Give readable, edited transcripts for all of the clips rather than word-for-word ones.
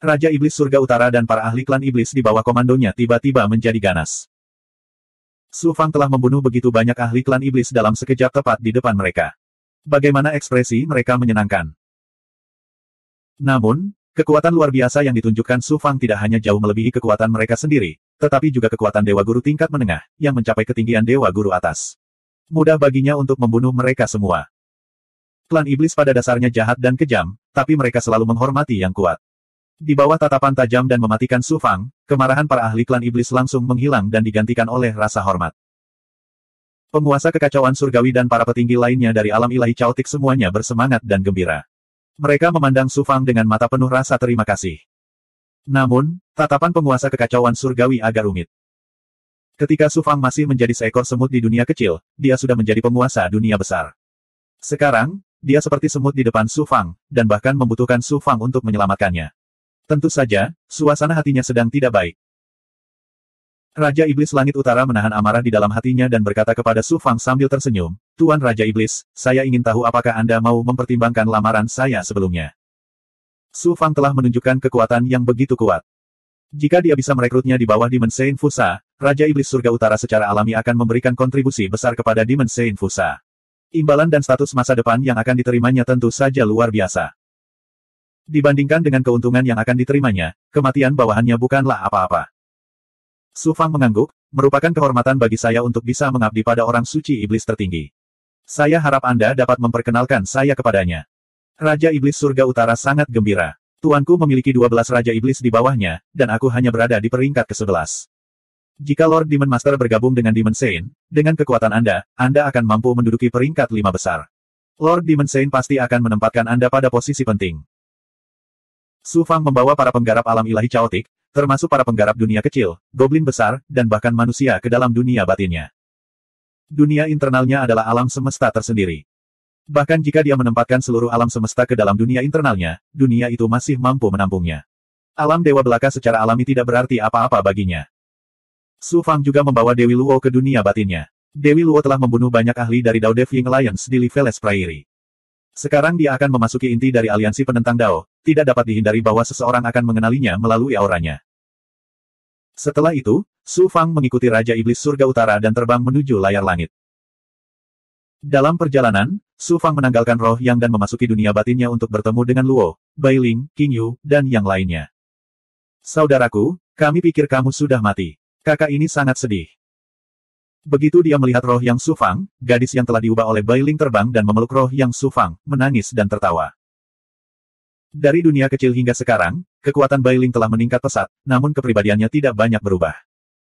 Raja Iblis Surga Utara dan para ahli klan iblis di bawah komandonya tiba-tiba menjadi ganas. Su Fang telah membunuh begitu banyak ahli klan iblis dalam sekejap tepat di depan mereka. Bagaimana ekspresi mereka menyenangkan. Namun, kekuatan luar biasa yang ditunjukkan Su Fang tidak hanya jauh melebihi kekuatan mereka sendiri, tetapi juga kekuatan Dewa Guru tingkat menengah, yang mencapai ketinggian Dewa Guru atas. Mudah baginya untuk membunuh mereka semua. Klan iblis pada dasarnya jahat dan kejam, tapi mereka selalu menghormati yang kuat. Di bawah tatapan tajam dan mematikan Su Fang, kemarahan para ahli klan iblis langsung menghilang dan digantikan oleh rasa hormat. Penguasa kekacauan surgawi dan para petinggi lainnya dari alam ilahi caotik semuanya bersemangat dan gembira. Mereka memandang Su Fang dengan mata penuh rasa terima kasih. Namun, tatapan penguasa kekacauan surgawi agak rumit. Ketika Su Fang masih menjadi seekor semut di dunia kecil, dia sudah menjadi penguasa dunia besar. Sekarang, dia seperti semut di depan Su Fang, dan bahkan membutuhkan Su Fang untuk menyelamatkannya. Tentu saja, suasana hatinya sedang tidak baik. Raja Iblis Langit Utara menahan amarah di dalam hatinya dan berkata kepada Su Fang sambil tersenyum, "Tuan Raja Iblis, saya ingin tahu apakah Anda mau mempertimbangkan lamaran saya sebelumnya." Su Fang telah menunjukkan kekuatan yang begitu kuat. Jika dia bisa merekrutnya di bawah Demon Sein Fusa, Raja Iblis Surga Utara secara alami akan memberikan kontribusi besar kepada Demon Sein Fusa. Imbalan dan status masa depan yang akan diterimanya tentu saja luar biasa. Dibandingkan dengan keuntungan yang akan diterimanya, kematian bawahannya bukanlah apa-apa. Su Fang mengangguk, merupakan kehormatan bagi saya untuk bisa mengabdi pada orang suci iblis tertinggi. Saya harap Anda dapat memperkenalkan saya kepadanya. Raja Iblis Surga Utara sangat gembira. Tuanku memiliki 12 Raja Iblis di bawahnya, dan aku hanya berada di peringkat ke-11. Jika Lord Demon Master bergabung dengan Demon Sein, dengan kekuatan Anda akan mampu menduduki peringkat 5 besar. Lord Demon Sein pasti akan menempatkan Anda pada posisi penting. Su Fang membawa para penggarap alam ilahi caotik, termasuk para penggarap dunia kecil, goblin besar, dan bahkan manusia ke dalam dunia batinnya. Dunia internalnya adalah alam semesta tersendiri. Bahkan jika dia menempatkan seluruh alam semesta ke dalam dunia internalnya, dunia itu masih mampu menampungnya. Alam Dewa Belaka secara alami tidak berarti apa-apa baginya. Su Fang juga membawa Dewi Luo ke dunia batinnya. Dewi Luo telah membunuh banyak ahli dari Dao Deving Alliance di Liveles Prairie. Sekarang dia akan memasuki inti dari aliansi penentang Dao, tidak dapat dihindari bahwa seseorang akan mengenalinya melalui auranya. Setelah itu, Su Fang mengikuti Raja Iblis Surga Utara dan terbang menuju layar langit. Dalam perjalanan, Su Fang menanggalkan roh yang dan memasuki dunia batinnya untuk bertemu dengan Luo, Bai Ling, Qing Yu, dan yang lainnya. "Saudaraku, kami pikir kamu sudah mati. Kakak ini sangat sedih." Begitu dia melihat roh yang Su Fang, gadis yang telah diubah oleh Bai Ling terbang dan memeluk roh yang Su Fang, menangis dan tertawa. Dari dunia kecil hingga sekarang, kekuatan Bai Ling telah meningkat pesat, namun kepribadiannya tidak banyak berubah.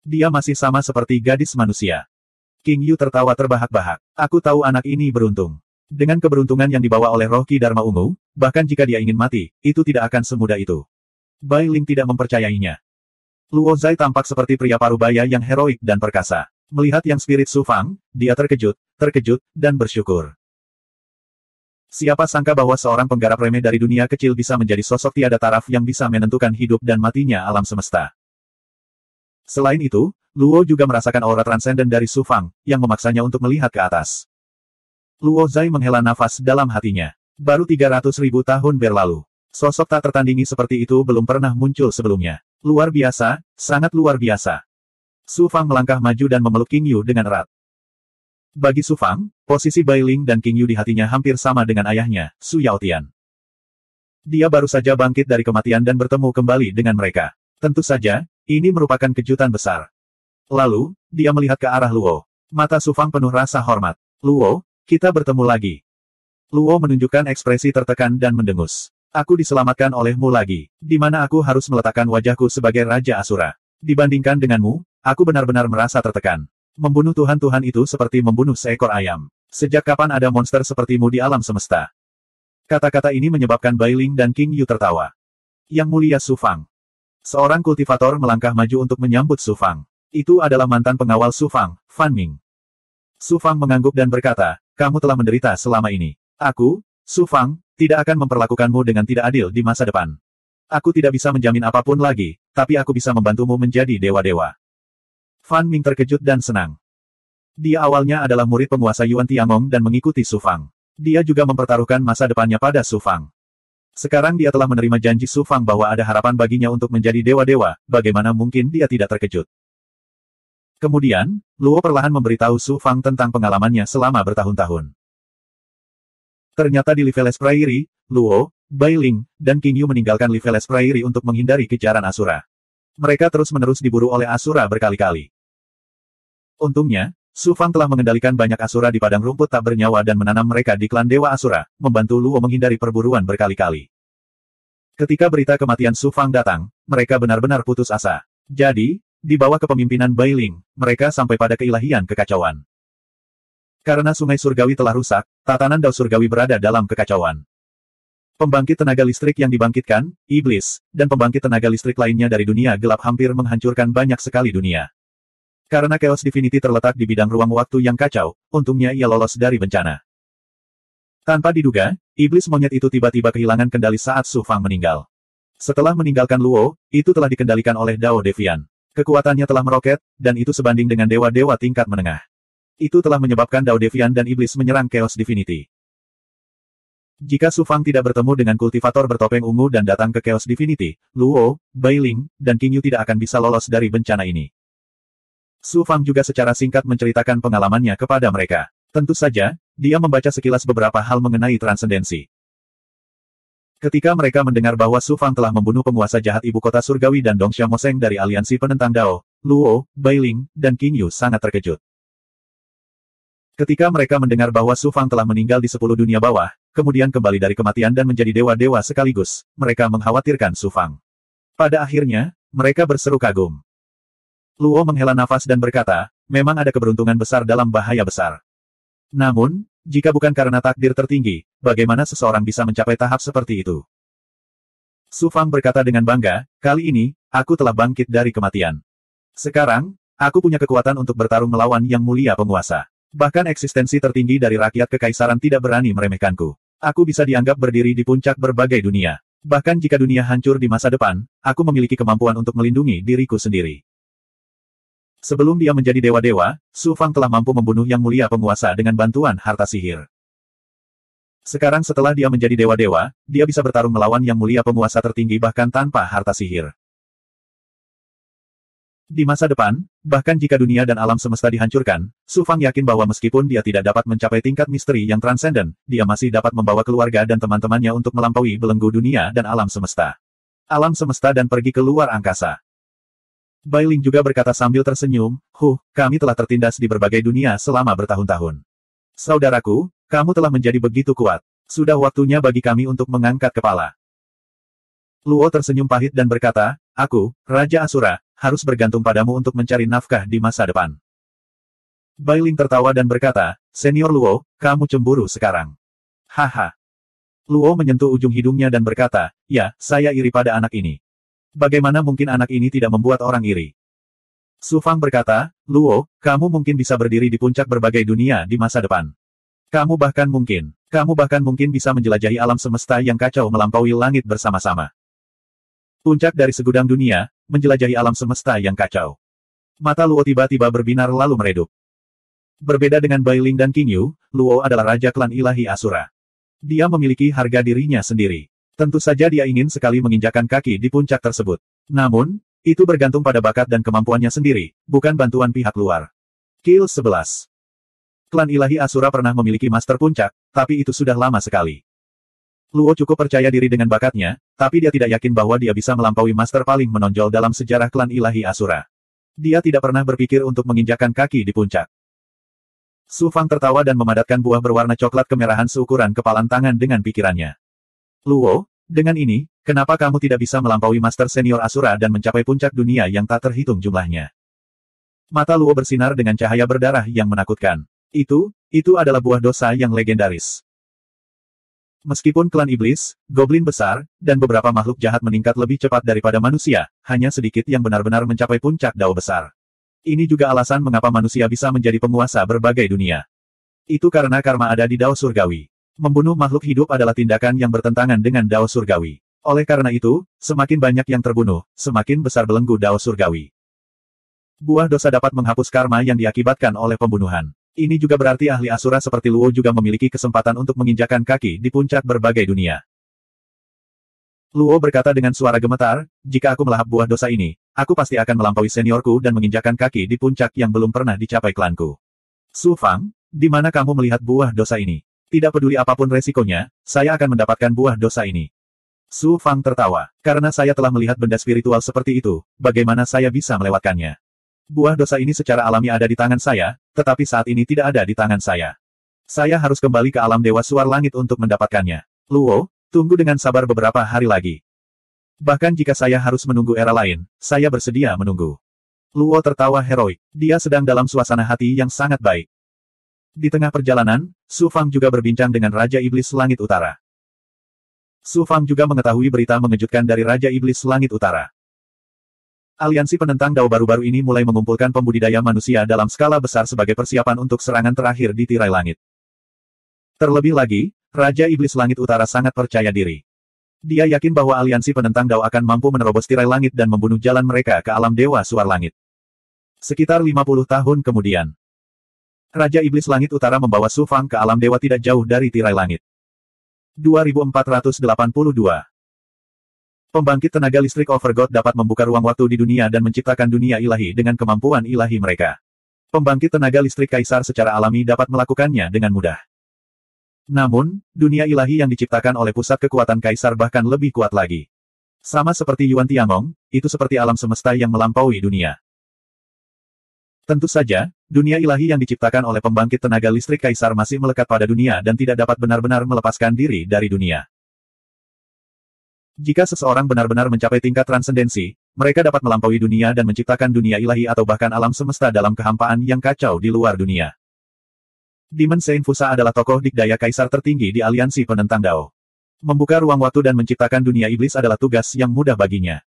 Dia masih sama seperti gadis manusia. Qing Yu tertawa terbahak-bahak. "Aku tahu anak ini beruntung. Dengan keberuntungan yang dibawa oleh roh Ki Dharma Ungu, bahkan jika dia ingin mati, itu tidak akan semudah itu." Bai Ling tidak mempercayainya. Luo Zai tampak seperti pria parubaya yang heroik dan perkasa. Melihat yang spirit Su Fang, dia terkejut, dan bersyukur. Siapa sangka bahwa seorang penggarap remeh dari dunia kecil bisa menjadi sosok tiada taraf yang bisa menentukan hidup dan matinya alam semesta. Selain itu, Luo juga merasakan aura transenden dari Su Fang, yang memaksanya untuk melihat ke atas. Luo Zai menghela nafas dalam hatinya. Baru 300.000 tahun berlalu. Sosok tak tertandingi seperti itu belum pernah muncul sebelumnya. Luar biasa, sangat luar biasa. Su Fang melangkah maju dan memeluk Qing Yu dengan erat. Bagi Su Fang, posisi Bai Ling dan Qing Yu di hatinya hampir sama dengan ayahnya, Su Yaotian. Dia baru saja bangkit dari kematian dan bertemu kembali dengan mereka. Tentu saja, ini merupakan kejutan besar. Lalu, dia melihat ke arah Luo. Mata Su Fang penuh rasa hormat. "Luo, kita bertemu lagi." Luo menunjukkan ekspresi tertekan dan mendengus. "Aku diselamatkan olehmu lagi. Di mana aku harus meletakkan wajahku sebagai Raja Asura? Dibandingkan denganmu, aku benar-benar merasa tertekan. Membunuh Tuhan-Tuhan itu seperti membunuh seekor ayam. Sejak kapan ada monster sepertimu di alam semesta?" Kata-kata ini menyebabkan Bai Ling dan Qing Yu tertawa. "Yang mulia Su Fang." Seorang kultivator melangkah maju untuk menyambut Su Fang. Itu adalah mantan pengawal Su Fang, Fan Ming. Su Fang mengangguk dan berkata, "Kamu telah menderita selama ini. Aku, Su Fang, tidak akan memperlakukanmu dengan tidak adil di masa depan. Aku tidak bisa menjamin apapun lagi, tapi aku bisa membantumu menjadi dewa-dewa." Fan Ming terkejut dan senang. Dia awalnya adalah murid penguasa Yuan Tiangong dan mengikuti Su Fang. Dia juga mempertaruhkan masa depannya pada Su Fang. Sekarang dia telah menerima janji Su Fang bahwa ada harapan baginya untuk menjadi dewa-dewa, bagaimana mungkin dia tidak terkejut. Kemudian, Luo perlahan memberitahu Su Fang tentang pengalamannya selama bertahun-tahun. Ternyata di Liveles Prairie, Luo, Bai Ling, dan King Yu meninggalkan Liveles Prairie untuk menghindari kejaran Asura. Mereka terus-menerus diburu oleh Asura berkali-kali. Untungnya, Su Fang telah mengendalikan banyak Asura di padang rumput tak bernyawa dan menanam mereka di klan Dewa Asura, membantu Luo menghindari perburuan berkali-kali. Ketika berita kematian Su Fang datang, mereka benar-benar putus asa. Jadi, di bawah kepemimpinan Bai Ling, mereka sampai pada keilahian kekacauan. Karena sungai surgawi telah rusak, tatanan Dao surgawi berada dalam kekacauan. Pembangkit tenaga listrik yang dibangkitkan, iblis, dan pembangkit tenaga listrik lainnya dari dunia gelap hampir menghancurkan banyak sekali dunia. Karena Chaos Divinity terletak di bidang ruang waktu yang kacau, untungnya ia lolos dari bencana. Tanpa diduga, iblis monyet itu tiba-tiba kehilangan kendali saat Su Fang meninggal. Setelah meninggalkan Luo, itu telah dikendalikan oleh Dao Devian. Kekuatannya telah meroket, dan itu sebanding dengan dewa-dewa tingkat menengah. Itu telah menyebabkan Dao Devian dan iblis menyerang Chaos Divinity. Jika Su Fang tidak bertemu dengan kultivator bertopeng ungu dan datang ke Chaos Divinity, Luo, Bai Ling, dan King Yu tidak akan bisa lolos dari bencana ini. Su Fang juga secara singkat menceritakan pengalamannya kepada mereka. Tentu saja, dia membaca sekilas beberapa hal mengenai transendensi. Ketika mereka mendengar bahwa Su Fang telah membunuh penguasa jahat ibu kota surgawi dan Dongsha Moseng dari aliansi penentang Dao, Luo, Bai Ling, dan King Yu sangat terkejut. Ketika mereka mendengar bahwa Su Fang telah meninggal di 10 dunia bawah, kemudian kembali dari kematian dan menjadi dewa-dewa sekaligus, mereka mengkhawatirkan Su Fang. Pada akhirnya, mereka berseru kagum. Luo menghela nafas dan berkata, memang ada keberuntungan besar dalam bahaya besar. Namun, jika bukan karena takdir tertinggi, bagaimana seseorang bisa mencapai tahap seperti itu? Su Fang berkata dengan bangga, kali ini, aku telah bangkit dari kematian. Sekarang, aku punya kekuatan untuk bertarung melawan yang mulia penguasa. Bahkan eksistensi tertinggi dari rakyat kekaisaran tidak berani meremehkanku. Aku bisa dianggap berdiri di puncak berbagai dunia. Bahkan jika dunia hancur di masa depan, aku memiliki kemampuan untuk melindungi diriku sendiri. Sebelum dia menjadi dewa-dewa, Su Fang telah mampu membunuh yang mulia penguasa dengan bantuan harta sihir. Sekarang setelah dia menjadi dewa-dewa, dia bisa bertarung melawan yang mulia penguasa tertinggi bahkan tanpa harta sihir. Di masa depan, bahkan jika dunia dan alam semesta dihancurkan, Su Fang yakin bahwa meskipun dia tidak dapat mencapai tingkat misteri yang transenden, dia masih dapat membawa keluarga dan teman-temannya untuk melampaui belenggu dunia dan alam semesta. Alam semesta dan pergi ke luar angkasa. Bai Ling juga berkata sambil tersenyum, kami telah tertindas di berbagai dunia selama bertahun-tahun. Saudaraku, kamu telah menjadi begitu kuat. Sudah waktunya bagi kami untuk mengangkat kepala. Luo tersenyum pahit dan berkata, aku, Raja Asura, harus bergantung padamu untuk mencari nafkah di masa depan. Bai Ling tertawa dan berkata, Senior Luo, kamu cemburu sekarang. Haha. Luo menyentuh ujung hidungnya dan berkata, ya, saya iri pada anak ini. Bagaimana mungkin anak ini tidak membuat orang iri? Su Fang berkata, Luo, kamu mungkin bisa berdiri di puncak berbagai dunia di masa depan. Kamu bahkan mungkin bisa menjelajahi alam semesta yang kacau melampaui langit bersama-sama. Puncak dari segudang dunia, menjelajahi alam semesta yang kacau. Mata Luo tiba-tiba berbinar lalu meredup. Berbeda dengan Bai Ling dan King Yu, Luo adalah raja klan ilahi Asura. Dia memiliki harga dirinya sendiri. Tentu saja dia ingin sekali menginjakkan kaki di puncak tersebut. Namun, itu bergantung pada bakat dan kemampuannya sendiri, bukan bantuan pihak luar. Kill 11. Klan ilahi Asura pernah memiliki master puncak, tapi itu sudah lama sekali. Luo cukup percaya diri dengan bakatnya, tapi dia tidak yakin bahwa dia bisa melampaui master paling menonjol dalam sejarah klan ilahi Asura. Dia tidak pernah berpikir untuk menginjakkan kaki di puncak. Su Fang tertawa dan memadatkan buah berwarna coklat kemerahan seukuran kepalan tangan dengan pikirannya. Luo, dengan ini, kenapa kamu tidak bisa melampaui Master Senior Asura dan mencapai puncak dunia yang tak terhitung jumlahnya? Mata Luo bersinar dengan cahaya berdarah yang menakutkan. Itu adalah buah dosa yang legendaris. Meskipun klan iblis, goblin besar, dan beberapa makhluk jahat meningkat lebih cepat daripada manusia, hanya sedikit yang benar-benar mencapai puncak Dao besar. Ini juga alasan mengapa manusia bisa menjadi penguasa berbagai dunia. Itu karena karma ada di Dao surgawi. Membunuh makhluk hidup adalah tindakan yang bertentangan dengan Dao surgawi. Oleh karena itu, semakin banyak yang terbunuh, semakin besar belenggu Dao surgawi. Buah dosa dapat menghapus karma yang diakibatkan oleh pembunuhan. Ini juga berarti ahli Asura seperti Luo juga memiliki kesempatan untuk menginjakkan kaki di puncak berbagai dunia. Luo berkata dengan suara gemetar, jika aku melahap buah dosa ini, aku pasti akan melampaui seniorku dan menginjakkan kaki di puncak yang belum pernah dicapai klanku. Su Fang, di mana kamu melihat buah dosa ini? Tidak peduli apapun resikonya, saya akan mendapatkan buah dosa ini. Su Fang tertawa. Karena saya telah melihat benda spiritual seperti itu, bagaimana saya bisa melewatkannya? Buah dosa ini secara alami ada di tangan saya, tetapi saat ini tidak ada di tangan saya. Saya harus kembali ke alam Dewa Suar Langit untuk mendapatkannya. Luo, tunggu dengan sabar beberapa hari lagi. Bahkan jika saya harus menunggu era lain, saya bersedia menunggu. Luo tertawa heroik. Dia sedang dalam suasana hati yang sangat baik. Di tengah perjalanan, Su Fang juga berbincang dengan Raja Iblis Langit Utara. Su Fang juga mengetahui berita mengejutkan dari Raja Iblis Langit Utara. Aliansi penentang Dao baru-baru ini mulai mengumpulkan pembudidaya manusia dalam skala besar sebagai persiapan untuk serangan terakhir di tirai langit. Terlebih lagi, Raja Iblis Langit Utara sangat percaya diri. Dia yakin bahwa aliansi penentang Dao akan mampu menerobos tirai langit dan membunuh jalan mereka ke alam Dewa Suar Langit. Sekitar 50 tahun kemudian, Raja Iblis Langit Utara membawa Su Fang ke alam dewa tidak jauh dari tirai langit. 2482. Pembangkit tenaga listrik Overgod dapat membuka ruang waktu di dunia dan menciptakan dunia ilahi dengan kemampuan ilahi mereka. Pembangkit tenaga listrik Kaisar secara alami dapat melakukannya dengan mudah. Namun, dunia ilahi yang diciptakan oleh pusat kekuatan Kaisar bahkan lebih kuat lagi. Sama seperti Yuan Tiangong, itu seperti alam semesta yang melampaui dunia. Tentu saja, dunia ilahi yang diciptakan oleh pembangkit tenaga listrik Kaisar masih melekat pada dunia dan tidak dapat benar-benar melepaskan diri dari dunia. Jika seseorang benar-benar mencapai tingkat transendensi, mereka dapat melampaui dunia dan menciptakan dunia ilahi atau bahkan alam semesta dalam kehampaan yang kacau di luar dunia. Demon Saint Fusa adalah tokoh dikdaya Kaisar tertinggi di aliansi penentang Dao. Membuka ruang waktu dan menciptakan dunia iblis adalah tugas yang mudah baginya.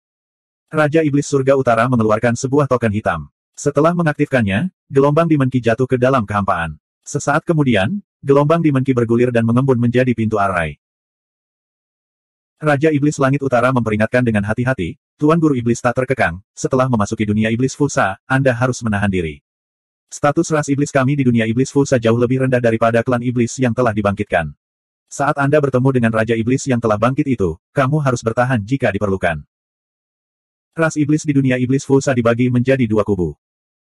Raja Iblis Surga Utara mengeluarkan sebuah token hitam. Setelah mengaktifkannya, gelombang Demon Ki jatuh ke dalam kehampaan. Sesaat kemudian, gelombang Demon Ki bergulir dan mengembun menjadi pintu arai. Raja Iblis Langit Utara memperingatkan dengan hati-hati, Tuan Guru Iblis tak terkekang, setelah memasuki dunia Iblis Fusa, Anda harus menahan diri. Status ras iblis kami di dunia iblis Fusa jauh lebih rendah daripada klan iblis yang telah dibangkitkan. Saat Anda bertemu dengan Raja Iblis yang telah bangkit itu, kamu harus bertahan jika diperlukan. Ras iblis di dunia iblis Fusa dibagi menjadi dua kubu.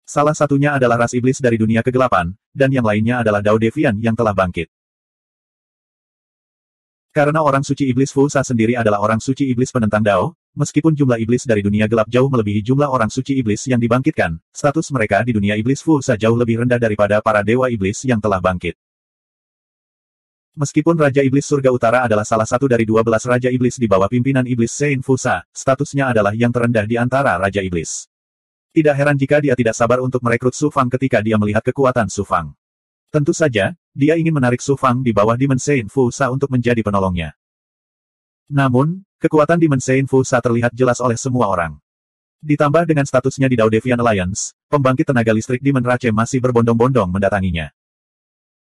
Salah satunya adalah ras iblis dari dunia kegelapan, dan yang lainnya adalah Dao Devian yang telah bangkit. Karena orang suci iblis Fusa sendiri adalah orang suci iblis penentang Dao, meskipun jumlah iblis dari dunia gelap jauh melebihi jumlah orang suci iblis yang dibangkitkan, status mereka di dunia iblis Fusa jauh lebih rendah daripada para dewa iblis yang telah bangkit. Meskipun Raja Iblis Surga Utara adalah salah satu dari 12 Raja Iblis di bawah pimpinan Iblis Saint Fusa, statusnya adalah yang terendah di antara Raja Iblis. Tidak heran jika dia tidak sabar untuk merekrut Su Fang ketika dia melihat kekuatan Su Fang. Tentu saja, dia ingin menarik Su Fang di bawah Demon Saint Fusa untuk menjadi penolongnya. Namun, kekuatan Demon Saint Fusa terlihat jelas oleh semua orang. Ditambah dengan statusnya di Dao Devian Alliance, pembangkit tenaga listrik Demon Rache masih berbondong-bondong mendatanginya.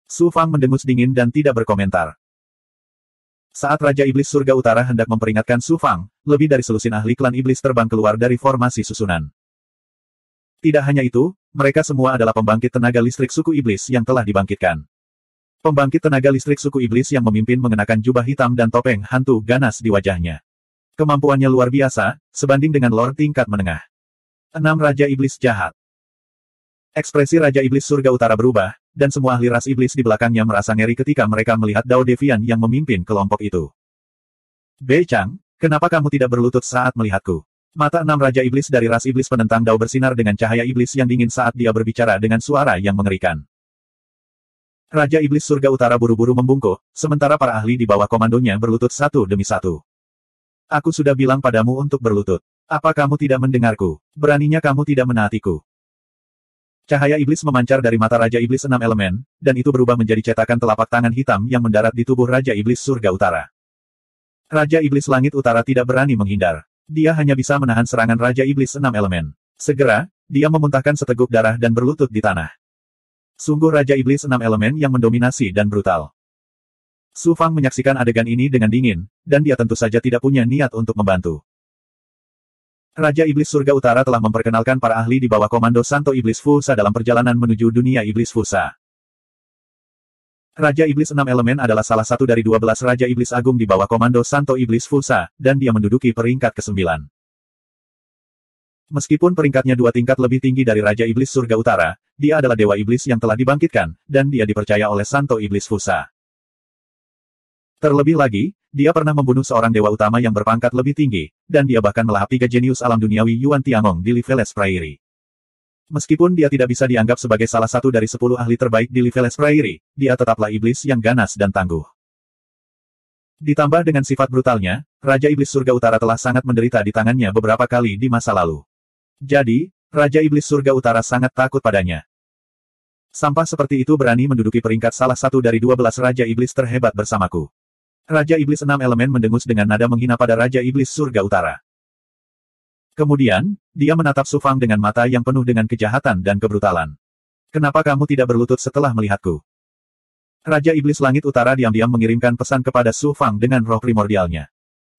Su Fang mendengus dingin dan tidak berkomentar. Saat Raja Iblis Surga Utara hendak memperingatkan Su Fang, lebih dari selusin ahli klan iblis terbang keluar dari formasi susunan. Tidak hanya itu, mereka semua adalah pembangkit tenaga listrik suku iblis yang telah dibangkitkan. Pembangkit tenaga listrik suku iblis yang memimpin mengenakan jubah hitam dan topeng hantu ganas di wajahnya. Kemampuannya luar biasa, sebanding dengan lord tingkat menengah. 6 Raja Iblis Jahat. Ekspresi Raja Iblis Surga Utara berubah, dan semua ahli ras iblis di belakangnya merasa ngeri ketika mereka melihat Dao Devian yang memimpin kelompok itu. Bei Chang, kenapa kamu tidak berlutut saat melihatku? Mata 6 Raja Iblis dari ras iblis penentang Dao bersinar dengan cahaya iblis yang dingin saat dia berbicara dengan suara yang mengerikan. Raja Iblis Surga Utara buru-buru membungkuk, sementara para ahli di bawah komandonya berlutut satu demi satu. Aku sudah bilang padamu untuk berlutut. Apa kamu tidak mendengarku? Beraninya kamu tidak menaatiku. Cahaya iblis memancar dari mata Raja Iblis 6 elemen, dan itu berubah menjadi cetakan telapak tangan hitam yang mendarat di tubuh Raja Iblis Surga Utara. Raja Iblis Langit Utara tidak berani menghindar. Dia hanya bisa menahan serangan Raja Iblis 6 elemen. Segera, dia memuntahkan seteguk darah dan berlutut di tanah. Sungguh Raja Iblis 6 elemen yang mendominasi dan brutal. Su Fang menyaksikan adegan ini dengan dingin, dan dia tentu saja tidak punya niat untuk membantu. Raja Iblis Surga Utara telah memperkenalkan para ahli di bawah komando Santo Iblis Fusa dalam perjalanan menuju dunia Iblis Fusa. Raja Iblis Enam Elemen adalah salah satu dari 12 Raja Iblis Agung di bawah komando Santo Iblis Fusa, dan dia menduduki peringkat ke-9. Meskipun peringkatnya 2 tingkat lebih tinggi dari Raja Iblis Surga Utara, dia adalah Dewa Iblis yang telah dibangkitkan, dan dia dipercaya oleh Santo Iblis Fusa. Terlebih lagi, dia pernah membunuh seorang dewa utama yang berpangkat lebih tinggi, dan dia bahkan melahap 3 jenius alam duniawi Yuan Tiangong di Liveles Prairie. Meskipun dia tidak bisa dianggap sebagai salah satu dari 10 ahli terbaik di Liveles Prairie, dia tetaplah iblis yang ganas dan tangguh. Ditambah dengan sifat brutalnya, Raja Iblis Surga Utara telah sangat menderita di tangannya beberapa kali di masa lalu. Jadi, Raja Iblis Surga Utara sangat takut padanya. Sampah seperti itu berani menduduki peringkat salah satu dari 12 Raja Iblis terhebat bersamaku. Raja Iblis Enam Elemen mendengus dengan nada menghina pada Raja Iblis Surga Utara. Kemudian, dia menatap Su Fang dengan mata yang penuh dengan kejahatan dan kebrutalan. Kenapa kamu tidak berlutut setelah melihatku? Raja Iblis Langit Utara diam-diam mengirimkan pesan kepada Su Fang dengan roh primordialnya.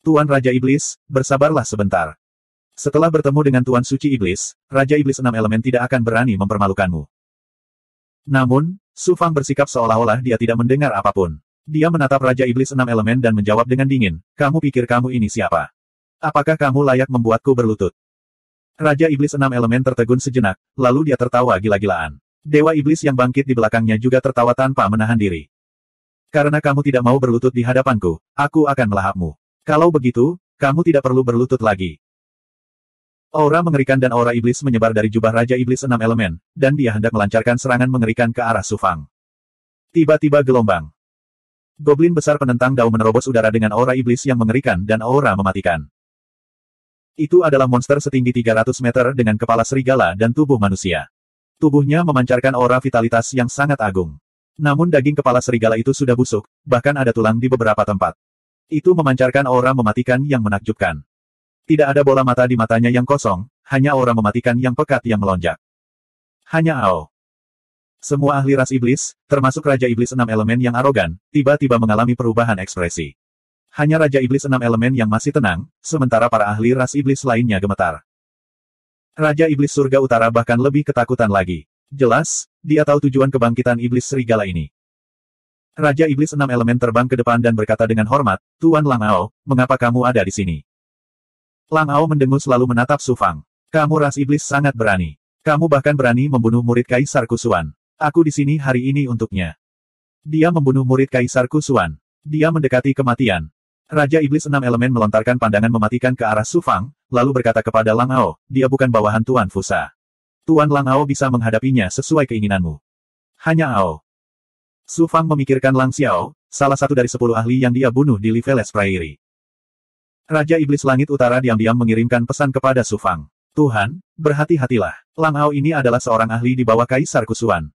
Tuan Raja Iblis, bersabarlah sebentar. Setelah bertemu dengan Tuan Suci Iblis, Raja Iblis Enam Elemen tidak akan berani mempermalukanmu. Namun, Su Fang bersikap seolah-olah dia tidak mendengar apapun. Dia menatap Raja Iblis Enam Elemen dan menjawab dengan dingin, kamu pikir kamu ini siapa? Apakah kamu layak membuatku berlutut? Raja Iblis Enam Elemen tertegun sejenak, lalu dia tertawa gila-gilaan. Dewa Iblis yang bangkit di belakangnya juga tertawa tanpa menahan diri. Karena kamu tidak mau berlutut di hadapanku, aku akan melahapmu. Kalau begitu, kamu tidak perlu berlutut lagi. Aura mengerikan dan aura iblis menyebar dari jubah Raja Iblis Enam Elemen, dan dia hendak melancarkan serangan mengerikan ke arah Su Fang. Tiba-tiba gelombang Goblin besar penentang dao menerobos udara dengan aura iblis yang mengerikan dan aura mematikan. Itu adalah monster setinggi 300 meter dengan kepala serigala dan tubuh manusia. Tubuhnya memancarkan aura vitalitas yang sangat agung. Namun daging kepala serigala itu sudah busuk, bahkan ada tulang di beberapa tempat. Itu memancarkan aura mematikan yang menakjubkan. Tidak ada bola mata di matanya yang kosong, hanya aura mematikan yang pekat yang melonjak. Hanya Ao. Semua ahli ras iblis, termasuk Raja Iblis Enam Elemen yang arogan, tiba-tiba mengalami perubahan ekspresi. Hanya Raja Iblis Enam Elemen yang masih tenang, sementara para ahli ras iblis lainnya gemetar. Raja Iblis Surga Utara bahkan lebih ketakutan lagi. Jelas, dia tahu tujuan kebangkitan iblis serigala ini. Raja Iblis Enam Elemen terbang ke depan dan berkata dengan hormat, Tuan Lang Ao, mengapa kamu ada di sini? Lang Ao mendengus lalu menatap Su Fang. Kamu ras iblis sangat berani. Kamu bahkan berani membunuh murid Kaisar Kusuan. Aku di sini hari ini untuknya. Dia membunuh murid Kaisar Kusuan. Dia mendekati kematian. Raja Iblis Enam Elemen melontarkan pandangan mematikan ke arah Su Fang, lalu berkata kepada Lang Ao, dia bukan bawahan Tuan Fusa. Tuan Lang Ao bisa menghadapinya sesuai keinginanmu. Hanya Ao. Su Fang memikirkan Lang Xiao, salah satu dari 10 ahli yang dia bunuh di Liveles Prairie. Raja Iblis Langit Utara diam-diam mengirimkan pesan kepada Su Fang. Tuhan, berhati-hatilah. Lang Ao ini adalah seorang ahli di bawah Kaisar Kusuan.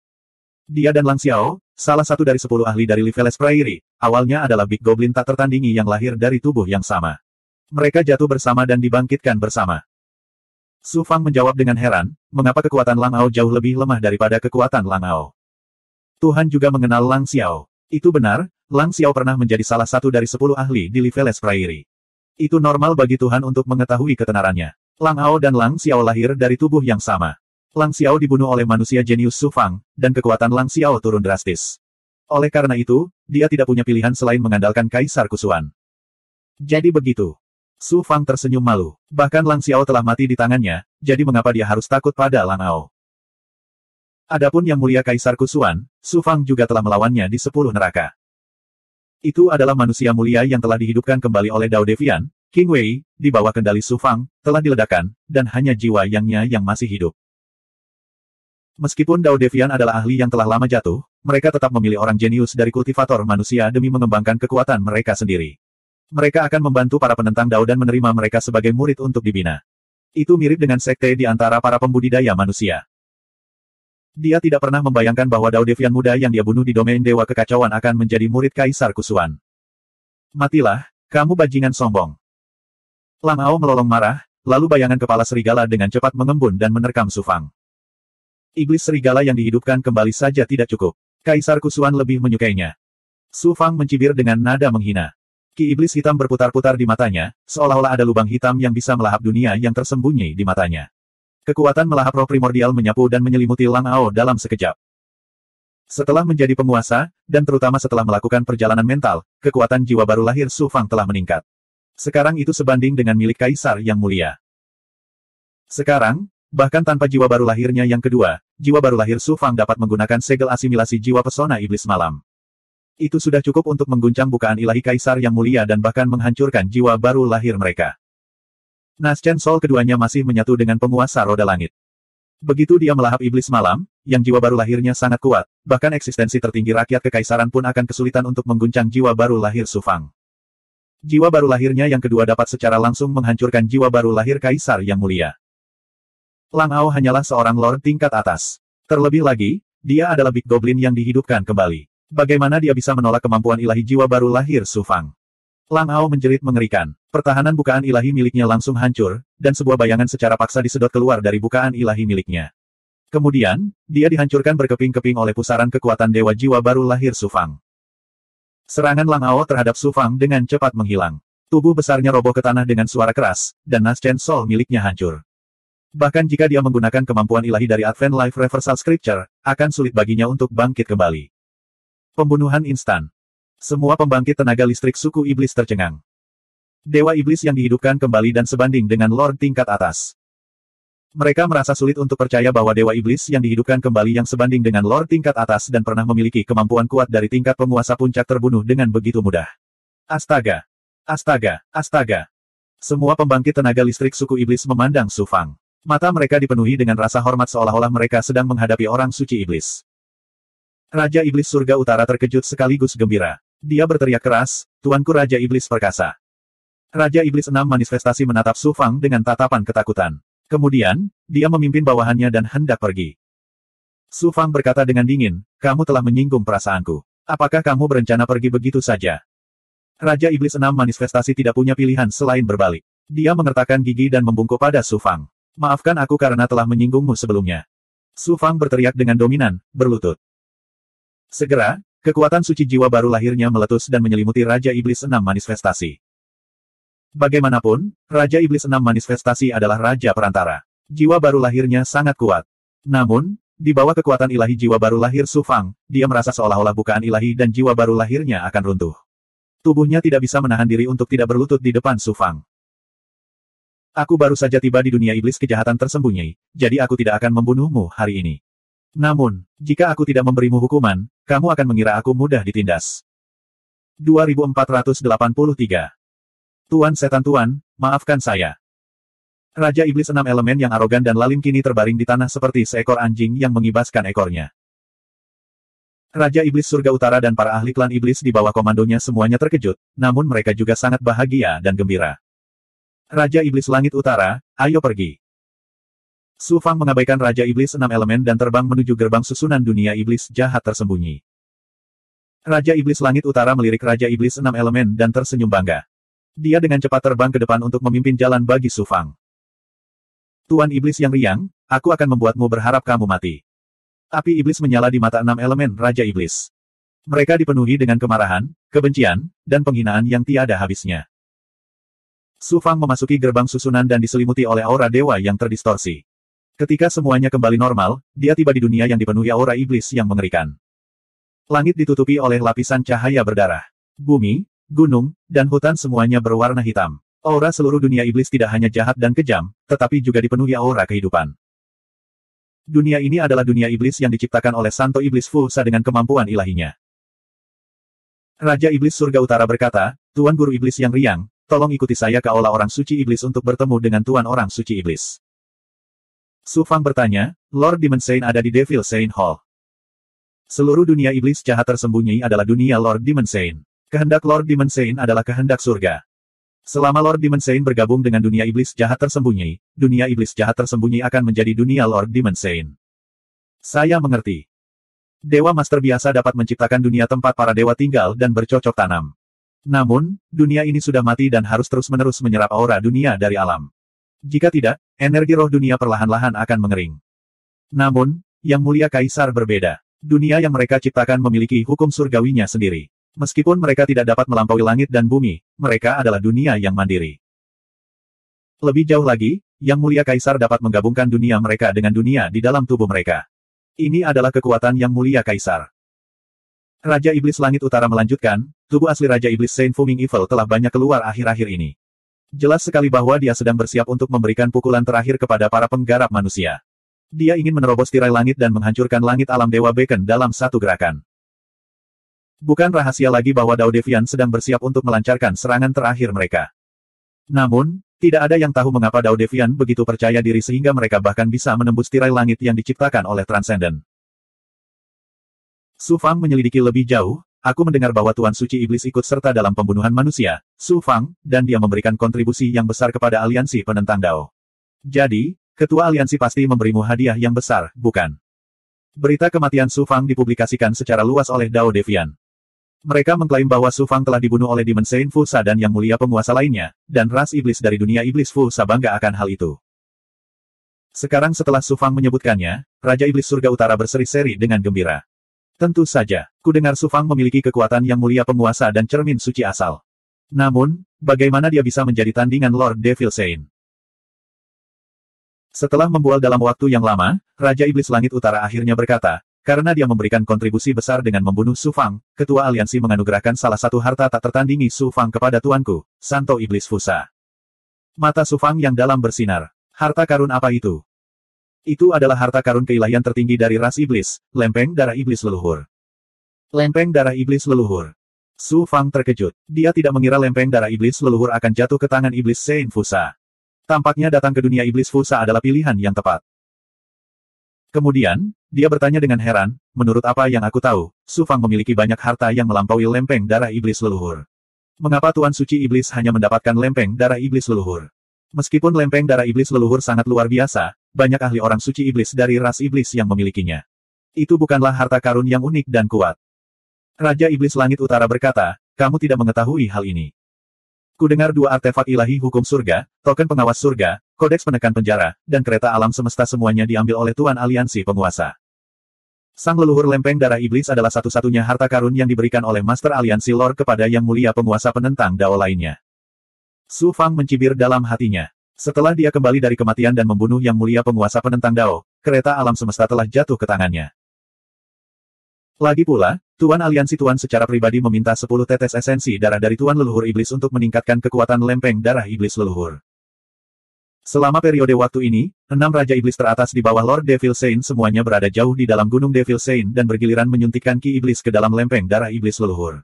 Dia dan Lang Xiao, salah satu dari 10 ahli dari Liveles Prairie, awalnya adalah Big Goblin tak tertandingi yang lahir dari tubuh yang sama. Mereka jatuh bersama dan dibangkitkan bersama. Su Fang menjawab dengan heran, mengapa kekuatan Lang Ao jauh lebih lemah daripada kekuatan Lang Ao. Tuhan juga mengenal Lang Xiao. Itu benar, Lang Xiao pernah menjadi salah satu dari 10 ahli di Liveles Prairie. Itu normal bagi Tuhan untuk mengetahui ketenarannya. Lang Ao dan Lang Xiao lahir dari tubuh yang sama. Lang Xiao dibunuh oleh manusia jenius Su Fang, dan kekuatan Lang Xiao turun drastis. Oleh karena itu, dia tidak punya pilihan selain mengandalkan Kaisar Kusuan. Jadi begitu. Su Fang tersenyum malu. Bahkan Lang Xiao telah mati di tangannya, jadi mengapa dia harus takut pada Lang Ao? Adapun Yang Mulia Kaisar Kusuan, Su Fang juga telah melawannya di 10 neraka. Itu adalah manusia mulia yang telah dihidupkan kembali oleh Dao Devian, King Wei, di bawah kendali Su Fang, telah diledakkan, dan hanya jiwa Yang-nya yang masih hidup. Meskipun Dao Devian adalah ahli yang telah lama jatuh, mereka tetap memilih orang jenius dari kultivator manusia demi mengembangkan kekuatan mereka sendiri. Mereka akan membantu para penentang Dao dan menerima mereka sebagai murid untuk dibina. Itu mirip dengan sekte di antara para pembudidaya manusia. Dia tidak pernah membayangkan bahwa Dao Devian muda yang dia bunuh di domain Dewa Kekacauan akan menjadi murid Kaisar Kusuan. Matilah, kamu bajingan sombong. Lang Ao melolong marah, lalu bayangan kepala serigala dengan cepat mengembun dan menerkam Su Fang. Iblis serigala yang dihidupkan kembali saja tidak cukup. Kaisar Kusuan lebih menyukainya. Su Fang mencibir dengan nada menghina. Ki iblis hitam berputar-putar di matanya, seolah-olah ada lubang hitam yang bisa melahap dunia yang tersembunyi di matanya. Kekuatan melahap roh primordial menyapu dan menyelimuti Lang Ao dalam sekejap. Setelah menjadi penguasa, dan terutama setelah melakukan perjalanan mental, kekuatan jiwa baru lahir Su Fang telah meningkat. Sekarang itu sebanding dengan milik Kaisar yang mulia. Sekarang, bahkan tanpa jiwa baru lahirnya yang kedua, jiwa baru lahir Su Fang dapat menggunakan segel asimilasi jiwa pesona iblis malam. Itu sudah cukup untuk mengguncang bukaan ilahi Kaisar yang mulia dan bahkan menghancurkan jiwa baru lahir mereka. Naschen Sol keduanya masih menyatu dengan penguasa roda langit. Begitu dia melahap iblis malam, yang jiwa baru lahirnya sangat kuat, bahkan eksistensi tertinggi rakyat kekaisaran pun akan kesulitan untuk mengguncang jiwa baru lahir Su Fang. Jiwa baru lahirnya yang kedua dapat secara langsung menghancurkan jiwa baru lahir Kaisar yang mulia. Lang Ao hanyalah seorang lord tingkat atas. Terlebih lagi, dia adalah Big Goblin yang dihidupkan kembali. Bagaimana dia bisa menolak kemampuan ilahi jiwa baru lahir Su Fang? Lang Ao menjerit mengerikan. Pertahanan bukaan ilahi miliknya langsung hancur, dan sebuah bayangan secara paksa disedot keluar dari bukaan ilahi miliknya. Kemudian, dia dihancurkan berkeping-keping oleh pusaran kekuatan dewa jiwa baru lahir Su Fang. Serangan Lang Ao terhadap Su Fang dengan cepat menghilang. Tubuh besarnya roboh ke tanah dengan suara keras, dan Naschen Sol miliknya hancur. Bahkan jika dia menggunakan kemampuan ilahi dari Advent Life Reversal Scripture, akan sulit baginya untuk bangkit kembali. Pembunuhan instan. Semua pembangkit tenaga listrik suku iblis tercengang. Dewa iblis yang dihidupkan kembali dan sebanding dengan Lord tingkat atas. Mereka merasa sulit untuk percaya bahwa dewa iblis yang dihidupkan kembali yang sebanding dengan Lord tingkat atas dan pernah memiliki kemampuan kuat dari tingkat penguasa puncak terbunuh dengan begitu mudah. Astaga! Astaga! Astaga! Semua pembangkit tenaga listrik suku iblis memandang Su Fang. Mata mereka dipenuhi dengan rasa hormat seolah-olah mereka sedang menghadapi orang suci iblis. Raja Iblis Surga Utara terkejut sekaligus gembira. Dia berteriak keras, "Tuanku Raja Iblis Perkasa." Raja Iblis Enam manifestasi menatap Su Fang dengan tatapan ketakutan. Kemudian, dia memimpin bawahannya dan hendak pergi. Su Fang berkata dengan dingin, "Kamu telah menyinggung perasaanku. Apakah kamu berencana pergi begitu saja?" Raja Iblis Enam manifestasi tidak punya pilihan selain berbalik. Dia mengertakkan gigi dan membungkuk pada Su Fang. "Maafkan aku karena telah menyinggungmu sebelumnya." Su Fang berteriak dengan dominan, berlutut. Segera, kekuatan suci jiwa baru lahirnya meletus dan menyelimuti Raja Iblis Enam manifestasi. Bagaimanapun, Raja Iblis Enam manifestasi adalah Raja Perantara. Jiwa baru lahirnya sangat kuat. Namun, di bawah kekuatan ilahi jiwa baru lahir Su Fang, dia merasa seolah-olah bukaan ilahi dan jiwa baru lahirnya akan runtuh. Tubuhnya tidak bisa menahan diri untuk tidak berlutut di depan Su Fang. "Aku baru saja tiba di dunia iblis kejahatan tersembunyi, jadi aku tidak akan membunuhmu hari ini. Namun, jika aku tidak memberimu hukuman, kamu akan mengira aku mudah ditindas." 2483. Tuan Setan Tuan, maafkan saya. Raja Iblis Enam Elemen yang arogan dan lalim kini terbaring di tanah seperti seekor anjing yang mengibaskan ekornya. Raja Iblis Surga Utara dan para ahli klan iblis di bawah komandonya semuanya terkejut, namun mereka juga sangat bahagia dan gembira. "Raja Iblis Langit Utara, ayo pergi." Su Fang mengabaikan Raja Iblis Enam Elemen dan terbang menuju gerbang susunan dunia iblis jahat tersembunyi. Raja Iblis Langit Utara melirik Raja Iblis Enam Elemen dan tersenyum bangga. Dia dengan cepat terbang ke depan untuk memimpin jalan bagi Su Fang. "Tuan Iblis yang riang, aku akan membuatmu berharap kamu mati." Api iblis menyala di mata enam elemen Raja Iblis. Mereka dipenuhi dengan kemarahan, kebencian, dan penghinaan yang tiada habisnya. Su Fang memasuki gerbang susunan dan diselimuti oleh aura dewa yang terdistorsi. Ketika semuanya kembali normal, dia tiba di dunia yang dipenuhi aura iblis yang mengerikan. Langit ditutupi oleh lapisan cahaya berdarah. Bumi, gunung, dan hutan semuanya berwarna hitam. Aura seluruh dunia iblis tidak hanya jahat dan kejam, tetapi juga dipenuhi aura kehidupan. Dunia ini adalah dunia iblis yang diciptakan oleh Santo Iblis Fusa dengan kemampuan ilahinya. Raja Iblis Surga Utara berkata, "Tuan Guru Iblis yang riang, tolong ikuti saya ke aula orang suci iblis untuk bertemu dengan Tuan orang suci iblis." Su Fang bertanya, "Lord Demon Saint ada di Devil Saint Hall." Seluruh dunia iblis jahat tersembunyi adalah dunia Lord Demon Saint. Kehendak Lord Demon Saint adalah kehendak surga. Selama Lord Demon Saint bergabung dengan dunia iblis jahat tersembunyi, dunia iblis jahat tersembunyi akan menjadi dunia Lord Demon Saint. Saya mengerti. Dewa Master biasa dapat menciptakan dunia tempat para dewa tinggal dan bercocok tanam. Namun, dunia ini sudah mati dan harus terus-menerus menyerap aura dunia dari alam. Jika tidak, energi roh dunia perlahan-lahan akan mengering. Namun, Yang Mulia Kaisar berbeda. Dunia yang mereka ciptakan memiliki hukum surgawinya sendiri. Meskipun mereka tidak dapat melampaui langit dan bumi, mereka adalah dunia yang mandiri. Lebih jauh lagi, Yang Mulia Kaisar dapat menggabungkan dunia mereka dengan dunia di dalam tubuh mereka. Ini adalah kekuatan Yang Mulia Kaisar. Raja Iblis Langit Utara melanjutkan, tubuh asli Raja Iblis Saint Fuming Evil telah banyak keluar akhir-akhir ini. Jelas sekali bahwa dia sedang bersiap untuk memberikan pukulan terakhir kepada para penggarap manusia. Dia ingin menerobos tirai langit dan menghancurkan langit alam Dewa Beken dalam satu gerakan. Bukan rahasia lagi bahwa Dao Devian sedang bersiap untuk melancarkan serangan terakhir mereka. Namun, tidak ada yang tahu mengapa Dao Devian begitu percaya diri sehingga mereka bahkan bisa menembus tirai langit yang diciptakan oleh Transcendent. Su Fang menyelidiki lebih jauh, aku mendengar bahwa Tuan Suci Iblis ikut serta dalam pembunuhan manusia, Su Fang, dan dia memberikan kontribusi yang besar kepada aliansi penentang Dao. Jadi, ketua aliansi pasti memberimu hadiah yang besar, bukan? Berita kematian Su Fang dipublikasikan secara luas oleh Dao Devian. Mereka mengklaim bahwa Su Fang telah dibunuh oleh Demon Saint Fusa dan yang mulia penguasa lainnya, dan ras iblis dari dunia iblis Fusa bangga akan hal itu. Sekarang setelah Su Fang menyebutkannya, Raja Iblis Surga Utara berseri-seri dengan gembira. Tentu saja, ku dengar Su Fang memiliki kekuatan yang mulia penguasa dan cermin suci asal. Namun, bagaimana dia bisa menjadi tandingan Lord Devil Saint? Setelah membual dalam waktu yang lama, Raja Iblis Langit Utara akhirnya berkata, karena dia memberikan kontribusi besar dengan membunuh Su Fang, ketua aliansi menganugerahkan salah satu harta tak tertandingi Su Fang kepada tuanku, Santo Iblis Fusa. Mata Su Fang yang dalam bersinar. Harta karun apa itu? Itu adalah harta karun keilahian tertinggi dari ras iblis, lempeng darah iblis leluhur. Lempeng darah iblis leluhur. Su Fang terkejut. Dia tidak mengira lempeng darah iblis leluhur akan jatuh ke tangan iblis Saint Fusa. Tampaknya datang ke dunia iblis Fusa adalah pilihan yang tepat. Kemudian, dia bertanya dengan heran, menurut apa yang aku tahu, Su Fang memiliki banyak harta yang melampaui lempeng darah iblis leluhur. Mengapa Tuan Suci Iblis hanya mendapatkan lempeng darah iblis leluhur? Meskipun lempeng darah iblis leluhur sangat luar biasa, banyak ahli orang suci iblis dari ras iblis yang memilikinya. Itu bukanlah harta karun yang unik dan kuat. Raja Iblis Langit Utara berkata, kamu tidak mengetahui hal ini. Kudengar dua artefak ilahi hukum surga, token pengawas surga, kodeks penekan penjara, dan kereta alam semesta semuanya diambil oleh Tuan Aliansi Penguasa. Sang leluhur lempeng darah iblis adalah satu-satunya harta karun yang diberikan oleh Master Aliansi Lord kepada yang mulia penguasa penentang Dao lainnya. Su Fang mencibir dalam hatinya. Setelah dia kembali dari kematian dan membunuh yang mulia penguasa penentang Dao, kereta alam semesta telah jatuh ke tangannya. Lagi pula, Tuan Aliansi Tuan secara pribadi meminta 10 tetes esensi darah dari Tuan Leluhur Iblis untuk meningkatkan kekuatan lempeng darah iblis leluhur. Selama periode waktu ini, 6 Raja Iblis teratas di bawah Lord Devil Saint semuanya berada jauh di dalam Gunung Devil Saint dan bergiliran menyuntikkan ki iblis ke dalam lempeng darah iblis leluhur.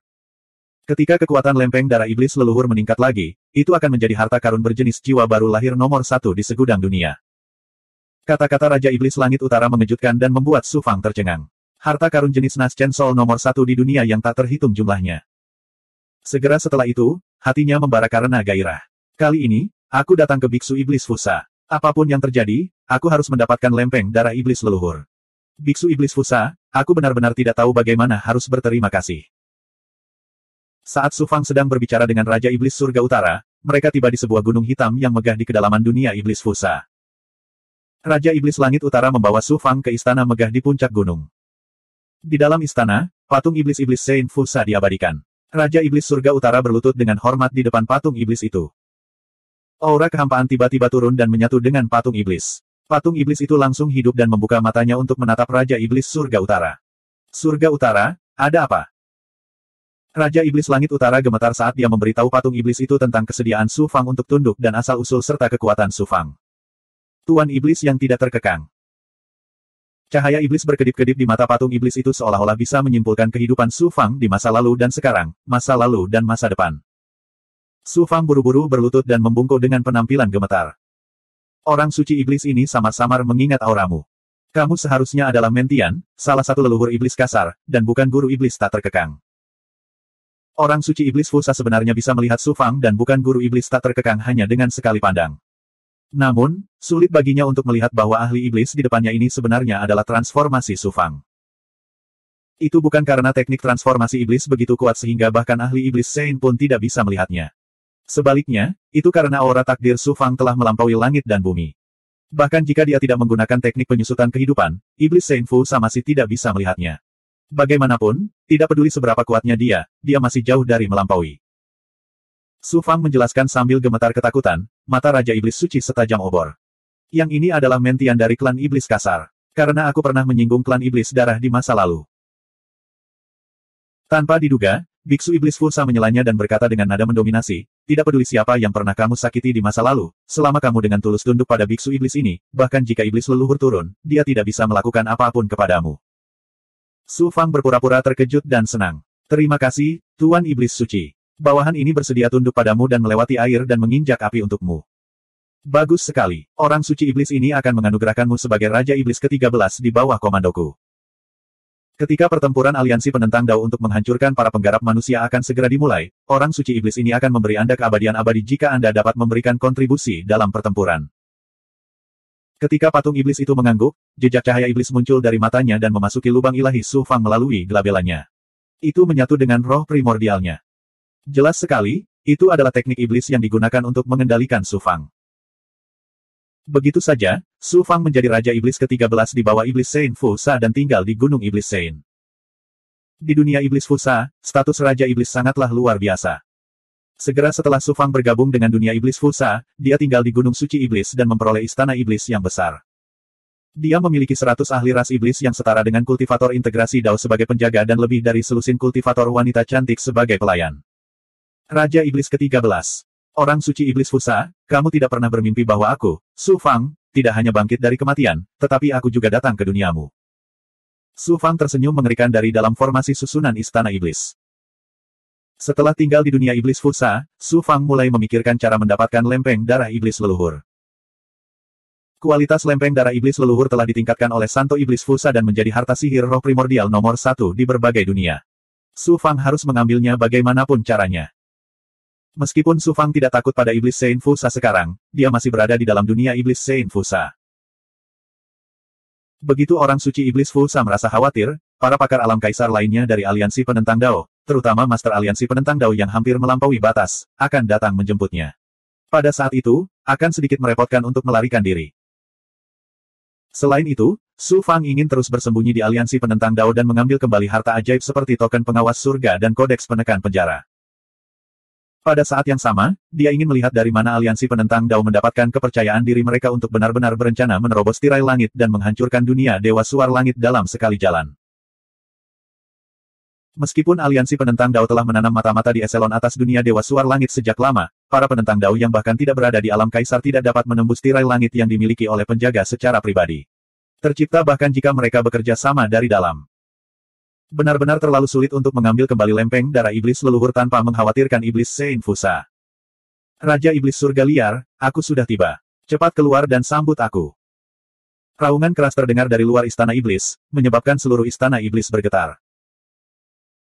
Ketika kekuatan lempeng darah iblis leluhur meningkat lagi, itu akan menjadi harta karun berjenis jiwa baru lahir nomor 1 di segudang dunia. Kata-kata Raja Iblis Langit Utara mengejutkan dan membuat Su Fang tercengang. Harta karun jenis Naschen Soul nomor 1 di dunia yang tak terhitung jumlahnya. Segera setelah itu, hatinya membara karena gairah. Kali ini, aku datang ke Biksu Iblis Fusa. Apapun yang terjadi, aku harus mendapatkan lempeng darah iblis leluhur. Biksu Iblis Fusa, aku benar-benar tidak tahu bagaimana harus berterima kasih. Saat Su Fang sedang berbicara dengan Raja Iblis Surga Utara, mereka tiba di sebuah gunung hitam yang megah di kedalaman dunia Iblis Fusa. Raja Iblis Langit Utara membawa Su Fang ke istana megah di puncak gunung. Di dalam istana, patung iblis-iblis Saint Fusa diabadikan. Raja Iblis Surga Utara berlutut dengan hormat di depan patung iblis itu. Aura kehampaan tiba-tiba turun dan menyatu dengan patung iblis. Patung iblis itu langsung hidup dan membuka matanya untuk menatap Raja Iblis Surga Utara. Surga Utara, ada apa? Raja Iblis Langit Utara gemetar saat dia memberitahu patung iblis itu tentang kesediaan Su Fang untuk tunduk dan asal-usul serta kekuatan Su Fang. Tuan iblis yang tidak terkekang. Cahaya iblis berkedip-kedip di mata patung iblis itu seolah-olah bisa menyimpulkan kehidupan Su Fang di masa lalu dan sekarang, masa lalu dan masa depan. Su Fang buru-buru berlutut dan membungkuk dengan penampilan gemetar. Orang suci iblis ini samar-samar mengingat auramu. Kamu seharusnya adalah Mentian, salah satu leluhur iblis kasar, dan bukan guru iblis tak terkekang. Orang suci iblis Fusa sebenarnya bisa melihat Su Fang dan bukan guru iblis tak terkekang hanya dengan sekali pandang. Namun, sulit baginya untuk melihat bahwa ahli iblis di depannya ini sebenarnya adalah transformasi Su Fang. Itu bukan karena teknik transformasi iblis begitu kuat sehingga bahkan ahli iblis Saint pun tidak bisa melihatnya. Sebaliknya, itu karena aura takdir Su Fang telah melampaui langit dan bumi. Bahkan jika dia tidak menggunakan teknik penyusutan kehidupan, iblis Saint Fusa masih tidak bisa melihatnya. Bagaimanapun, tidak peduli seberapa kuatnya dia masih jauh dari melampaui. Su Fang menjelaskan sambil gemetar ketakutan, mata Raja Iblis Suci setajam obor. Yang ini adalah Mentian dari klan Iblis Kasar. Karena aku pernah menyinggung klan Iblis Darah di masa lalu. Tanpa diduga, Biksu Iblis Fursa menyelanya dan berkata dengan nada mendominasi, tidak peduli siapa yang pernah kamu sakiti di masa lalu, selama kamu dengan tulus tunduk pada Biksu Iblis ini, bahkan jika Iblis leluhur turun, dia tidak bisa melakukan apapun kepadamu. Su Fang berpura-pura terkejut dan senang. Terima kasih, Tuan Iblis Suci. Bawahan ini bersedia tunduk padamu dan melewati air dan menginjak api untukmu. Bagus sekali. Orang suci iblis ini akan menganugerahkanmu sebagai Raja Iblis ke-13 di bawah komandoku. Ketika pertempuran aliansi penentang Dao untuk menghancurkan para penggarap manusia akan segera dimulai, orang suci iblis ini akan memberi Anda keabadian abadi jika Anda dapat memberikan kontribusi dalam pertempuran. Ketika patung iblis itu mengangguk, jejak cahaya iblis muncul dari matanya dan memasuki lubang ilahi Su Fang melalui gelabelannya. Itu menyatu dengan roh primordialnya. Jelas sekali, itu adalah teknik iblis yang digunakan untuk mengendalikan Su Fang. Begitu saja, Su Fang menjadi Raja Iblis ke-13 di bawah Iblis Sein Fusa dan tinggal di Gunung Iblis Sein. Di dunia Iblis Fusa, status Raja Iblis sangatlah luar biasa. Segera setelah Su Fang bergabung dengan dunia Iblis Fusa, dia tinggal di Gunung Suci Iblis dan memperoleh istana iblis yang besar. Dia memiliki 100 ahli ras iblis yang setara dengan kultivator integrasi Dao sebagai penjaga dan lebih dari selusin kultivator wanita cantik sebagai pelayan. Raja Iblis ke-13. Orang suci iblis Fusa, kamu tidak pernah bermimpi bahwa aku, Su Fang, tidak hanya bangkit dari kematian, tetapi aku juga datang ke duniamu. Su Fang tersenyum mengerikan dari dalam formasi susunan istana iblis. Setelah tinggal di dunia iblis Fusa, Su Fang mulai memikirkan cara mendapatkan lempeng darah iblis leluhur. Kualitas lempeng darah iblis leluhur telah ditingkatkan oleh Santo Iblis Fusa dan menjadi harta sihir roh primordial nomor 1 di berbagai dunia. Su Fang harus mengambilnya bagaimanapun caranya. Meskipun Su Fang tidak takut pada Iblis Sein Fusa sekarang, dia masih berada di dalam dunia Iblis Sein Fusa. Begitu orang suci Iblis Fusa merasa khawatir, para pakar alam kaisar lainnya dari aliansi penentang Dao, terutama Master Aliansi penentang Dao yang hampir melampaui batas, akan datang menjemputnya. Pada saat itu, akan sedikit merepotkan untuk melarikan diri. Selain itu, Su Fang ingin terus bersembunyi di aliansi penentang Dao dan mengambil kembali harta ajaib seperti token pengawas surga dan kodeks penekan penjara. Pada saat yang sama, dia ingin melihat dari mana aliansi penentang Dao mendapatkan kepercayaan diri mereka untuk benar-benar berencana menerobos tirai langit dan menghancurkan dunia Dewa Suar Langit dalam sekali jalan. Meskipun aliansi penentang Dao telah menanam mata-mata di eselon atas dunia Dewa Suar Langit sejak lama, para penentang Dao yang bahkan tidak berada di alam kaisar tidak dapat menembus tirai langit yang dimiliki oleh penjaga secara pribadi. Tercipta bahkan jika mereka bekerja sama dari dalam. Benar-benar terlalu sulit untuk mengambil kembali lempeng darah iblis leluhur tanpa mengkhawatirkan Iblis Sein Fusa. Raja Iblis Surga Liar, aku sudah tiba. Cepat keluar dan sambut aku. Raungan keras terdengar dari luar istana iblis, menyebabkan seluruh istana iblis bergetar.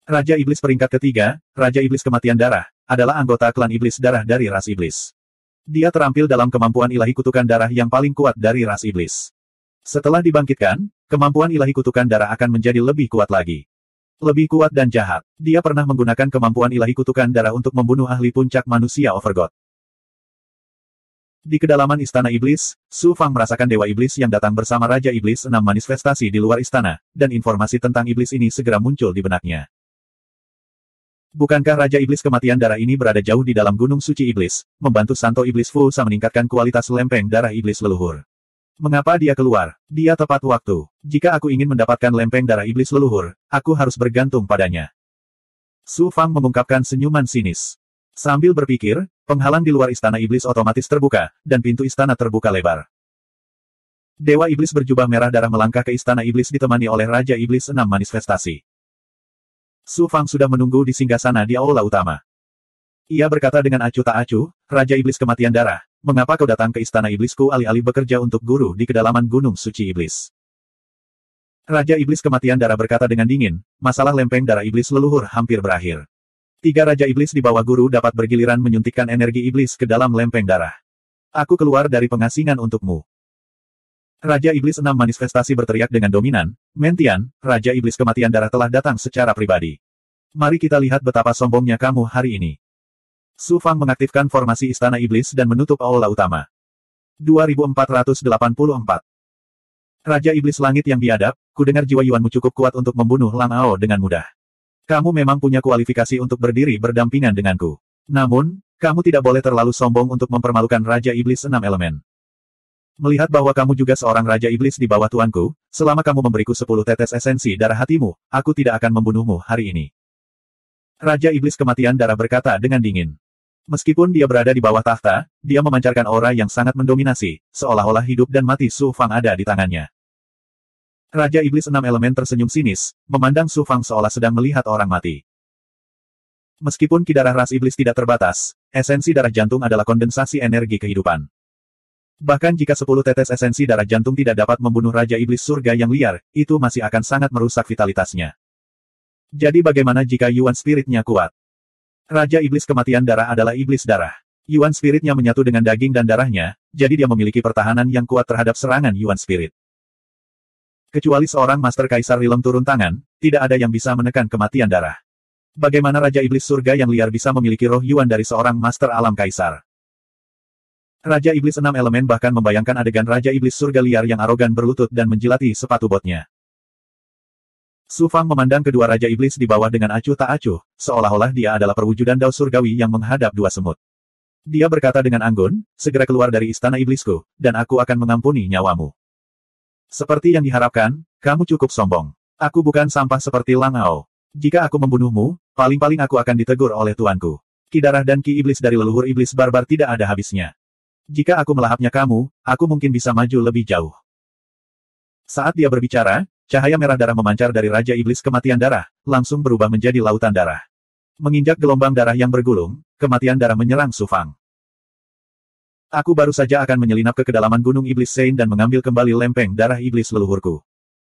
Raja Iblis peringkat ketiga, Raja Iblis Kematian Darah, adalah anggota klan iblis darah dari ras iblis. Dia terampil dalam kemampuan ilahi kutukan darah yang paling kuat dari ras iblis. Setelah dibangkitkan, kemampuan ilahi kutukan darah akan menjadi lebih kuat lagi. Lebih kuat dan jahat. Dia pernah menggunakan kemampuan ilahi kutukan darah untuk membunuh ahli puncak manusia Overgod. Di kedalaman istana iblis, Su Fang merasakan Dewa Iblis yang datang bersama Raja Iblis 6 manifestasi di luar istana, dan informasi tentang iblis ini segera muncul di benaknya. Bukankah Raja Iblis Kematian Darah ini berada jauh di dalam Gunung Suci Iblis, membantu Santo Iblis Fusa meningkatkan kualitas lempeng darah iblis leluhur? Mengapa dia keluar? Dia tepat waktu. Jika aku ingin mendapatkan lempeng darah iblis leluhur, aku harus bergantung padanya. Su Fang mengungkapkan senyuman sinis. Sambil berpikir, penghalang di luar istana iblis otomatis terbuka, dan pintu istana terbuka lebar. Dewa Iblis berjubah merah darah melangkah ke istana iblis ditemani oleh Raja Iblis 6 manifestasi. Su Fang sudah menunggu di singgasana di aula utama. Ia berkata dengan acuh tak acuh, Raja Iblis Kematian Darah, mengapa kau datang ke istana iblisku alih-alih bekerja untuk guru di kedalaman Gunung Suci Iblis? Raja Iblis Kematian Darah berkata dengan dingin, masalah lempeng darah iblis leluhur hampir berakhir. 3 Raja Iblis di bawah guru dapat bergiliran menyuntikkan energi iblis ke dalam lempeng darah. Aku keluar dari pengasingan untukmu. Raja Iblis 6 manifestasi berteriak dengan dominan, Mentian, Raja Iblis Kematian Darah telah datang secara pribadi. Mari kita lihat betapa sombongnya kamu hari ini. Su Fang mengaktifkan formasi Istana Iblis dan menutup aula utama. 2484. Raja Iblis Langit yang biadab, ku dengar jiwa Yuanmu cukup kuat untuk membunuh Lang Ao dengan mudah. Kamu memang punya kualifikasi untuk berdiri berdampingan denganku. Namun, kamu tidak boleh terlalu sombong untuk mempermalukan Raja Iblis 6 elemen. Melihat bahwa kamu juga seorang Raja Iblis di bawah tuanku, selama kamu memberiku 10 tetes esensi darah hatimu, aku tidak akan membunuhmu hari ini. Raja Iblis Kematian Darah berkata dengan dingin. Meskipun dia berada di bawah tahta, dia memancarkan aura yang sangat mendominasi, seolah-olah hidup dan mati Su Fang ada di tangannya. Raja Iblis Enam Elemen tersenyum sinis, memandang Su Fang seolah sedang melihat orang mati. Meskipun ki darah ras iblis tidak terbatas, esensi darah jantung adalah kondensasi energi kehidupan. Bahkan jika 10 tetes esensi darah jantung tidak dapat membunuh Raja Iblis Surga yang liar, itu masih akan sangat merusak vitalitasnya. Jadi bagaimana jika Yuan Spiritnya kuat? Raja Iblis Kematian Darah adalah iblis darah. Yuan Spiritnya menyatu dengan daging dan darahnya, jadi dia memiliki pertahanan yang kuat terhadap serangan Yuan Spirit. Kecuali seorang Master Kaisar Rilem turun tangan, tidak ada yang bisa menekan kematian darah. Bagaimana Raja Iblis Surga yang liar bisa memiliki roh Yuan dari seorang Master Alam Kaisar? Raja Iblis Enam Elemen bahkan membayangkan adegan Raja Iblis Surga liar yang arogan berlutut dan menjilati sepatu botnya. Su Fang memandang kedua Raja Iblis di bawah dengan acuh tak acuh, seolah-olah dia adalah perwujudan Dao Surgawi yang menghadap dua semut. Dia berkata dengan anggun, segera keluar dari istana iblisku, dan aku akan mengampuni nyawamu. Seperti yang diharapkan, kamu cukup sombong. Aku bukan sampah seperti Lang Ao. Jika aku membunuhmu, paling-paling aku akan ditegur oleh tuanku. Ki darah dan ki iblis dari leluhur iblis barbar tidak ada habisnya. Jika aku melahapnya kamu, aku mungkin bisa maju lebih jauh. Saat dia berbicara, cahaya merah darah memancar dari Raja Iblis Kematian Darah, langsung berubah menjadi lautan darah. Menginjak gelombang darah yang bergulung, kematian darah menyerang Su Fang. Aku baru saja akan menyelinap ke kedalaman Gunung Iblis Sein dan mengambil kembali lempeng darah iblis leluhurku.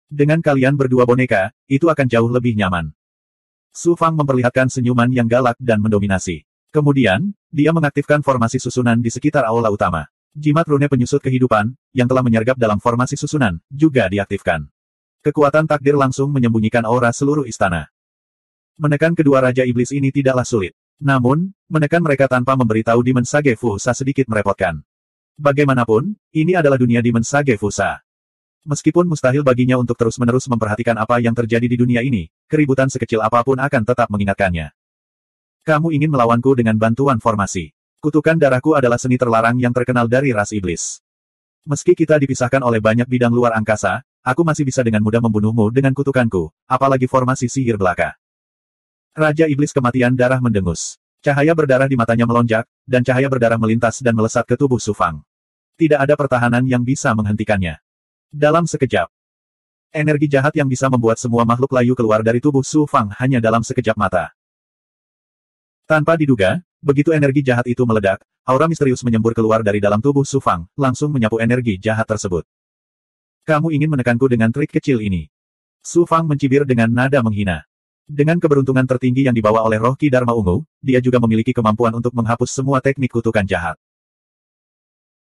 Dengan kalian berdua boneka, itu akan jauh lebih nyaman. Su Fang memperlihatkan senyuman yang galak dan mendominasi. Kemudian, dia mengaktifkan formasi susunan di sekitar aula utama. Jimat rune penyusut kehidupan, yang telah menyergap dalam formasi susunan, juga diaktifkan. Kekuatan takdir langsung menyembunyikan aura seluruh istana. Menekan kedua Raja Iblis ini tidaklah sulit. Namun, menekan mereka tanpa memberitahu Demon Sage Fusa sedikit merepotkan. Bagaimanapun, ini adalah dunia Demon Sage Fusa. Meskipun mustahil baginya untuk terus-menerus memperhatikan apa yang terjadi di dunia ini, keributan sekecil apapun akan tetap mengingatkannya. Kamu ingin melawanku dengan bantuan formasi. Kutukan darahku adalah seni terlarang yang terkenal dari ras iblis. Meski kita dipisahkan oleh banyak bidang luar angkasa, aku masih bisa dengan mudah membunuhmu dengan kutukanku, apalagi formasi sihir belaka. Raja Iblis Kematian Darah mendengus. Cahaya berdarah di matanya melonjak, dan cahaya berdarah melintas dan melesat ke tubuh Su Fang. Tidak ada pertahanan yang bisa menghentikannya. Dalam sekejap, energi jahat yang bisa membuat semua makhluk layu keluar dari tubuh Su Fang hanya dalam sekejap mata. Tanpa diduga, begitu energi jahat itu meledak, aura misterius menyembur keluar dari dalam tubuh Su Fang, langsung menyapu energi jahat tersebut. Kamu ingin menekanku dengan trik kecil ini? Su Fang mencibir dengan nada menghina. Dengan keberuntungan tertinggi yang dibawa oleh roh Ki Dharma Ungu, dia juga memiliki kemampuan untuk menghapus semua teknik kutukan jahat.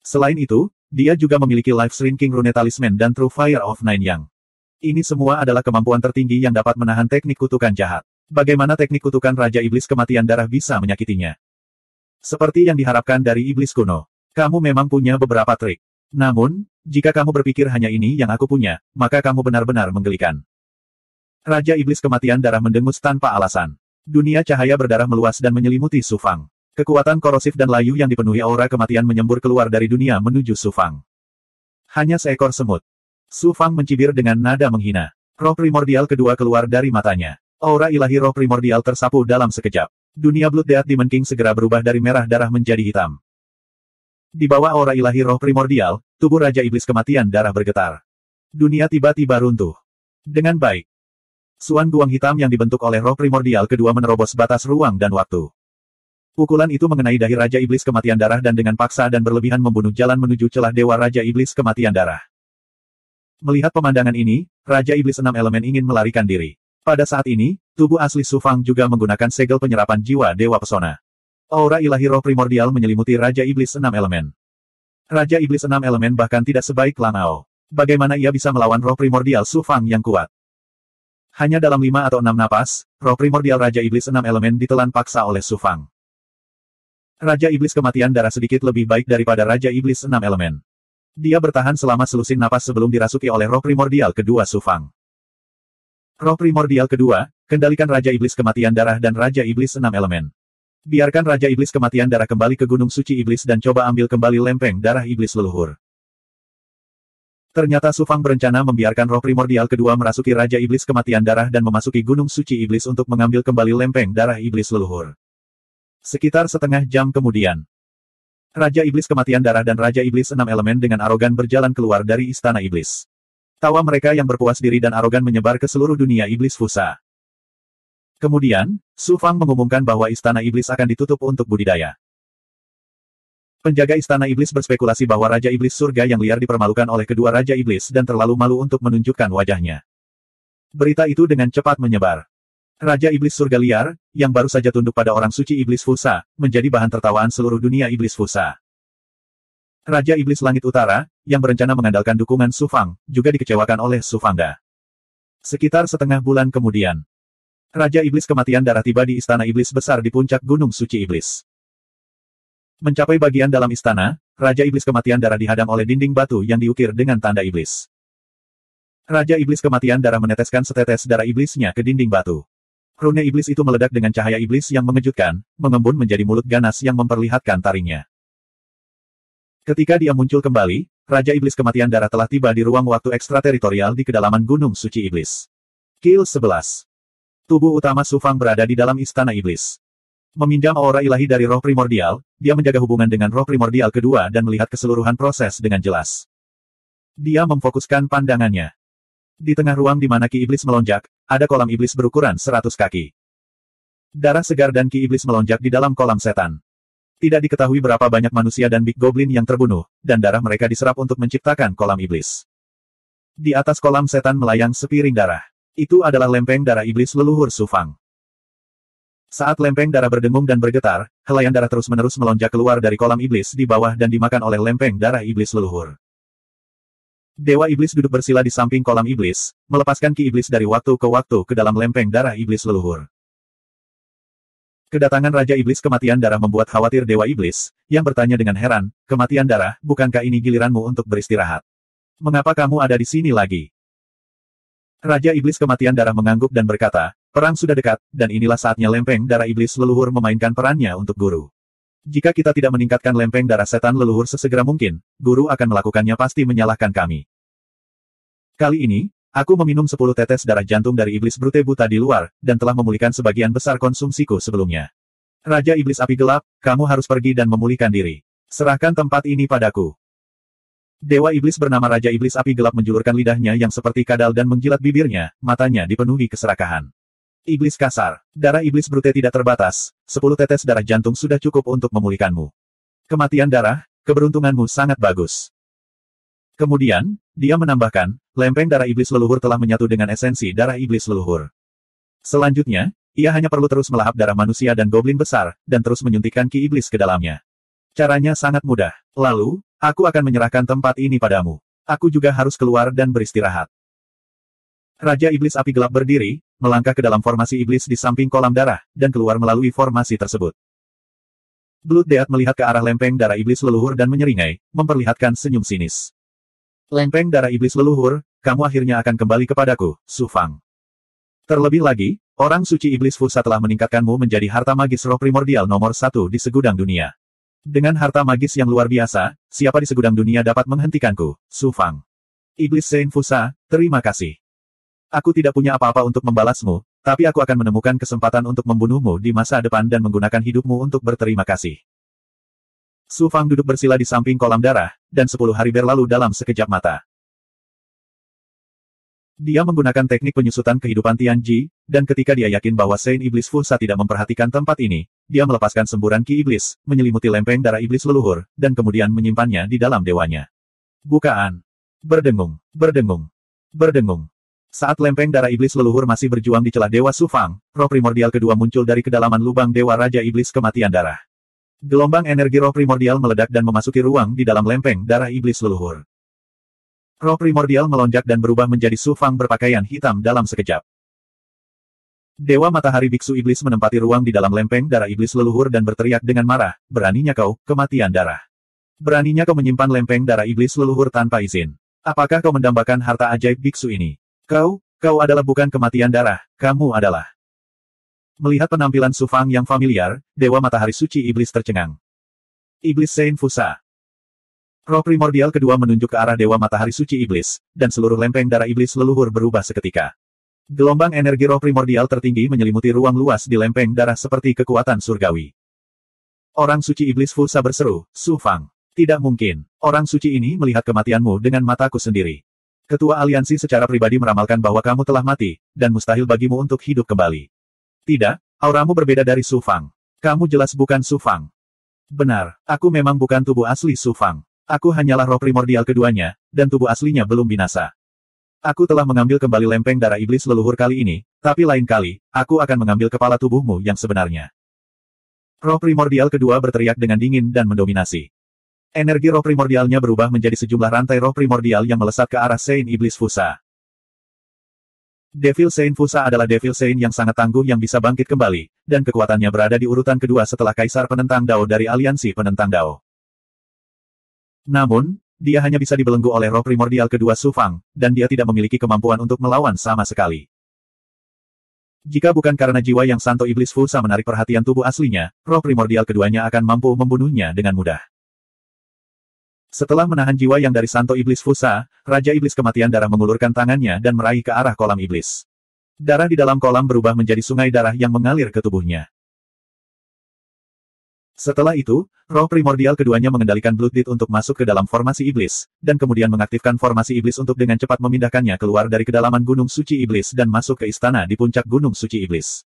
Selain itu, dia juga memiliki Life Shrinking Rune Talisman dan True Fire of Nine Yang. Ini semua adalah kemampuan tertinggi yang dapat menahan teknik kutukan jahat. Bagaimana teknik kutukan Raja Iblis Kematian Darah bisa menyakitinya? Seperti yang diharapkan dari iblis kuno. Kamu memang punya beberapa trik. Namun, jika kamu berpikir hanya ini yang aku punya, maka kamu benar-benar menggelikan. Raja Iblis Kematian Darah mendengus tanpa alasan. Dunia cahaya berdarah meluas dan menyelimuti Su Fang. Kekuatan korosif dan layu yang dipenuhi aura kematian menyembur keluar dari dunia menuju Su Fang. Hanya seekor semut. Su Fang mencibir dengan nada menghina. Roh primordial kedua keluar dari matanya. Aura ilahi roh primordial tersapu dalam sekejap. Dunia Blood Death Demon King segera berubah dari merah darah menjadi hitam. Di bawah aura ilahi roh primordial, tubuh Raja Iblis Kematian Darah bergetar. Dunia tiba-tiba runtuh. Dengan baik. Suan guang hitam yang dibentuk oleh roh primordial kedua menerobos batas ruang dan waktu. Pukulan itu mengenai dahi Raja Iblis Kematian Darah dan dengan paksa dan berlebihan membunuh jalan menuju celah Dewa Raja Iblis Kematian Darah. Melihat pemandangan ini, Raja Iblis Enam Elemen ingin melarikan diri. Pada saat ini, tubuh asli Su Fang juga menggunakan segel penyerapan jiwa Dewa Pesona. Aura ilahi roh primordial menyelimuti Raja Iblis Enam Elemen. Raja Iblis Enam Elemen bahkan tidak sebaik Lang Ao. Bagaimana ia bisa melawan roh primordial Su Fang yang kuat? Hanya dalam 5 atau 6 napas, roh primordial Raja Iblis Enam Elemen ditelan paksa oleh Su Fang. Raja Iblis Kematian Darah sedikit lebih baik daripada Raja Iblis Enam Elemen. Dia bertahan selama selusin napas sebelum dirasuki oleh roh primordial kedua Su Fang. Roh primordial kedua, kendalikan Raja Iblis Kematian Darah dan Raja Iblis Enam Elemen. Biarkan Raja Iblis Kematian Darah kembali ke Gunung Suci Iblis dan coba ambil kembali lempeng darah Iblis leluhur. Ternyata Su Fang berencana membiarkan roh primordial kedua merasuki Raja Iblis Kematian Darah dan memasuki Gunung Suci Iblis untuk mengambil kembali lempeng darah iblis leluhur. Sekitar setengah jam kemudian, Raja Iblis Kematian Darah dan Raja Iblis Enam Elemen dengan arogan berjalan keluar dari Istana Iblis. Tawa mereka yang berpuas diri dan arogan menyebar ke seluruh dunia Iblis Fusa. Kemudian, Su Fang mengumumkan bahwa Istana Iblis akan ditutup untuk budidaya. Penjaga Istana Iblis berspekulasi bahwa Raja Iblis Surga yang liar dipermalukan oleh kedua Raja Iblis dan terlalu malu untuk menunjukkan wajahnya. Berita itu dengan cepat menyebar. Raja Iblis Surga liar, yang baru saja tunduk pada orang suci Iblis Fusa, menjadi bahan tertawaan seluruh dunia Iblis Fusa. Raja Iblis Langit Utara, yang berencana mengandalkan dukungan Su Fang, juga dikecewakan oleh Su Fangda. Sekitar setengah bulan kemudian, Raja Iblis Kematian Darah tiba di Istana Iblis Besar di puncak Gunung Suci Iblis. Mencapai bagian dalam istana, Raja Iblis Kematian Darah dihadang oleh dinding batu yang diukir dengan tanda iblis. Raja Iblis Kematian Darah meneteskan setetes darah iblisnya ke dinding batu. Rune iblis itu meledak dengan cahaya iblis yang mengejutkan, mengembun menjadi mulut ganas yang memperlihatkan taringnya. Ketika dia muncul kembali, Raja Iblis Kematian Darah telah tiba di ruang waktu ekstrateritorial di kedalaman Gunung Suci Iblis. Kill 11. Tubuh utama Su Fang berada di dalam Istana Iblis. Meminjam aura ilahi dari roh primordial, dia menjaga hubungan dengan roh primordial kedua dan melihat keseluruhan proses dengan jelas. Dia memfokuskan pandangannya. Di tengah ruang di mana Ki Iblis melonjak, ada kolam iblis berukuran 100 kaki. Darah segar dan Ki Iblis melonjak di dalam kolam setan. Tidak diketahui berapa banyak manusia dan Big Goblin yang terbunuh, dan darah mereka diserap untuk menciptakan kolam iblis. Di atas kolam setan melayang sepiring darah. Itu adalah lempeng darah iblis leluhur Su Fang. Saat lempeng darah berdengung dan bergetar, helaian darah terus-menerus melonjak keluar dari kolam iblis di bawah dan dimakan oleh lempeng darah iblis leluhur. Dewa Iblis duduk bersila di samping kolam iblis, melepaskan Ki Iblis dari waktu ke waktu ke dalam lempeng darah iblis leluhur. Kedatangan Raja Iblis Kematian Darah membuat khawatir Dewa Iblis, yang bertanya dengan heran, "Kematian Darah, bukankah ini giliranmu untuk beristirahat? Mengapa kamu ada di sini lagi?" Raja Iblis Kematian Darah mengangguk dan berkata, "Perang sudah dekat, dan inilah saatnya lempeng darah iblis leluhur memainkan perannya untuk guru. Jika kita tidak meningkatkan lempeng darah setan leluhur sesegera mungkin, guru akan melakukannya pasti menyalahkan kami. Kali ini, aku meminum 10 tetes darah jantung dari iblis brute buta di luar, dan telah memulihkan sebagian besar konsumsiku sebelumnya. Raja Iblis Api Gelap, kamu harus pergi dan memulihkan diri. Serahkan tempat ini padaku." Dewa Iblis bernama Raja Iblis Api Gelap menjulurkan lidahnya yang seperti kadal dan menjilat bibirnya, matanya dipenuhi keserakahan. Iblis kasar. Darah iblis brute tidak terbatas, 10 tetes darah jantung sudah cukup untuk memulihkanmu. Kematian darah, keberuntunganmu sangat bagus. Kemudian, dia menambahkan, lempeng darah iblis leluhur telah menyatu dengan esensi darah iblis leluhur. Selanjutnya, ia hanya perlu terus melahap darah manusia dan goblin besar, dan terus menyuntikkan ki iblis ke dalamnya. Caranya sangat mudah. Lalu, aku akan menyerahkan tempat ini padamu. Aku juga harus keluar dan beristirahat. Raja Iblis Api Gelap berdiri, melangkah ke dalam formasi iblis di samping kolam darah, dan keluar melalui formasi tersebut. Blood Death melihat ke arah lempeng darah iblis leluhur dan menyeringai, memperlihatkan senyum sinis. "Lempeng darah iblis leluhur, kamu akhirnya akan kembali kepadaku, Su Fang. Terlebih lagi, orang suci iblis Fusa telah meningkatkanmu menjadi harta magis roh primordial nomor 1 di segudang dunia. Dengan harta magis yang luar biasa, siapa di segudang dunia dapat menghentikanku, Su Fang? Iblis Saint Fusa, terima kasih. Aku tidak punya apa-apa untuk membalasmu, tapi aku akan menemukan kesempatan untuk membunuhmu di masa depan dan menggunakan hidupmu untuk berterima kasih." Su Fang duduk bersila di samping kolam darah, dan 10 hari berlalu dalam sekejap mata. Dia menggunakan teknik penyusutan kehidupan Tianji, dan ketika dia yakin bahwa Saint Iblis Fusa tidak memperhatikan tempat ini, dia melepaskan semburan ki iblis, menyelimuti lempeng darah iblis leluhur, dan kemudian menyimpannya di dalam dewanya. Bukaan. Berdengung, berdengung, berdengung. Saat lempeng darah iblis leluhur masih berjuang di celah Dewa Su Fang, roh primordial kedua muncul dari kedalaman lubang Dewa Raja Iblis Kematian Darah. Gelombang energi roh primordial meledak dan memasuki ruang di dalam lempeng darah iblis leluhur. Roh primordial melonjak dan berubah menjadi Su Fang berpakaian hitam dalam sekejap. Dewa Matahari Biksu Iblis menempati ruang di dalam lempeng darah iblis leluhur dan berteriak dengan marah, "Beraninya kau, Kematian Darah? Beraninya kau menyimpan lempeng darah iblis leluhur tanpa izin? Apakah kau mendambakan harta ajaib biksu ini? Kau adalah bukan Kematian Darah, kamu adalah." Melihat penampilan Su Fang yang familiar, Dewa Matahari Suci Iblis tercengang. Iblis Saint Fusa. Roh primordial kedua menunjuk ke arah Dewa Matahari Suci Iblis, dan seluruh lempeng darah iblis leluhur berubah seketika. Gelombang energi roh primordial tertinggi menyelimuti ruang luas di lempeng darah seperti kekuatan surgawi. Orang suci iblis Fusa berseru, Su Fang. Tidak mungkin. Orang suci ini melihat kematianmu dengan mataku sendiri. Ketua aliansi secara pribadi meramalkan bahwa kamu telah mati, dan mustahil bagimu untuk hidup kembali. Tidak, auramu berbeda dari Su Fang. Kamu jelas bukan Su Fang. Benar, aku memang bukan tubuh asli Su Fang. Aku hanyalah roh primordial keduanya, dan tubuh aslinya belum binasa. Aku telah mengambil kembali lempeng darah iblis leluhur kali ini, tapi lain kali, aku akan mengambil kepala tubuhmu yang sebenarnya. Roh primordial kedua berteriak dengan dingin dan mendominasi. Energi roh primordialnya berubah menjadi sejumlah rantai roh primordial yang melesat ke arah Saint Iblis Fusa. Devil Saint Fusa adalah Devil Saint yang sangat tangguh yang bisa bangkit kembali, dan kekuatannya berada di urutan kedua setelah Kaisar Penentang Dao dari Aliansi Penentang Dao. Namun, dia hanya bisa dibelenggu oleh roh primordial kedua Su Fang, dan dia tidak memiliki kemampuan untuk melawan sama sekali. Jika bukan karena jiwa yang Santo Iblis Fusa menarik perhatian tubuh aslinya, roh primordial keduanya akan mampu membunuhnya dengan mudah. Setelah menahan jiwa yang dari Santo Iblis Fusa, Raja Iblis Kematian Darah mengulurkan tangannya dan meraih ke arah kolam iblis. Darah di dalam kolam berubah menjadi sungai darah yang mengalir ke tubuhnya. Setelah itu, roh primordial keduanya mengendalikan Blood Deed untuk masuk ke dalam formasi iblis, dan kemudian mengaktifkan formasi iblis untuk dengan cepat memindahkannya keluar dari kedalaman Gunung Suci Iblis dan masuk ke istana di puncak Gunung Suci Iblis.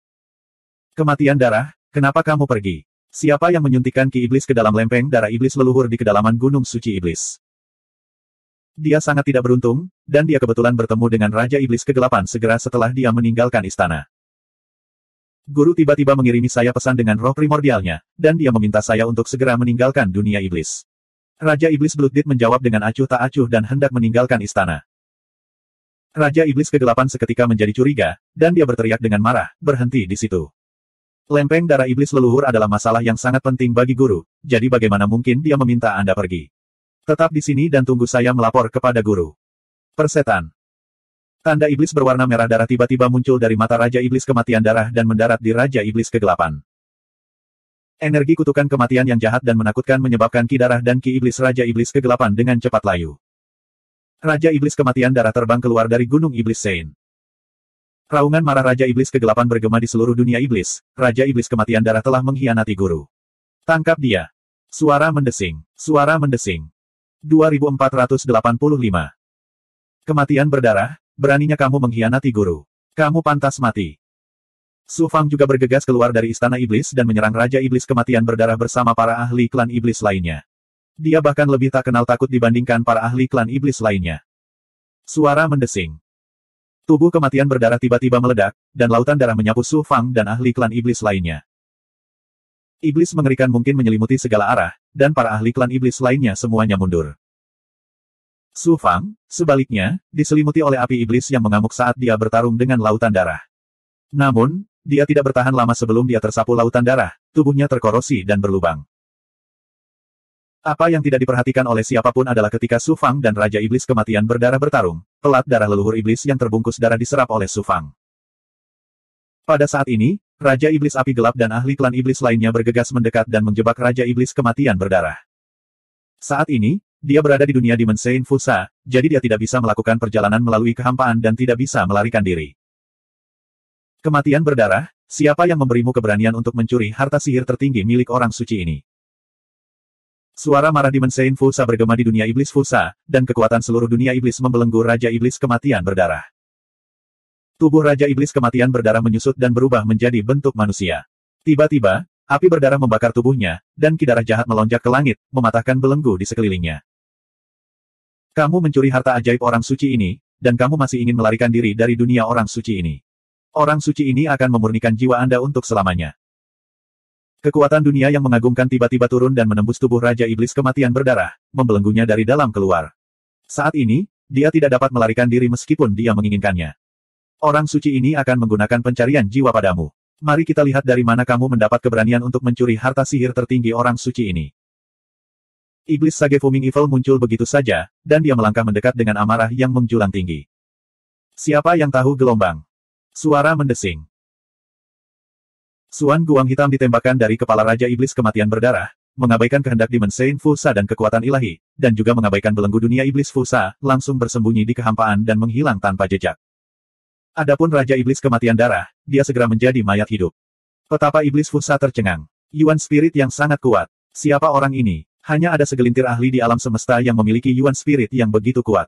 Kematian Darah, kenapa kamu pergi? Siapa yang menyuntikkan Ki Iblis ke dalam lempeng darah iblis leluhur di kedalaman Gunung Suci Iblis? Dia sangat tidak beruntung, dan dia kebetulan bertemu dengan Raja Iblis Kegelapan segera setelah dia meninggalkan istana. Guru tiba-tiba mengirimi saya pesan dengan roh primordialnya, dan dia meminta saya untuk segera meninggalkan dunia iblis. Raja Iblis Blood Deed menjawab dengan acuh tak acuh dan hendak meninggalkan istana. Raja Iblis Kegelapan seketika menjadi curiga, dan dia berteriak dengan marah, berhenti di situ. Lempeng darah iblis leluhur adalah masalah yang sangat penting bagi guru, jadi bagaimana mungkin dia meminta Anda pergi? Tetap di sini dan tunggu saya melapor kepada guru. Persetan. Tanda iblis berwarna merah darah tiba-tiba muncul dari mata Raja Iblis Kematian Darah dan mendarat di Raja Iblis Kegelapan. Energi kutukan kematian yang jahat dan menakutkan menyebabkan Ki Darah dan Ki Iblis Raja Iblis Kegelapan dengan cepat layu. Raja Iblis Kematian Darah terbang keluar dari Gunung Iblis Saint. Raungan marah Raja Iblis Kegelapan bergema di seluruh dunia iblis. Raja Iblis Kematian Darah telah mengkhianati guru. Tangkap dia. Suara mendesing. Suara mendesing. 2485. Kematian berdarah. Beraninya kamu mengkhianati guru. Kamu pantas mati. Su Fang juga bergegas keluar dari istana iblis dan menyerang Raja Iblis Kematian Berdarah bersama para ahli klan iblis lainnya. Dia bahkan lebih tak kenal takut dibandingkan para ahli klan iblis lainnya. Suara mendesing. Tubuh Kematian Berdarah tiba-tiba meledak, dan lautan darah menyapu Su Fang dan ahli klan iblis lainnya. Iblis mengerikan mungkin menyelimuti segala arah, dan para ahli klan iblis lainnya semuanya mundur. Su Fang, sebaliknya, diselimuti oleh api iblis yang mengamuk saat dia bertarung dengan lautan darah. Namun, dia tidak bertahan lama sebelum dia tersapu lautan darah, tubuhnya terkorosi dan berlubang. Apa yang tidak diperhatikan oleh siapapun adalah ketika Su Fang dan Raja Iblis Kematian Berdarah bertarung, pelat darah leluhur iblis yang terbungkus darah diserap oleh Su Fang. Pada saat ini, Raja Iblis Api Gelap dan ahli klan iblis lainnya bergegas mendekat dan menjebak Raja Iblis Kematian Berdarah. Saat ini, dia berada di dunia Demon Saint Fusa, jadi dia tidak bisa melakukan perjalanan melalui kehampaan dan tidak bisa melarikan diri. Kematian Berdarah, siapa yang memberimu keberanian untuk mencuri harta sihir tertinggi milik orang suci ini? Suara marah Demon Saint Fusa bergema di dunia iblis Fusa, dan kekuatan seluruh dunia iblis membelenggu Raja Iblis Kematian Berdarah. Tubuh Raja Iblis Kematian Berdarah menyusut dan berubah menjadi bentuk manusia. Tiba-tiba, api berdarah membakar tubuhnya, dan Ki Darah jahat melonjak ke langit, mematahkan belenggu di sekelilingnya. Kamu mencuri harta ajaib orang suci ini, dan kamu masih ingin melarikan diri dari dunia orang suci ini. Orang suci ini akan memurnikan jiwa Anda untuk selamanya. Kekuatan dunia yang mengagumkan tiba-tiba turun dan menembus tubuh Raja Iblis Kematian Berdarah, membelenggunya dari dalam keluar. Saat ini, dia tidak dapat melarikan diri meskipun dia menginginkannya. Orang suci ini akan menggunakan pencarian jiwa padamu. Mari kita lihat dari mana kamu mendapat keberanian untuk mencuri harta sihir tertinggi orang suci ini. Iblis Sage Fuming Evil muncul begitu saja, dan dia melangkah mendekat dengan amarah yang menjulang tinggi. Siapa yang tahu gelombang? Suara mendesing. Suan Guang hitam ditembakkan dari kepala Raja Iblis Kematian Berdarah, mengabaikan kehendak Demon Saint Fusa dan kekuatan ilahi, dan juga mengabaikan belenggu dunia iblis Fusa, langsung bersembunyi di kehampaan dan menghilang tanpa jejak. Adapun Raja Iblis Kematian Darah, dia segera menjadi mayat hidup. Petapa iblis Fusa tercengang. Yuan Spirit yang sangat kuat. Siapa orang ini? Hanya ada segelintir ahli di alam semesta yang memiliki Yuan Spirit yang begitu kuat.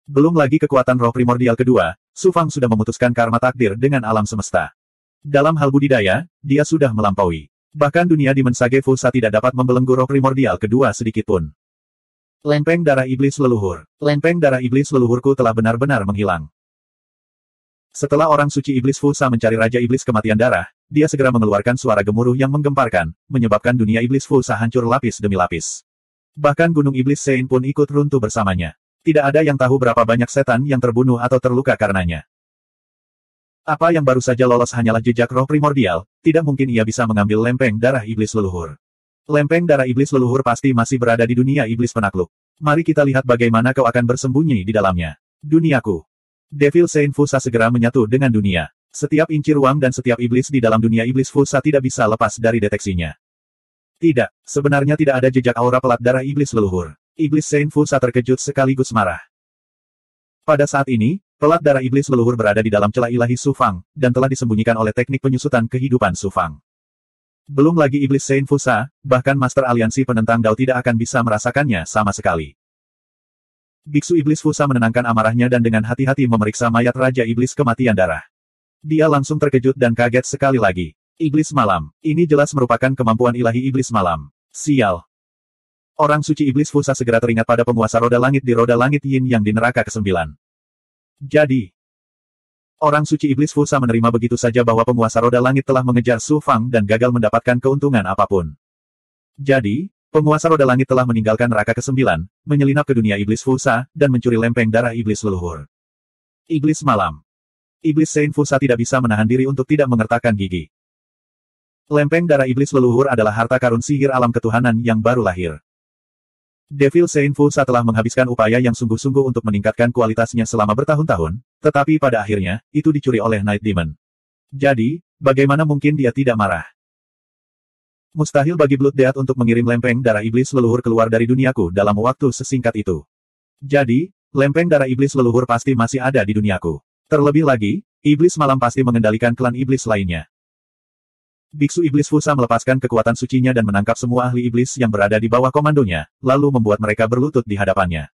Belum lagi kekuatan roh primordial kedua, Su Fang sudah memutuskan karma takdir dengan alam semesta. Dalam hal budidaya, dia sudah melampaui. Bahkan dunia Demon Sage Fusa tidak dapat membelenggu roh primordial kedua sedikitpun. Lempeng darah iblis leluhur. Lempeng darah iblis leluhurku telah benar-benar menghilang. Setelah orang suci iblis Fusa mencari Raja Iblis Kematian Darah, dia segera mengeluarkan suara gemuruh yang menggemparkan, menyebabkan dunia iblis Fusa hancur lapis demi lapis. Bahkan Gunung Iblis Sein pun ikut runtuh bersamanya. Tidak ada yang tahu berapa banyak setan yang terbunuh atau terluka karenanya. Apa yang baru saja lolos hanyalah jejak roh primordial, tidak mungkin ia bisa mengambil lempeng darah iblis leluhur. Lempeng darah iblis leluhur pasti masih berada di dunia iblis penakluk. Mari kita lihat bagaimana kau akan bersembunyi di dalamnya. Duniaku. Devil Saint Fusa segera menyatu dengan dunia. Setiap inci ruang dan setiap iblis di dalam dunia iblis Fusa tidak bisa lepas dari deteksinya. Tidak, sebenarnya tidak ada jejak aura pelat darah iblis leluhur. Iblis Saint Fusa terkejut sekaligus marah. Pada saat ini, pelat darah iblis leluhur berada di dalam celah ilahi Su Fang, dan telah disembunyikan oleh teknik penyusutan kehidupan Su Fang. Belum lagi iblis Saint Fusa, bahkan Master Aliansi Penentang Dao tidak akan bisa merasakannya sama sekali. Biksu Iblis Fusa menenangkan amarahnya dan dengan hati-hati memeriksa mayat Raja Iblis Kematian Darah. Dia langsung terkejut dan kaget sekali lagi. Iblis Malam. Ini jelas merupakan kemampuan ilahi Iblis Malam. Sial. Orang suci Iblis Fusa segera teringat pada penguasa roda langit di roda langit Yin yang di neraka ke-9. Jadi, orang suci Iblis Fusa menerima begitu saja bahwa penguasa roda langit telah mengejar Su Fang dan gagal mendapatkan keuntungan apapun. Jadi, penguasa roda langit telah meninggalkan neraka ke-9, menyelinap ke dunia iblis Fusa, dan mencuri lempeng darah iblis leluhur. Iblis Malam. Iblis Saint Fusa tidak bisa menahan diri untuk tidak mengertakkan gigi. Lempeng darah iblis leluhur adalah harta karun sihir alam ketuhanan yang baru lahir. Devil Saint Fusa telah menghabiskan upaya yang sungguh-sungguh untuk meningkatkan kualitasnya selama bertahun-tahun, tetapi pada akhirnya, itu dicuri oleh Night Demon. Jadi, bagaimana mungkin dia tidak marah? Mustahil bagi Blood Death untuk mengirim lempeng darah iblis leluhur keluar dari duniaku dalam waktu sesingkat itu. Jadi, lempeng darah iblis leluhur pasti masih ada di duniaku. Terlebih lagi, iblis malam pasti mengendalikan klan iblis lainnya. Biksu Iblis Fusa melepaskan kekuatan sucinya dan menangkap semua ahli iblis yang berada di bawah komandonya, lalu membuat mereka berlutut di hadapannya.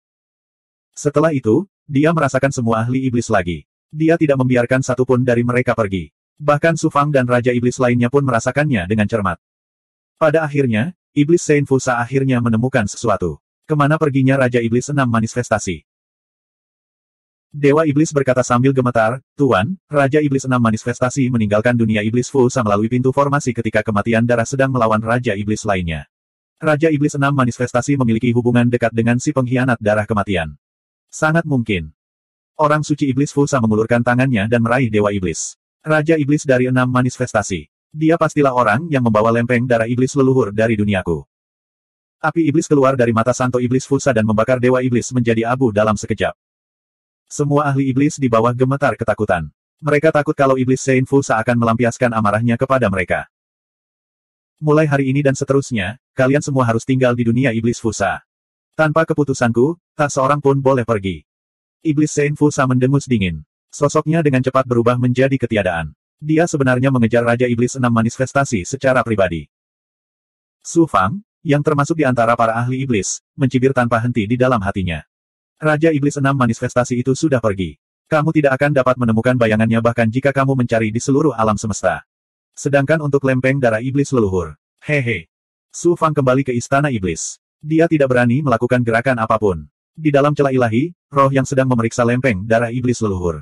Setelah itu, dia merasakan semua ahli iblis lagi. Dia tidak membiarkan satupun dari mereka pergi. Bahkan Su Fang dan Raja Iblis lainnya pun merasakannya dengan cermat. Pada akhirnya, Iblis Saint Fusa akhirnya menemukan sesuatu. Kemana perginya Raja Iblis 6 manifestasi? Dewa Iblis berkata sambil gemetar, "Tuan, Raja Iblis 6 manifestasi meninggalkan dunia Iblis Fusa melalui pintu formasi ketika kematian darah sedang melawan Raja Iblis lainnya. Raja Iblis 6 manifestasi memiliki hubungan dekat dengan si pengkhianat darah kematian. Sangat mungkin." Orang suci Iblis Fusa mengulurkan tangannya dan meraih Dewa Iblis. Raja Iblis dari 6 manifestasi. Dia pastilah orang yang membawa lempeng darah iblis leluhur dari duniaku. Api iblis keluar dari mata Santo Iblis Fusa dan membakar Dewa Iblis menjadi abu dalam sekejap. Semua ahli iblis di bawah gemetar ketakutan. Mereka takut kalau Iblis Saint Fusa akan melampiaskan amarahnya kepada mereka. Mulai hari ini dan seterusnya, kalian semua harus tinggal di dunia Iblis Fusa. Tanpa keputusanku, tak seorang pun boleh pergi. Iblis Saint Fusa mendengus dingin. Sosoknya dengan cepat berubah menjadi ketiadaan. Dia sebenarnya mengejar Raja Iblis 6 manifestasi secara pribadi. Su Fang, yang termasuk di antara para ahli iblis, mencibir tanpa henti di dalam hatinya. Raja Iblis 6 manifestasi itu sudah pergi. Kamu tidak akan dapat menemukan bayangannya bahkan jika kamu mencari di seluruh alam semesta. Sedangkan untuk lempeng darah iblis leluhur. Hehe. Su Fang kembali ke istana iblis. Dia tidak berani melakukan gerakan apapun. Di dalam celah ilahi, roh yang sedang memeriksa lempeng darah iblis leluhur.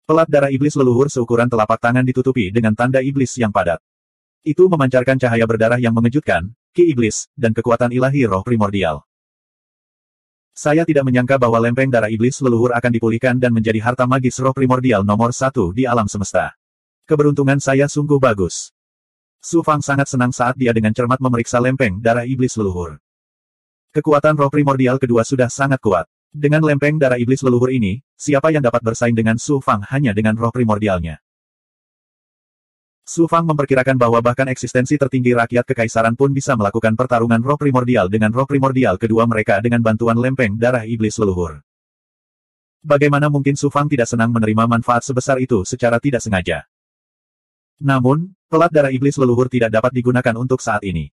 Pelat darah iblis leluhur seukuran telapak tangan ditutupi dengan tanda iblis yang padat. Itu memancarkan cahaya berdarah yang mengejutkan, ki iblis, dan kekuatan ilahi roh primordial. Saya tidak menyangka bahwa lempeng darah iblis leluhur akan dipulihkan dan menjadi harta magis roh primordial nomor 1 di alam semesta. Keberuntungan saya sungguh bagus. Su Fang sangat senang saat dia dengan cermat memeriksa lempeng darah iblis leluhur. Kekuatan roh primordial kedua sudah sangat kuat. Dengan lempeng darah iblis leluhur ini, siapa yang dapat bersaing dengan Su Fang hanya dengan roh primordialnya? Su Fang memperkirakan bahwa bahkan eksistensi tertinggi rakyat kekaisaran pun bisa melakukan pertarungan roh primordial dengan roh primordial kedua mereka dengan bantuan lempeng darah iblis leluhur. Bagaimana mungkin Su Fang tidak senang menerima manfaat sebesar itu secara tidak sengaja? Namun, pelat darah iblis leluhur tidak dapat digunakan untuk saat ini.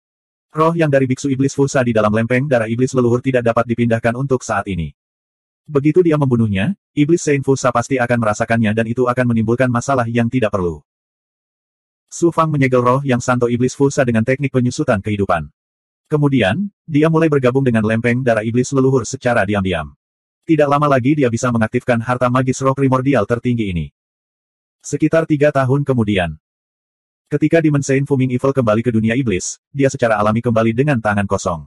Roh yang dari biksu iblis Fusa di dalam lempeng darah iblis leluhur tidak dapat dipindahkan untuk saat ini. Begitu dia membunuhnya, iblis Saint Fusa pasti akan merasakannya dan itu akan menimbulkan masalah yang tidak perlu. Su Fang menyegel roh yang santo iblis Fusa dengan teknik penyusutan kehidupan. Kemudian, dia mulai bergabung dengan lempeng darah iblis leluhur secara diam-diam. Tidak lama lagi dia bisa mengaktifkan harta magis roh primordial tertinggi ini. Sekitar 3 tahun kemudian, ketika Demon Saint Fuming Evil kembali ke dunia iblis, dia secara alami kembali dengan tangan kosong.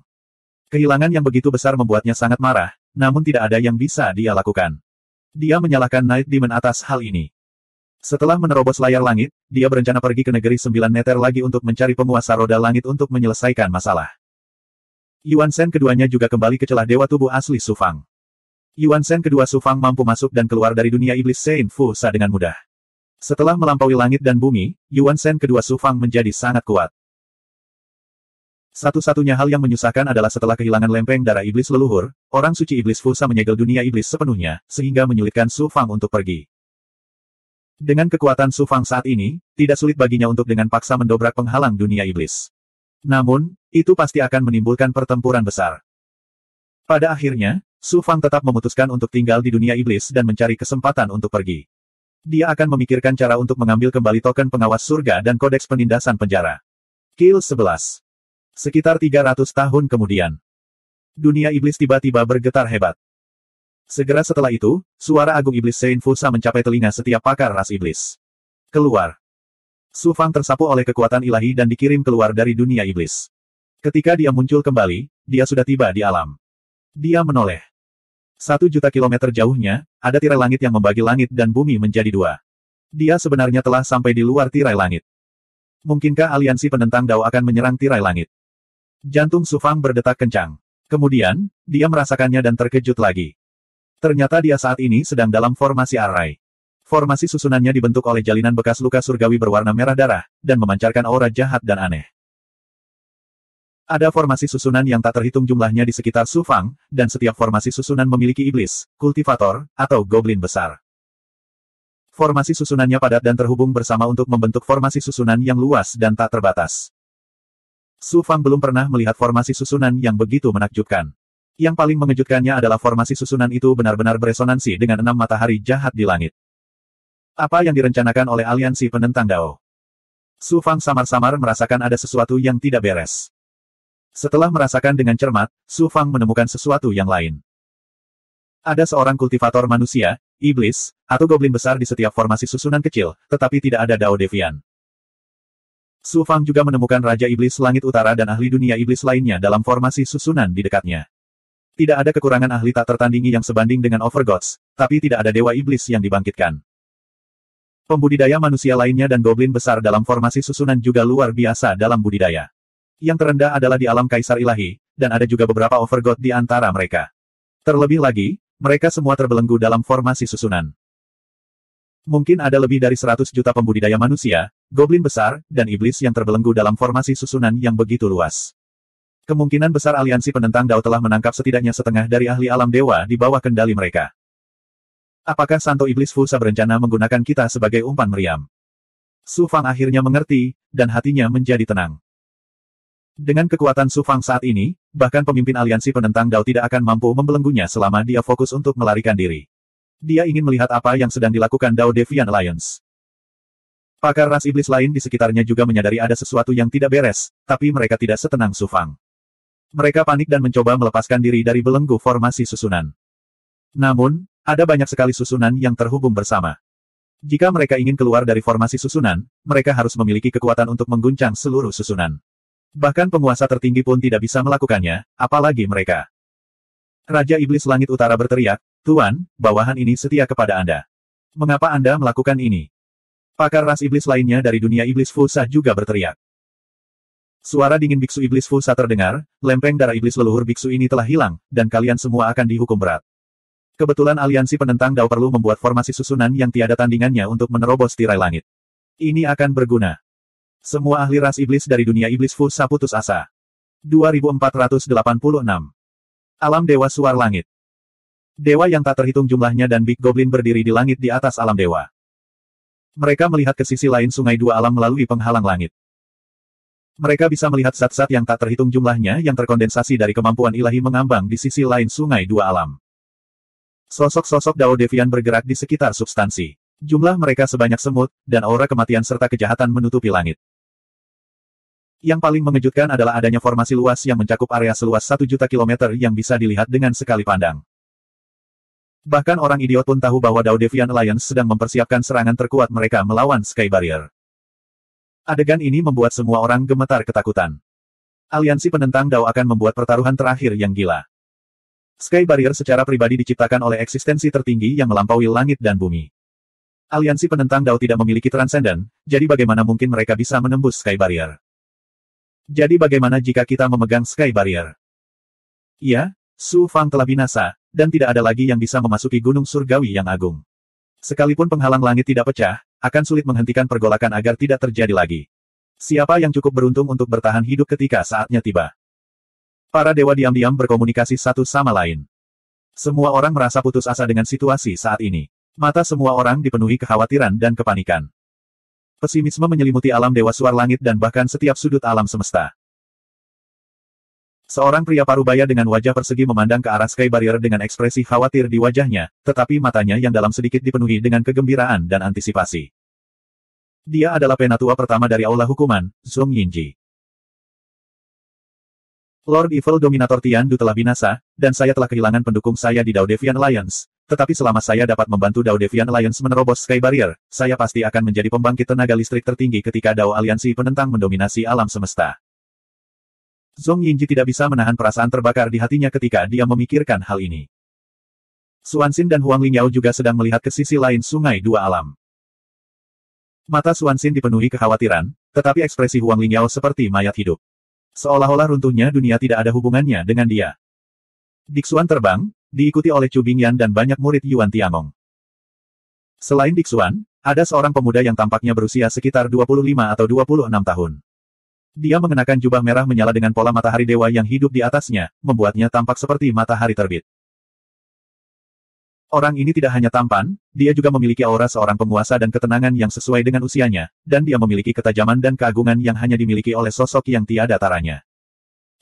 Kehilangan yang begitu besar membuatnya sangat marah, namun tidak ada yang bisa dia lakukan. Dia menyalahkan Night Demon atas hal ini. Setelah menerobos layar langit, dia berencana pergi ke negeri 9 neter lagi untuk mencari penguasa roda langit untuk menyelesaikan masalah. Yuan Shen keduanya juga kembali ke celah dewa tubuh asli Su Fang. Yuan Shen kedua Su Fang mampu masuk dan keluar dari dunia iblis Saint Fusa dengan mudah. Setelah melampaui langit dan bumi, Yuan Shen kedua Su Fang menjadi sangat kuat. Satu-satunya hal yang menyusahkan adalah setelah kehilangan lempeng darah iblis leluhur, orang suci iblis Fusa menyegel dunia iblis sepenuhnya, sehingga menyulitkan Su Fang untuk pergi. Dengan kekuatan Su Fang saat ini, tidak sulit baginya untuk dengan paksa mendobrak penghalang dunia iblis. Namun, itu pasti akan menimbulkan pertempuran besar. Pada akhirnya, Su Fang tetap memutuskan untuk tinggal di dunia iblis dan mencari kesempatan untuk pergi. Dia akan memikirkan cara untuk mengambil kembali token pengawas surga dan kodeks penindasan penjara. Kill 11. Sekitar 300 tahun kemudian, dunia iblis tiba-tiba bergetar hebat. Segera setelah itu, suara agung iblis Saint Fusa mencapai telinga setiap pakar ras iblis. Keluar. Su Fang tersapu oleh kekuatan ilahi dan dikirim keluar dari dunia iblis. Ketika dia muncul kembali, dia sudah tiba di alam. Dia menoleh. 1 juta kilometer jauhnya, ada tirai langit yang membagi langit dan bumi menjadi 2. Dia sebenarnya telah sampai di luar tirai langit. Mungkinkah aliansi penentang Dao akan menyerang tirai langit? Jantung Su Fang berdetak kencang. Kemudian, dia merasakannya dan terkejut lagi. Ternyata dia saat ini sedang dalam formasi Arrai. Formasi susunannya dibentuk oleh jalinan bekas luka surgawi berwarna merah darah, dan memancarkan aura jahat dan aneh. Ada formasi susunan yang tak terhitung jumlahnya di sekitar Su Fang, dan setiap formasi susunan memiliki iblis, kultivator, atau goblin besar. Formasi susunannya padat dan terhubung bersama untuk membentuk formasi susunan yang luas dan tak terbatas. Su Fang belum pernah melihat formasi susunan yang begitu menakjubkan. Yang paling mengejutkannya adalah formasi susunan itu benar-benar beresonansi dengan 6 matahari jahat di langit. Apa yang direncanakan oleh aliansi penentang Dao? Su Fang samar-samar merasakan ada sesuatu yang tidak beres. Setelah merasakan dengan cermat, Su Fang menemukan sesuatu yang lain. Ada seorang kultivator manusia, iblis, atau goblin besar di setiap formasi susunan kecil, tetapi tidak ada Dao Devian. Su Fang juga menemukan Raja Iblis Langit Utara dan ahli dunia iblis lainnya dalam formasi susunan di dekatnya. Tidak ada kekurangan ahli tak tertandingi yang sebanding dengan Overgods, tapi tidak ada dewa iblis yang dibangkitkan. Pembudidaya manusia lainnya dan goblin besar dalam formasi susunan juga luar biasa dalam budidaya. Yang terendah adalah di alam kaisar ilahi, dan ada juga beberapa Overgod di antara mereka. Terlebih lagi, mereka semua terbelenggu dalam formasi susunan. Mungkin ada lebih dari 100 juta pembudidaya manusia, goblin besar, dan iblis yang terbelenggu dalam formasi susunan yang begitu luas. Kemungkinan besar aliansi penentang Dao telah menangkap setidaknya setengah dari ahli alam dewa di bawah kendali mereka. Apakah Santo Iblis Fusa berencana menggunakan kita sebagai umpan meriam? Su Fang akhirnya mengerti, dan hatinya menjadi tenang. Dengan kekuatan Su Fang saat ini, bahkan pemimpin aliansi penentang Dao tidak akan mampu membelenggunya selama dia fokus untuk melarikan diri. Dia ingin melihat apa yang sedang dilakukan Dao Deviant Alliance. Pakar ras iblis lain di sekitarnya juga menyadari ada sesuatu yang tidak beres, tapi mereka tidak setenang Su Fang. Mereka panik dan mencoba melepaskan diri dari belenggu formasi susunan. Namun, ada banyak sekali susunan yang terhubung bersama. Jika mereka ingin keluar dari formasi susunan, mereka harus memiliki kekuatan untuk mengguncang seluruh susunan. Bahkan penguasa tertinggi pun tidak bisa melakukannya, apalagi mereka. Raja Iblis Langit Utara berteriak, "Tuan, bawahan ini setia kepada Anda. Mengapa Anda melakukan ini?" Pakar ras iblis lainnya dari dunia iblis Fusa juga berteriak. Suara dingin biksu iblis Fusa terdengar, lempeng darah iblis leluhur biksu ini telah hilang, dan kalian semua akan dihukum berat. Kebetulan aliansi penentang Dao perlu membuat formasi susunan yang tiada tandingannya untuk menerobos tirai langit. Ini akan berguna. Semua ahli ras iblis dari dunia iblis Fusa putus asa. 2486. Alam Dewa Suar Langit. Dewa yang tak terhitung jumlahnya dan Big Goblin berdiri di langit di atas alam dewa. Mereka melihat ke sisi lain sungai dua alam melalui penghalang langit. Mereka bisa melihat zat-zat yang tak terhitung jumlahnya yang terkondensasi dari kemampuan ilahi mengambang di sisi lain sungai dua alam. Sosok-sosok Dao Devian bergerak di sekitar substansi. Jumlah mereka sebanyak semut, dan aura kematian serta kejahatan menutupi langit. Yang paling mengejutkan adalah adanya formasi luas yang mencakup area seluas 1 juta kilometer yang bisa dilihat dengan sekali pandang. Bahkan orang idiot pun tahu bahwa Dao Devian Alliance sedang mempersiapkan serangan terkuat mereka melawan Sky Barrier. Adegan ini membuat semua orang gemetar ketakutan. Aliansi penentang Dao akan membuat pertaruhan terakhir yang gila. Sky Barrier secara pribadi diciptakan oleh eksistensi tertinggi yang melampaui langit dan bumi. Aliansi penentang Dao tidak memiliki transenden, jadi bagaimana mungkin mereka bisa menembus Sky Barrier? Jadi bagaimana jika kita memegang Sky Barrier? Iya, Su Fang telah binasa, dan tidak ada lagi yang bisa memasuki Gunung Surgawi yang agung. Sekalipun penghalang langit tidak pecah, akan sulit menghentikan pergolakan agar tidak terjadi lagi. Siapa yang cukup beruntung untuk bertahan hidup ketika saatnya tiba? Para dewa diam-diam berkomunikasi satu sama lain. Semua orang merasa putus asa dengan situasi saat ini. Mata semua orang dipenuhi kekhawatiran dan kepanikan. Pesimisme menyelimuti alam dewa suar langit dan bahkan setiap sudut alam semesta. Seorang pria parubaya dengan wajah persegi memandang ke arah Sky Barrier dengan ekspresi khawatir di wajahnya, tetapi matanya yang dalam sedikit dipenuhi dengan kegembiraan dan antisipasi. Dia adalah penatua pertama dari Aula Hukuman, Zhong Yinji. Lord Evil Dominator Tiandu telah binasa, dan saya telah kehilangan pendukung saya di Dao Devian Alliance. Tetapi selama saya dapat membantu Dao Devian Alliance menerobos Sky Barrier, saya pasti akan menjadi pembangkit tenaga listrik tertinggi ketika Dao Aliansi penentang mendominasi alam semesta. Zhong Yinji tidak bisa menahan perasaan terbakar di hatinya ketika dia memikirkan hal ini. Xuanxin dan Huang Lingyao juga sedang melihat ke sisi lain sungai dua alam. Mata Xuanxin dipenuhi kekhawatiran, tetapi ekspresi Huang Lingyao seperti mayat hidup. Seolah-olah runtuhnya dunia tidak ada hubungannya dengan dia. Dixuan terbang, diikuti oleh Chu Bingyan dan banyak murid Yuan Tiangong. Selain Dixuan, ada seorang pemuda yang tampaknya berusia sekitar 25 atau 26 tahun. Dia mengenakan jubah merah menyala dengan pola matahari dewa yang hidup di atasnya, membuatnya tampak seperti matahari terbit. Orang ini tidak hanya tampan, dia juga memiliki aura seorang penguasa dan ketenangan yang sesuai dengan usianya, dan dia memiliki ketajaman dan keagungan yang hanya dimiliki oleh sosok yang tiada taranya.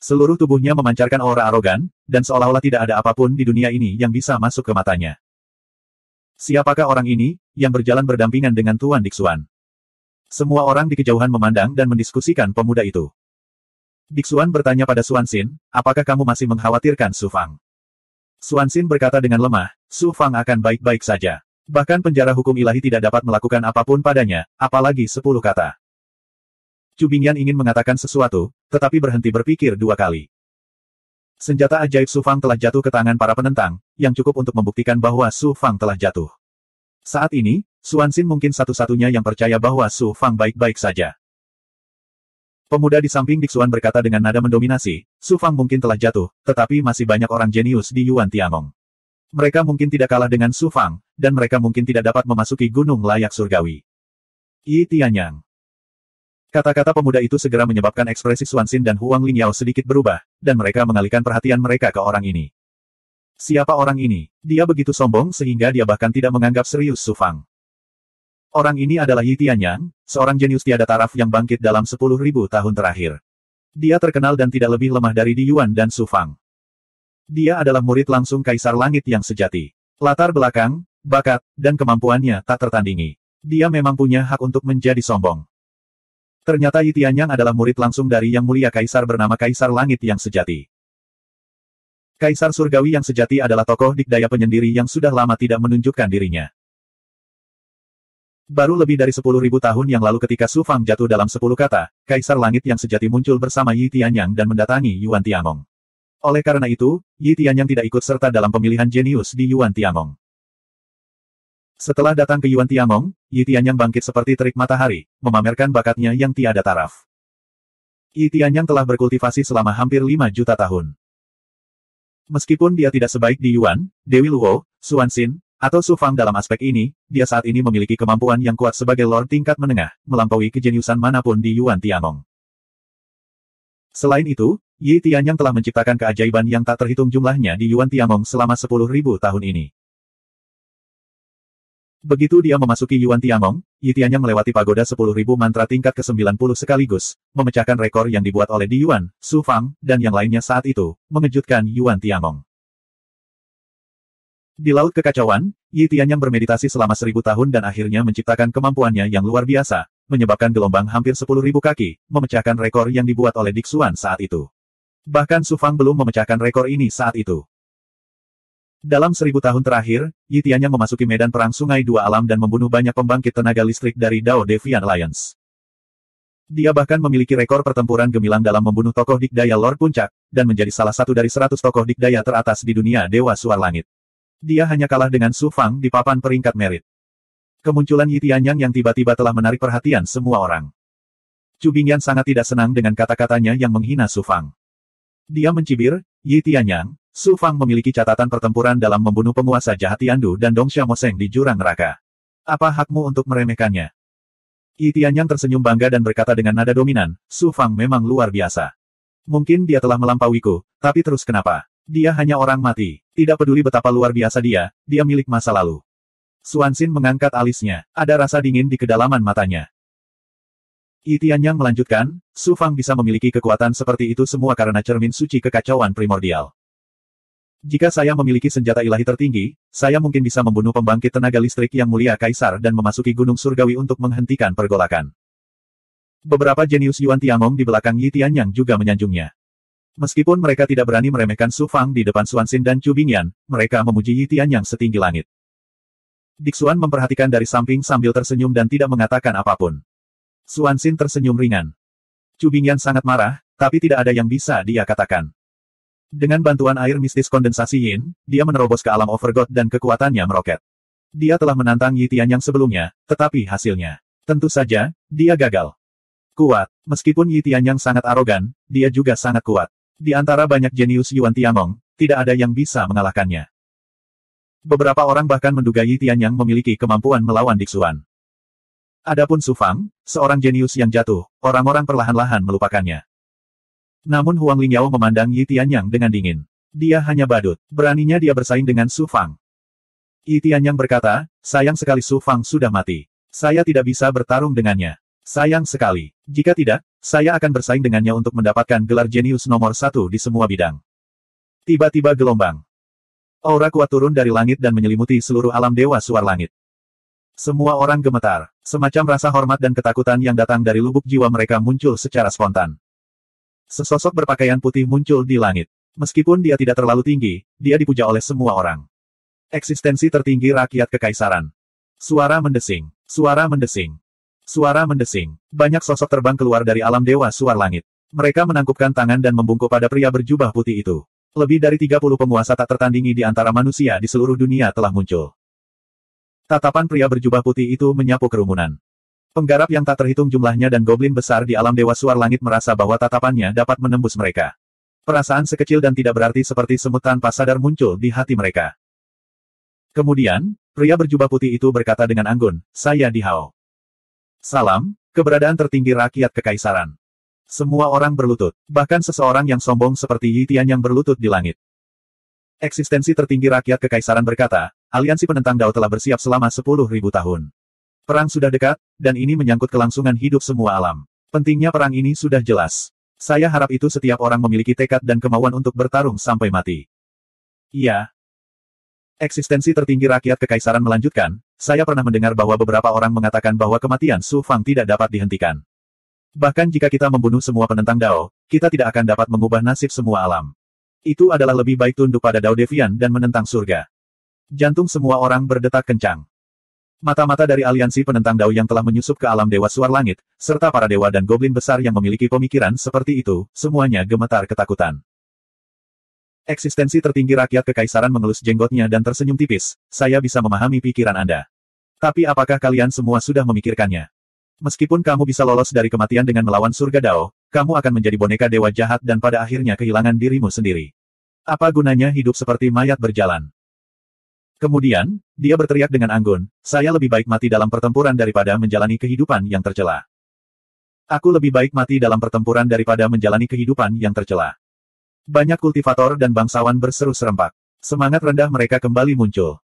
Seluruh tubuhnya memancarkan aura arogan, dan seolah-olah tidak ada apapun di dunia ini yang bisa masuk ke matanya. Siapakah orang ini, yang berjalan berdampingan dengan Tuan Dixuan? Semua orang di kejauhan memandang dan mendiskusikan pemuda itu. Dixuan bertanya pada Xuanxin, apakah kamu masih mengkhawatirkan Su Fang? Xuanxin berkata dengan lemah, Su Fang akan baik-baik saja. Bahkan penjara hukum ilahi tidak dapat melakukan apapun padanya, apalagi 10 kata. Chu Bingyan ingin mengatakan sesuatu, tetapi berhenti berpikir 2 kali. Senjata ajaib Su Fang telah jatuh ke tangan para penentang, yang cukup untuk membuktikan bahwa Su Fang telah jatuh. Saat ini, Xuanxin mungkin satu-satunya yang percaya bahwa Su Fang baik-baik saja. Pemuda di samping Dixuan berkata dengan nada mendominasi, Su Fang mungkin telah jatuh, tetapi masih banyak orang jenius di Yuan Tiangong. Mereka mungkin tidak kalah dengan Su Fang, dan mereka mungkin tidak dapat memasuki gunung layak surgawi. Yi Tianyang. Kata-kata pemuda itu segera menyebabkan ekspresi Xuanxin dan Huang Lingyao sedikit berubah, dan mereka mengalihkan perhatian mereka ke orang ini. Siapa orang ini? Dia begitu sombong sehingga dia bahkan tidak menganggap serius Su Fang. Orang ini adalah Yi Tianyang, seorang jenius tiada taraf yang bangkit dalam 10.000 tahun terakhir. Dia terkenal dan tidak lebih lemah dari Di Yuan dan Su Fang. Dia adalah murid langsung Kaisar Langit yang sejati. Latar belakang, bakat, dan kemampuannya tak tertandingi. Dia memang punya hak untuk menjadi sombong. Ternyata Yi Tianyang adalah murid langsung dari Yang Mulia Kaisar bernama Kaisar Langit yang sejati. Kaisar Surgawi yang sejati adalah tokoh dikdaya penyendiri yang sudah lama tidak menunjukkan dirinya. Baru lebih dari 10.000 tahun yang lalu ketika Su Fang jatuh dalam 10 kata, Kaisar Langit yang sejati muncul bersama Yi Tianyang dan mendatangi Yuan Tiangong. Oleh karena itu, Yi Tianyang tidak ikut serta dalam pemilihan jenius di Yuan Tiangong. Setelah datang ke Yuan Tiangong, Yi Tianyang bangkit seperti terik matahari, memamerkan bakatnya yang tiada taraf. Yi Tianyang telah berkultivasi selama hampir 5 juta tahun. Meskipun dia tidak sebaik di Yuan, Dewi Luo, Xuanxin, Atau Su Fang dalam aspek ini, dia saat ini memiliki kemampuan yang kuat sebagai Lord tingkat menengah, melampaui kejeniusan manapun di Yuan Tiangong. Selain itu, Yi Tianyang telah menciptakan keajaiban yang tak terhitung jumlahnya di Yuan Tiangong selama 10.000 tahun ini. Begitu dia memasuki Yuan Tiangong, Yi Tianyang melewati pagoda 10.000 mantra tingkat ke-90 sekaligus, memecahkan rekor yang dibuat oleh Di Yuan, Su Fang, dan yang lainnya saat itu, mengejutkan Yuan Tiangong. Di Laut Kekacauan, Yi Tianyang bermeditasi selama 1000 tahun dan akhirnya menciptakan kemampuannya yang luar biasa, menyebabkan gelombang hampir 10.000 kaki, memecahkan rekor yang dibuat oleh Dik Xuan saat itu. Bahkan Su Fang belum memecahkan rekor ini saat itu. Dalam 1000 tahun terakhir, Yi Tianyang memasuki medan perang Sungai Dua Alam dan membunuh banyak pembangkit tenaga listrik dari Dao Defiant Alliance. Dia bahkan memiliki rekor pertempuran gemilang dalam membunuh tokoh dikdaya Lord Puncak, dan menjadi salah satu dari 100 tokoh dikdaya teratas di dunia Dewa Suar Langit. Dia hanya kalah dengan Su Fang di papan peringkat merit. Kemunculan Yi Tianyang yang tiba-tiba telah menarik perhatian semua orang. Chu Bingyan sangat tidak senang dengan kata-katanya yang menghina Su Fang. Dia mencibir, Yi Tianyang, Su Fang memiliki catatan pertempuran dalam membunuh penguasa jahat Tiandu dan Dongsha Moseng di jurang neraka. Apa hakmu untuk meremehkannya? Yi Tianyang tersenyum bangga dan berkata dengan nada dominan, Su Fang memang luar biasa. Mungkin dia telah melampauiku, tapi terus kenapa? Dia hanya orang mati. Tidak peduli betapa luar biasa dia milik masa lalu. Xuanxin mengangkat alisnya. Ada rasa dingin di kedalaman matanya. Yi Tianyang melanjutkan, Su Fang bisa memiliki kekuatan seperti itu semua karena cermin suci kekacauan primordial. Jika saya memiliki senjata ilahi tertinggi, saya mungkin bisa membunuh pembangkit tenaga listrik yang mulia Kaisar dan memasuki Gunung Surgawi untuk menghentikan pergolakan. Beberapa jenius Yuan Tiangong di belakang Yi Tianyang juga menyanjungnya. Meskipun mereka tidak berani meremehkan Su Fang di depan Xuanxin dan Chu Bingyan, mereka memuji Yi Tianyang setinggi langit. Dik Xuan memperhatikan dari samping sambil tersenyum dan tidak mengatakan apapun. Xuanxin tersenyum ringan. Chu Bingyan sangat marah, tapi tidak ada yang bisa dia katakan. Dengan bantuan air mistis kondensasi Yin, dia menerobos ke alam Overgod dan kekuatannya meroket. Dia telah menantang Yi Tianyang sebelumnya, tetapi hasilnya. Tentu saja, dia gagal. Kuat, meskipun Yi Tianyang sangat arogan, dia juga sangat kuat. Di antara banyak jenius Yuan Tiangong, tidak ada yang bisa mengalahkannya. Beberapa orang bahkan menduga Yi Tianyang memiliki kemampuan melawan Dik Xuan. Adapun Su Fang, seorang jenius yang jatuh, orang-orang perlahan-lahan melupakannya. Namun Huang Lingyao memandang Yi Tianyang dengan dingin. Dia hanya badut, beraninya dia bersaing dengan Su Fang. Yi Tianyang berkata, sayang sekali Su Fang sudah mati. Saya tidak bisa bertarung dengannya. Sayang sekali. Jika tidak, saya akan bersaing dengannya untuk mendapatkan gelar jenius nomor 1 di semua bidang. Tiba-tiba gelombang. Aura kuat turun dari langit dan menyelimuti seluruh alam Dewa Suar Langit. Semua orang gemetar. Semacam rasa hormat dan ketakutan yang datang dari lubuk jiwa mereka muncul secara spontan. Sesosok berpakaian putih muncul di langit. Meskipun dia tidak terlalu tinggi, dia dipuja oleh semua orang. Eksistensi tertinggi rakyat kekaisaran. Suara mendesing. Suara mendesing. Suara mendesing. Banyak sosok terbang keluar dari alam Dewa Suar Langit. Mereka menangkupkan tangan dan membungkuk pada pria berjubah putih itu. Lebih dari 30 penguasa tak tertandingi di antara manusia di seluruh dunia telah muncul. Tatapan pria berjubah putih itu menyapu kerumunan. Penggarap yang tak terhitung jumlahnya dan goblin besar di alam Dewa Suar Langit merasa bahwa tatapannya dapat menembus mereka. Perasaan sekecil dan tidak berarti seperti semut tanpa sadar muncul di hati mereka. Kemudian, pria berjubah putih itu berkata dengan anggun, saya Di Hao. Salam, keberadaan tertinggi rakyat kekaisaran. Semua orang berlutut, bahkan seseorang yang sombong seperti Yi Tianyang berlutut di langit. Eksistensi tertinggi rakyat kekaisaran berkata, aliansi penentang Dao telah bersiap selama 10.000 tahun. Perang sudah dekat, dan ini menyangkut kelangsungan hidup semua alam. Pentingnya perang ini sudah jelas. Saya harap itu setiap orang memiliki tekad dan kemauan untuk bertarung sampai mati. Iya. Eksistensi tertinggi rakyat kekaisaran melanjutkan, saya pernah mendengar bahwa beberapa orang mengatakan bahwa kematian Su Fang tidak dapat dihentikan. Bahkan jika kita membunuh semua penentang Dao, kita tidak akan dapat mengubah nasib semua alam. Itu adalah lebih baik tunduk pada Dao Defiant dan menentang surga. Jantung semua orang berdetak kencang. Mata-mata dari aliansi penentang Dao yang telah menyusup ke alam Dewa Suar Langit, serta para dewa dan goblin besar yang memiliki pemikiran seperti itu, semuanya gemetar ketakutan. Eksistensi tertinggi rakyat kekaisaran mengelus jenggotnya dan tersenyum tipis, saya bisa memahami pikiran Anda. Tapi apakah kalian semua sudah memikirkannya? Meskipun kamu bisa lolos dari kematian dengan melawan surga Dao, kamu akan menjadi boneka dewa jahat dan pada akhirnya kehilangan dirimu sendiri. Apa gunanya hidup seperti mayat berjalan? Kemudian, dia berteriak dengan anggun, saya lebih baik mati dalam pertempuran daripada menjalani kehidupan yang tercela. Aku lebih baik mati dalam pertempuran daripada menjalani kehidupan yang tercela. Banyak kultivator dan bangsawan berseru serempak. Semangat rendah mereka kembali muncul.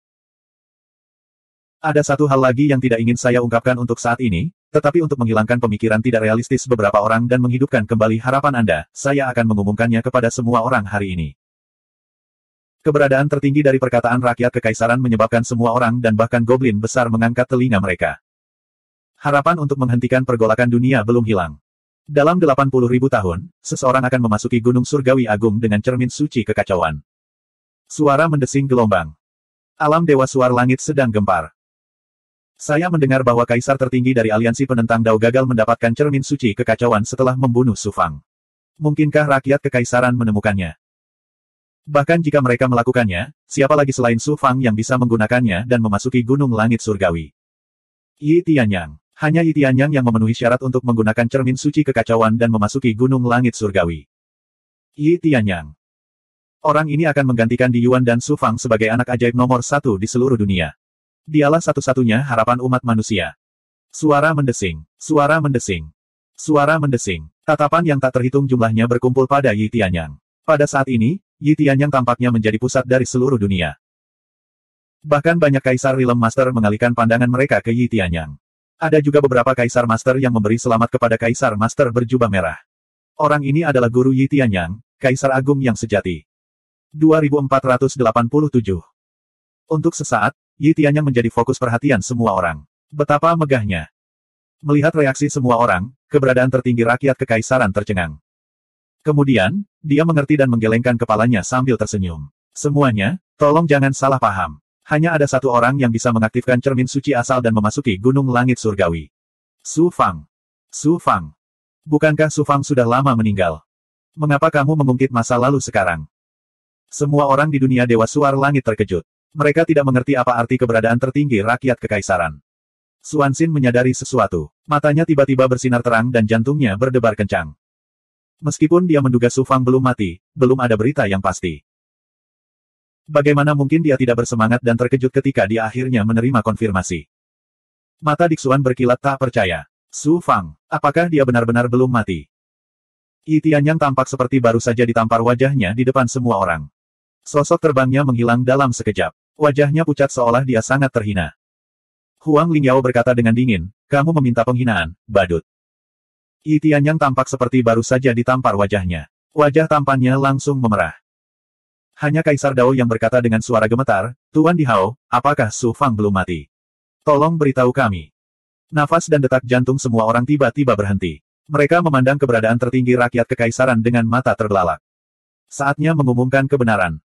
Ada satu hal lagi yang tidak ingin saya ungkapkan untuk saat ini, tetapi untuk menghilangkan pemikiran tidak realistis beberapa orang dan menghidupkan kembali harapan Anda, saya akan mengumumkannya kepada semua orang hari ini. Keberadaan tertinggi dari perkataan rakyat kekaisaran menyebabkan semua orang dan bahkan goblin besar mengangkat telinga mereka. Harapan untuk menghentikan pergolakan dunia belum hilang. Dalam 80.000 tahun, seseorang akan memasuki Gunung Surgawi Agung dengan cermin suci kekacauan. Suara mendesing gelombang. Alam Dewa Suar Langit sedang gempar. Saya mendengar bahwa kaisar tertinggi dari aliansi penentang Dao gagal mendapatkan cermin suci kekacauan setelah membunuh Su Fang. Mungkinkah rakyat kekaisaran menemukannya? Bahkan jika mereka melakukannya, siapa lagi selain Su Fang yang bisa menggunakannya dan memasuki Gunung Langit Surgawi? Yi Tianyang. Hanya Yi Tianyang yang memenuhi syarat untuk menggunakan cermin suci kekacauan dan memasuki Gunung Langit Surgawi. Yi Tianyang. Orang ini akan menggantikan Di Yuan dan Su Fang sebagai anak ajaib nomor 1 di seluruh dunia. Dialah satu-satunya harapan umat manusia. Suara mendesing. Suara mendesing. Suara mendesing. Tatapan yang tak terhitung jumlahnya berkumpul pada Yi Tianyang. Pada saat ini, Yi Tianyang tampaknya menjadi pusat dari seluruh dunia. Bahkan banyak kaisar Realm Master mengalihkan pandangan mereka ke Yi Tianyang. Ada juga beberapa kaisar master yang memberi selamat kepada kaisar master berjubah merah. Orang ini adalah guru Yi Tianyang, kaisar agung yang sejati. 2487. Untuk sesaat, Yi Tianyang menjadi fokus perhatian semua orang. Betapa megahnya. Melihat reaksi semua orang, keberadaan tertinggi rakyat kekaisaran tercengang. Kemudian, dia mengerti dan menggelengkan kepalanya sambil tersenyum. Semuanya, tolong jangan salah paham. Hanya ada satu orang yang bisa mengaktifkan cermin suci asal dan memasuki Gunung Langit Surgawi. Su Fang. Su Fang. Bukankah Su Fang sudah lama meninggal? Mengapa kamu mengungkit masa lalu sekarang? Semua orang di dunia Dewa Suar Langit terkejut. Mereka tidak mengerti apa arti keberadaan tertinggi rakyat kekaisaran. Xuanxin menyadari sesuatu. Matanya tiba-tiba bersinar terang dan jantungnya berdebar kencang. Meskipun dia menduga Su Fang belum mati, belum ada berita yang pasti. Bagaimana mungkin dia tidak bersemangat dan terkejut ketika dia akhirnya menerima konfirmasi? Mata Dixuan berkilat tak percaya. Su Fang, apakah dia benar-benar belum mati? Yi Tianyang tampak seperti baru saja ditampar wajahnya di depan semua orang. Sosok terbangnya menghilang dalam sekejap. Wajahnya pucat seolah dia sangat terhina. Huang Lingyao berkata dengan dingin, kamu meminta penghinaan, badut. Yi Tianyang tampak seperti baru saja ditampar wajahnya. Wajah tampannya langsung memerah. Hanya Kaisar Dao yang berkata dengan suara gemetar, Tuan Di Hao, apakah Su Fang belum mati? Tolong beritahu kami. Nafas dan detak jantung semua orang tiba-tiba berhenti. Mereka memandang keberadaan tertinggi rakyat kekaisaran dengan mata terbelalak. Saatnya mengumumkan kebenaran.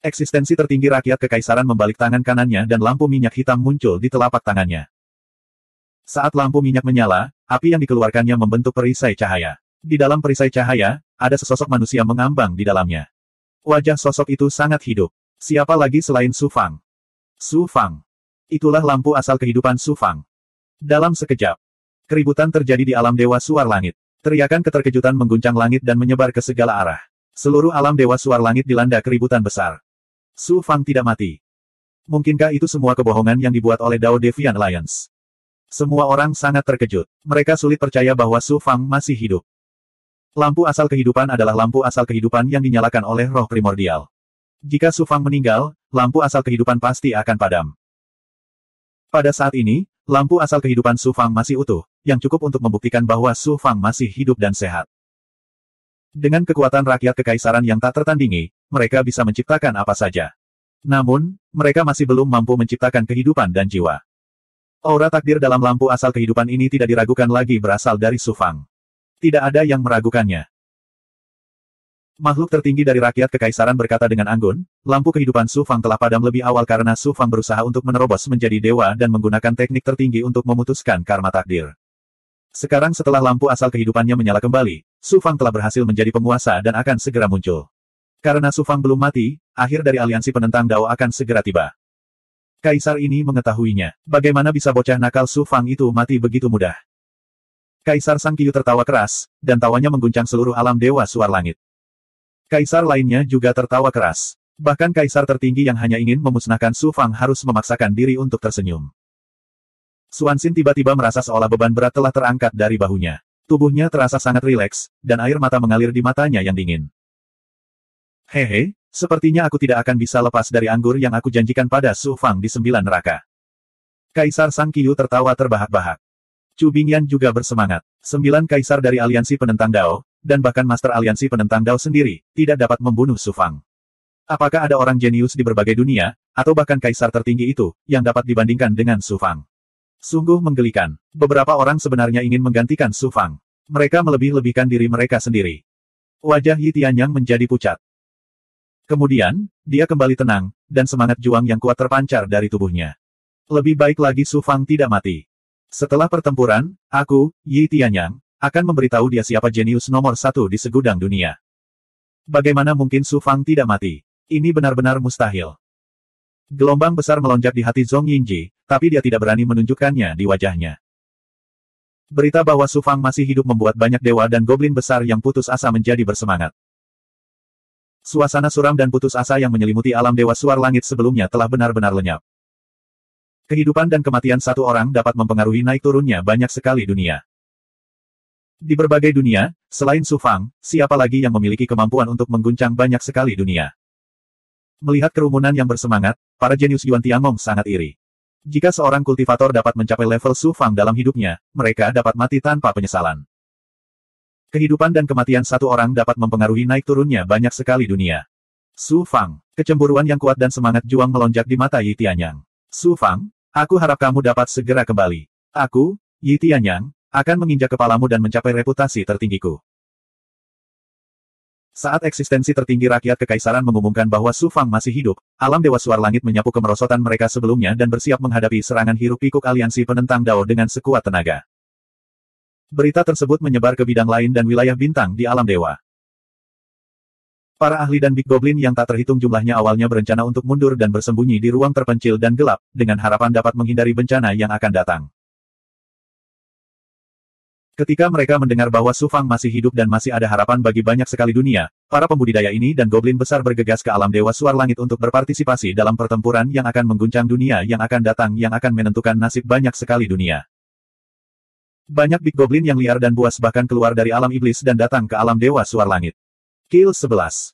Eksistensi tertinggi rakyat kekaisaran membalik tangan kanannya dan lampu minyak hitam muncul di telapak tangannya. Saat lampu minyak menyala, api yang dikeluarkannya membentuk perisai cahaya. Di dalam perisai cahaya, ada sesosok manusia mengambang di dalamnya. Wajah sosok itu sangat hidup. Siapa lagi selain Su Fang? Su Fang. Itulah lampu asal kehidupan Su Fang. Dalam sekejap, keributan terjadi di alam Dewa Suar Langit. Teriakan keterkejutan mengguncang langit dan menyebar ke segala arah. Seluruh alam Dewa Suar Langit dilanda keributan besar. Su Fang tidak mati. Mungkinkah itu semua kebohongan yang dibuat oleh Dao Defiant Alliance? Semua orang sangat terkejut. Mereka sulit percaya bahwa Su Fang masih hidup. Lampu asal kehidupan adalah lampu asal kehidupan yang dinyalakan oleh roh primordial. Jika Su Fang meninggal, lampu asal kehidupan pasti akan padam. Pada saat ini, lampu asal kehidupan Su Fang masih utuh, yang cukup untuk membuktikan bahwa Su Fang masih hidup dan sehat. Dengan kekuatan rakyat kekaisaran yang tak tertandingi, mereka bisa menciptakan apa saja. Namun, mereka masih belum mampu menciptakan kehidupan dan jiwa. Aura takdir dalam lampu asal kehidupan ini tidak diragukan lagi berasal dari Su Fang. Tidak ada yang meragukannya. Makhluk tertinggi dari rakyat kekaisaran berkata dengan anggun, lampu kehidupan Su Fang telah padam lebih awal karena Su Fang berusaha untuk menerobos menjadi dewa dan menggunakan teknik tertinggi untuk memutuskan karma takdir. Sekarang setelah lampu asal kehidupannya menyala kembali, Su Fang telah berhasil menjadi penguasa dan akan segera muncul. Karena Su Fang belum mati, akhir dari aliansi penentang Dao akan segera tiba. Kaisar ini mengetahuinya. Bagaimana bisa bocah nakal Su Fang itu mati begitu mudah? Kaisar Sang Qiu tertawa keras, dan tawanya mengguncang seluruh alam Dewa Suar Langit. Kaisar lainnya juga tertawa keras. Bahkan kaisar tertinggi yang hanya ingin memusnahkan Su Fang harus memaksakan diri untuk tersenyum. Xuanxin tiba-tiba merasa seolah beban berat telah terangkat dari bahunya. Tubuhnya terasa sangat rileks, dan air mata mengalir di matanya yang dingin. Hehe, sepertinya aku tidak akan bisa lepas dari anggur yang aku janjikan pada Su Fang di 9 neraka. Kaisar Sang Qiu tertawa terbahak-bahak. Chu Bingyan juga bersemangat. 9 kaisar dari aliansi penentang Dao, dan bahkan master aliansi penentang Dao sendiri, tidak dapat membunuh Su Fang. Apakah ada orang jenius di berbagai dunia, atau bahkan kaisar tertinggi itu, yang dapat dibandingkan dengan Su Fang? Sungguh menggelikan. Beberapa orang sebenarnya ingin menggantikan Su Fang. Mereka melebih-lebihkan diri mereka sendiri. Wajah Yi Tianyang menjadi pucat. Kemudian, dia kembali tenang, dan semangat juang yang kuat terpancar dari tubuhnya. Lebih baik lagi Su Fang tidak mati. Setelah pertempuran, aku, Yi Tianyang, akan memberitahu dia siapa jenius nomor 1 di segudang dunia. Bagaimana mungkin Su Fang tidak mati? Ini benar-benar mustahil. Gelombang besar melonjak di hati Zhong Yingji, tapi dia tidak berani menunjukkannya di wajahnya. Berita bahwa Su Fang masih hidup membuat banyak dewa dan goblin besar yang putus asa menjadi bersemangat. Suasana suram dan putus asa yang menyelimuti alam dewa suar langit sebelumnya telah benar-benar lenyap. Kehidupan dan kematian satu orang dapat mempengaruhi naik turunnya banyak sekali dunia. Di berbagai dunia, selain Su Fang, siapa lagi yang memiliki kemampuan untuk mengguncang banyak sekali dunia? Melihat kerumunan yang bersemangat, para jenius Yuan Tiangong sangat iri. Jika seorang kultivator dapat mencapai level Su Fang dalam hidupnya, mereka dapat mati tanpa penyesalan. Kehidupan dan kematian satu orang dapat mempengaruhi naik turunnya banyak sekali dunia. Su Fang, kecemburuan yang kuat dan semangat juang melonjak di mata Yi Tianyang. Su Fang, aku harap kamu dapat segera kembali. Aku, Yi Tianyang, akan menginjak kepalamu dan mencapai reputasi tertinggiku. Saat eksistensi tertinggi rakyat kekaisaran mengumumkan bahwa Su Fang masih hidup, alam dewa suar langit menyapu kemerosotan mereka sebelumnya dan bersiap menghadapi serangan hiruk-pikuk aliansi penentang Dao dengan sekuat tenaga. Berita tersebut menyebar ke bidang lain dan wilayah bintang di alam dewa. Para ahli dan Big Goblin yang tak terhitung jumlahnya awalnya berencana untuk mundur dan bersembunyi di ruang terpencil dan gelap, dengan harapan dapat menghindari bencana yang akan datang. Ketika mereka mendengar bahwa Su Fang masih hidup dan masih ada harapan bagi banyak sekali dunia, para pembudidaya ini dan goblin besar bergegas ke alam dewa suar langit untuk berpartisipasi dalam pertempuran yang akan mengguncang dunia yang akan datang yang akan menentukan nasib banyak sekali dunia. Banyak Big Goblin yang liar dan buas bahkan keluar dari alam iblis dan datang ke alam dewa suar langit. Kill 11.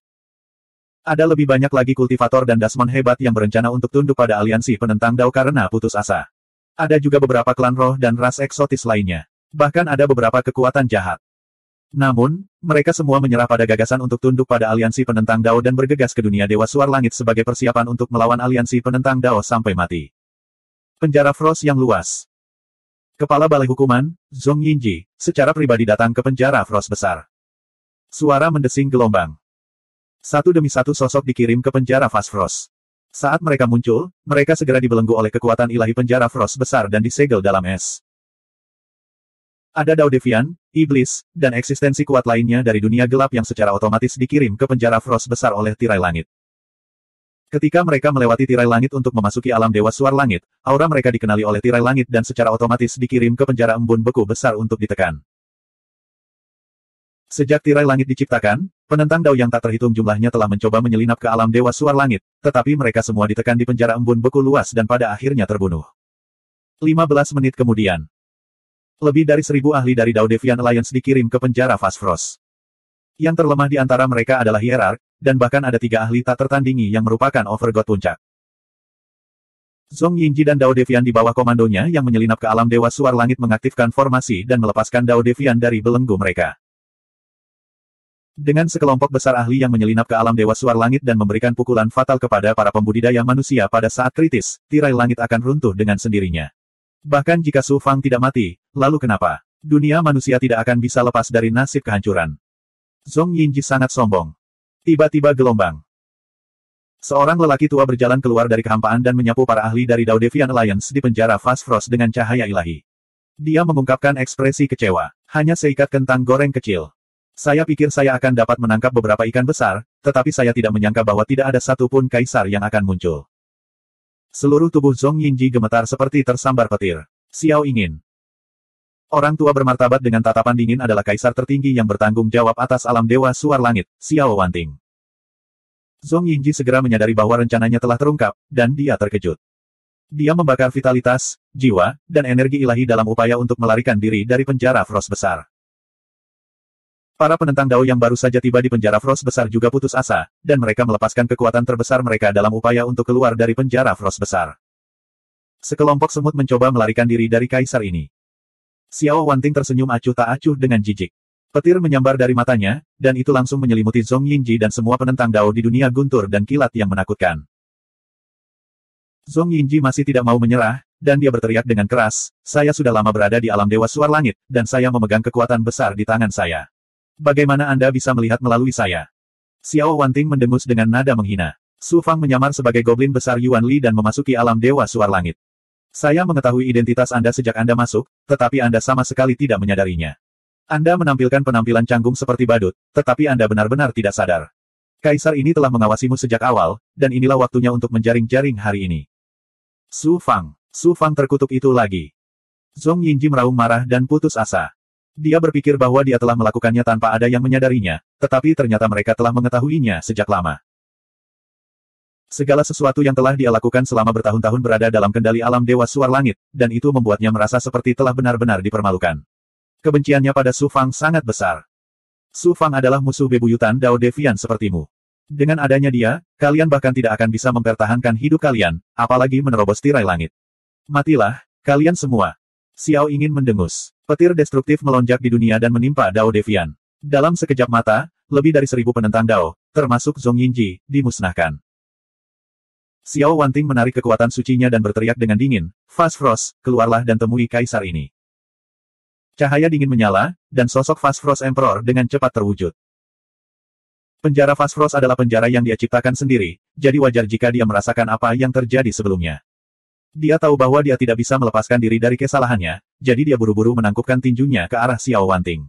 Ada lebih banyak lagi kultivator dan dasmon hebat yang berencana untuk tunduk pada aliansi penentang Dao karena putus asa. Ada juga beberapa klan roh dan ras eksotis lainnya. Bahkan ada beberapa kekuatan jahat. Namun, mereka semua menyerah pada gagasan untuk tunduk pada aliansi penentang Dao dan bergegas ke dunia Dewa Suar Langit sebagai persiapan untuk melawan aliansi penentang Dao sampai mati. Penjara Frost yang luas. Kepala Balai Hukuman, Zhong Yingji, secara pribadi datang ke penjara Frost besar. Suara mendesing gelombang. Satu demi satu sosok dikirim ke penjara Fast Frost. Saat mereka muncul, mereka segera dibelenggu oleh kekuatan ilahi penjara Frost besar dan disegel dalam es. Ada Dao Devian, Iblis, dan eksistensi kuat lainnya dari dunia gelap yang secara otomatis dikirim ke penjara Frost besar oleh tirai langit. Ketika mereka melewati tirai langit untuk memasuki alam Dewa Suar Langit, aura mereka dikenali oleh tirai langit dan secara otomatis dikirim ke penjara embun beku besar untuk ditekan. Sejak tirai langit diciptakan, penentang Dao yang tak terhitung jumlahnya telah mencoba menyelinap ke alam Dewa Suar Langit, tetapi mereka semua ditekan di penjara embun beku luas dan pada akhirnya terbunuh. 15 menit kemudian. Lebih dari 1000 ahli dari Dao Deviant Alliance dikirim ke penjara Fast Frost. Yang terlemah di antara mereka adalah Hierarch, dan bahkan ada 3 ahli tak tertandingi yang merupakan Overgod Puncak. Zhong Yingji dan Dao Deviant di bawah komandonya yang menyelinap ke alam Dewa Suar Langit mengaktifkan formasi dan melepaskan Dao Deviant dari belenggu mereka. Dengan sekelompok besar ahli yang menyelinap ke alam Dewa Suar Langit dan memberikan pukulan fatal kepada para pembudidaya manusia pada saat kritis, tirai langit akan runtuh dengan sendirinya. Bahkan jika Su Fang tidak mati, lalu kenapa? Dunia manusia tidak akan bisa lepas dari nasib kehancuran. Zhong Yingji sangat sombong. Tiba-tiba gelombang. Seorang lelaki tua berjalan keluar dari kehampaan dan menyapu para ahli dari Dao Deviant Alliance di penjara Fast Frost dengan cahaya ilahi. Dia mengungkapkan ekspresi kecewa. Hanya seikat kentang goreng kecil. Saya pikir saya akan dapat menangkap beberapa ikan besar, tetapi saya tidak menyangka bahwa tidak ada satupun kaisar yang akan muncul. Seluruh tubuh Zhong Yingji gemetar seperti tersambar petir. Xiao Ingin. Orang tua bermartabat dengan tatapan dingin adalah kaisar tertinggi yang bertanggung jawab atas alam Dewa Suar Langit, Xiao Wanting. Zhong Yingji segera menyadari bahwa rencananya telah terungkap, dan dia terkejut. Dia membakar vitalitas, jiwa, dan energi ilahi dalam upaya untuk melarikan diri dari penjara Frost besar. Para penentang Dao yang baru saja tiba di penjara Frost besar juga putus asa, dan mereka melepaskan kekuatan terbesar mereka dalam upaya untuk keluar dari penjara Frost besar. Sekelompok semut mencoba melarikan diri dari kaisar ini. Xiao Wanting tersenyum acuh tak acuh dengan jijik. Petir menyambar dari matanya, dan itu langsung menyelimuti Zhong Yingji dan semua penentang Dao di dunia guntur dan kilat yang menakutkan. Zhong Yingji masih tidak mau menyerah, dan dia berteriak dengan keras, "Saya sudah lama berada di alam Dewa Suar Langit, dan saya memegang kekuatan besar di tangan saya. Bagaimana Anda bisa melihat melalui saya?" Xiao Wanting mendengus dengan nada menghina. Su Fang menyamar sebagai goblin besar Yuan Li dan memasuki alam Dewa Suar Langit. Saya mengetahui identitas Anda sejak Anda masuk, tetapi Anda sama sekali tidak menyadarinya. Anda menampilkan penampilan canggung seperti badut, tetapi Anda benar-benar tidak sadar. Kaisar ini telah mengawasimu sejak awal, dan inilah waktunya untuk menjaring-jaring hari ini. Su Fang terkutuk itu lagi. Zhong Yingji meraung marah dan putus asa. Dia berpikir bahwa dia telah melakukannya tanpa ada yang menyadarinya, tetapi ternyata mereka telah mengetahuinya sejak lama. Segala sesuatu yang telah dia lakukan selama bertahun-tahun berada dalam kendali alam Dewa Suar Langit, dan itu membuatnya merasa seperti telah benar-benar dipermalukan. Kebenciannya pada Su Fang sangat besar. Su Fang adalah musuh bebuyutan Dao Devian sepertimu. Dengan adanya dia, kalian bahkan tidak akan bisa mempertahankan hidup kalian, apalagi menerobos tirai langit. Matilah, kalian semua. Xiao ingin mendengus. Petir destruktif melonjak di dunia dan menimpa Dao Devian. Dalam sekejap mata, lebih dari 1000 penentang Dao, termasuk Zhong Yingji, dimusnahkan. Xiao Wanting menarik kekuatan sucinya dan berteriak dengan dingin, "Fast Frost, keluarlah dan temui kaisar ini." Cahaya dingin menyala, dan sosok Fast Frost Emperor dengan cepat terwujud. Penjara Fast Frost adalah penjara yang dia ciptakan sendiri, jadi wajar jika dia merasakan apa yang terjadi sebelumnya. Dia tahu bahwa dia tidak bisa melepaskan diri dari kesalahannya, jadi dia buru-buru menangkupkan tinjunya ke arah Xiao Wanting.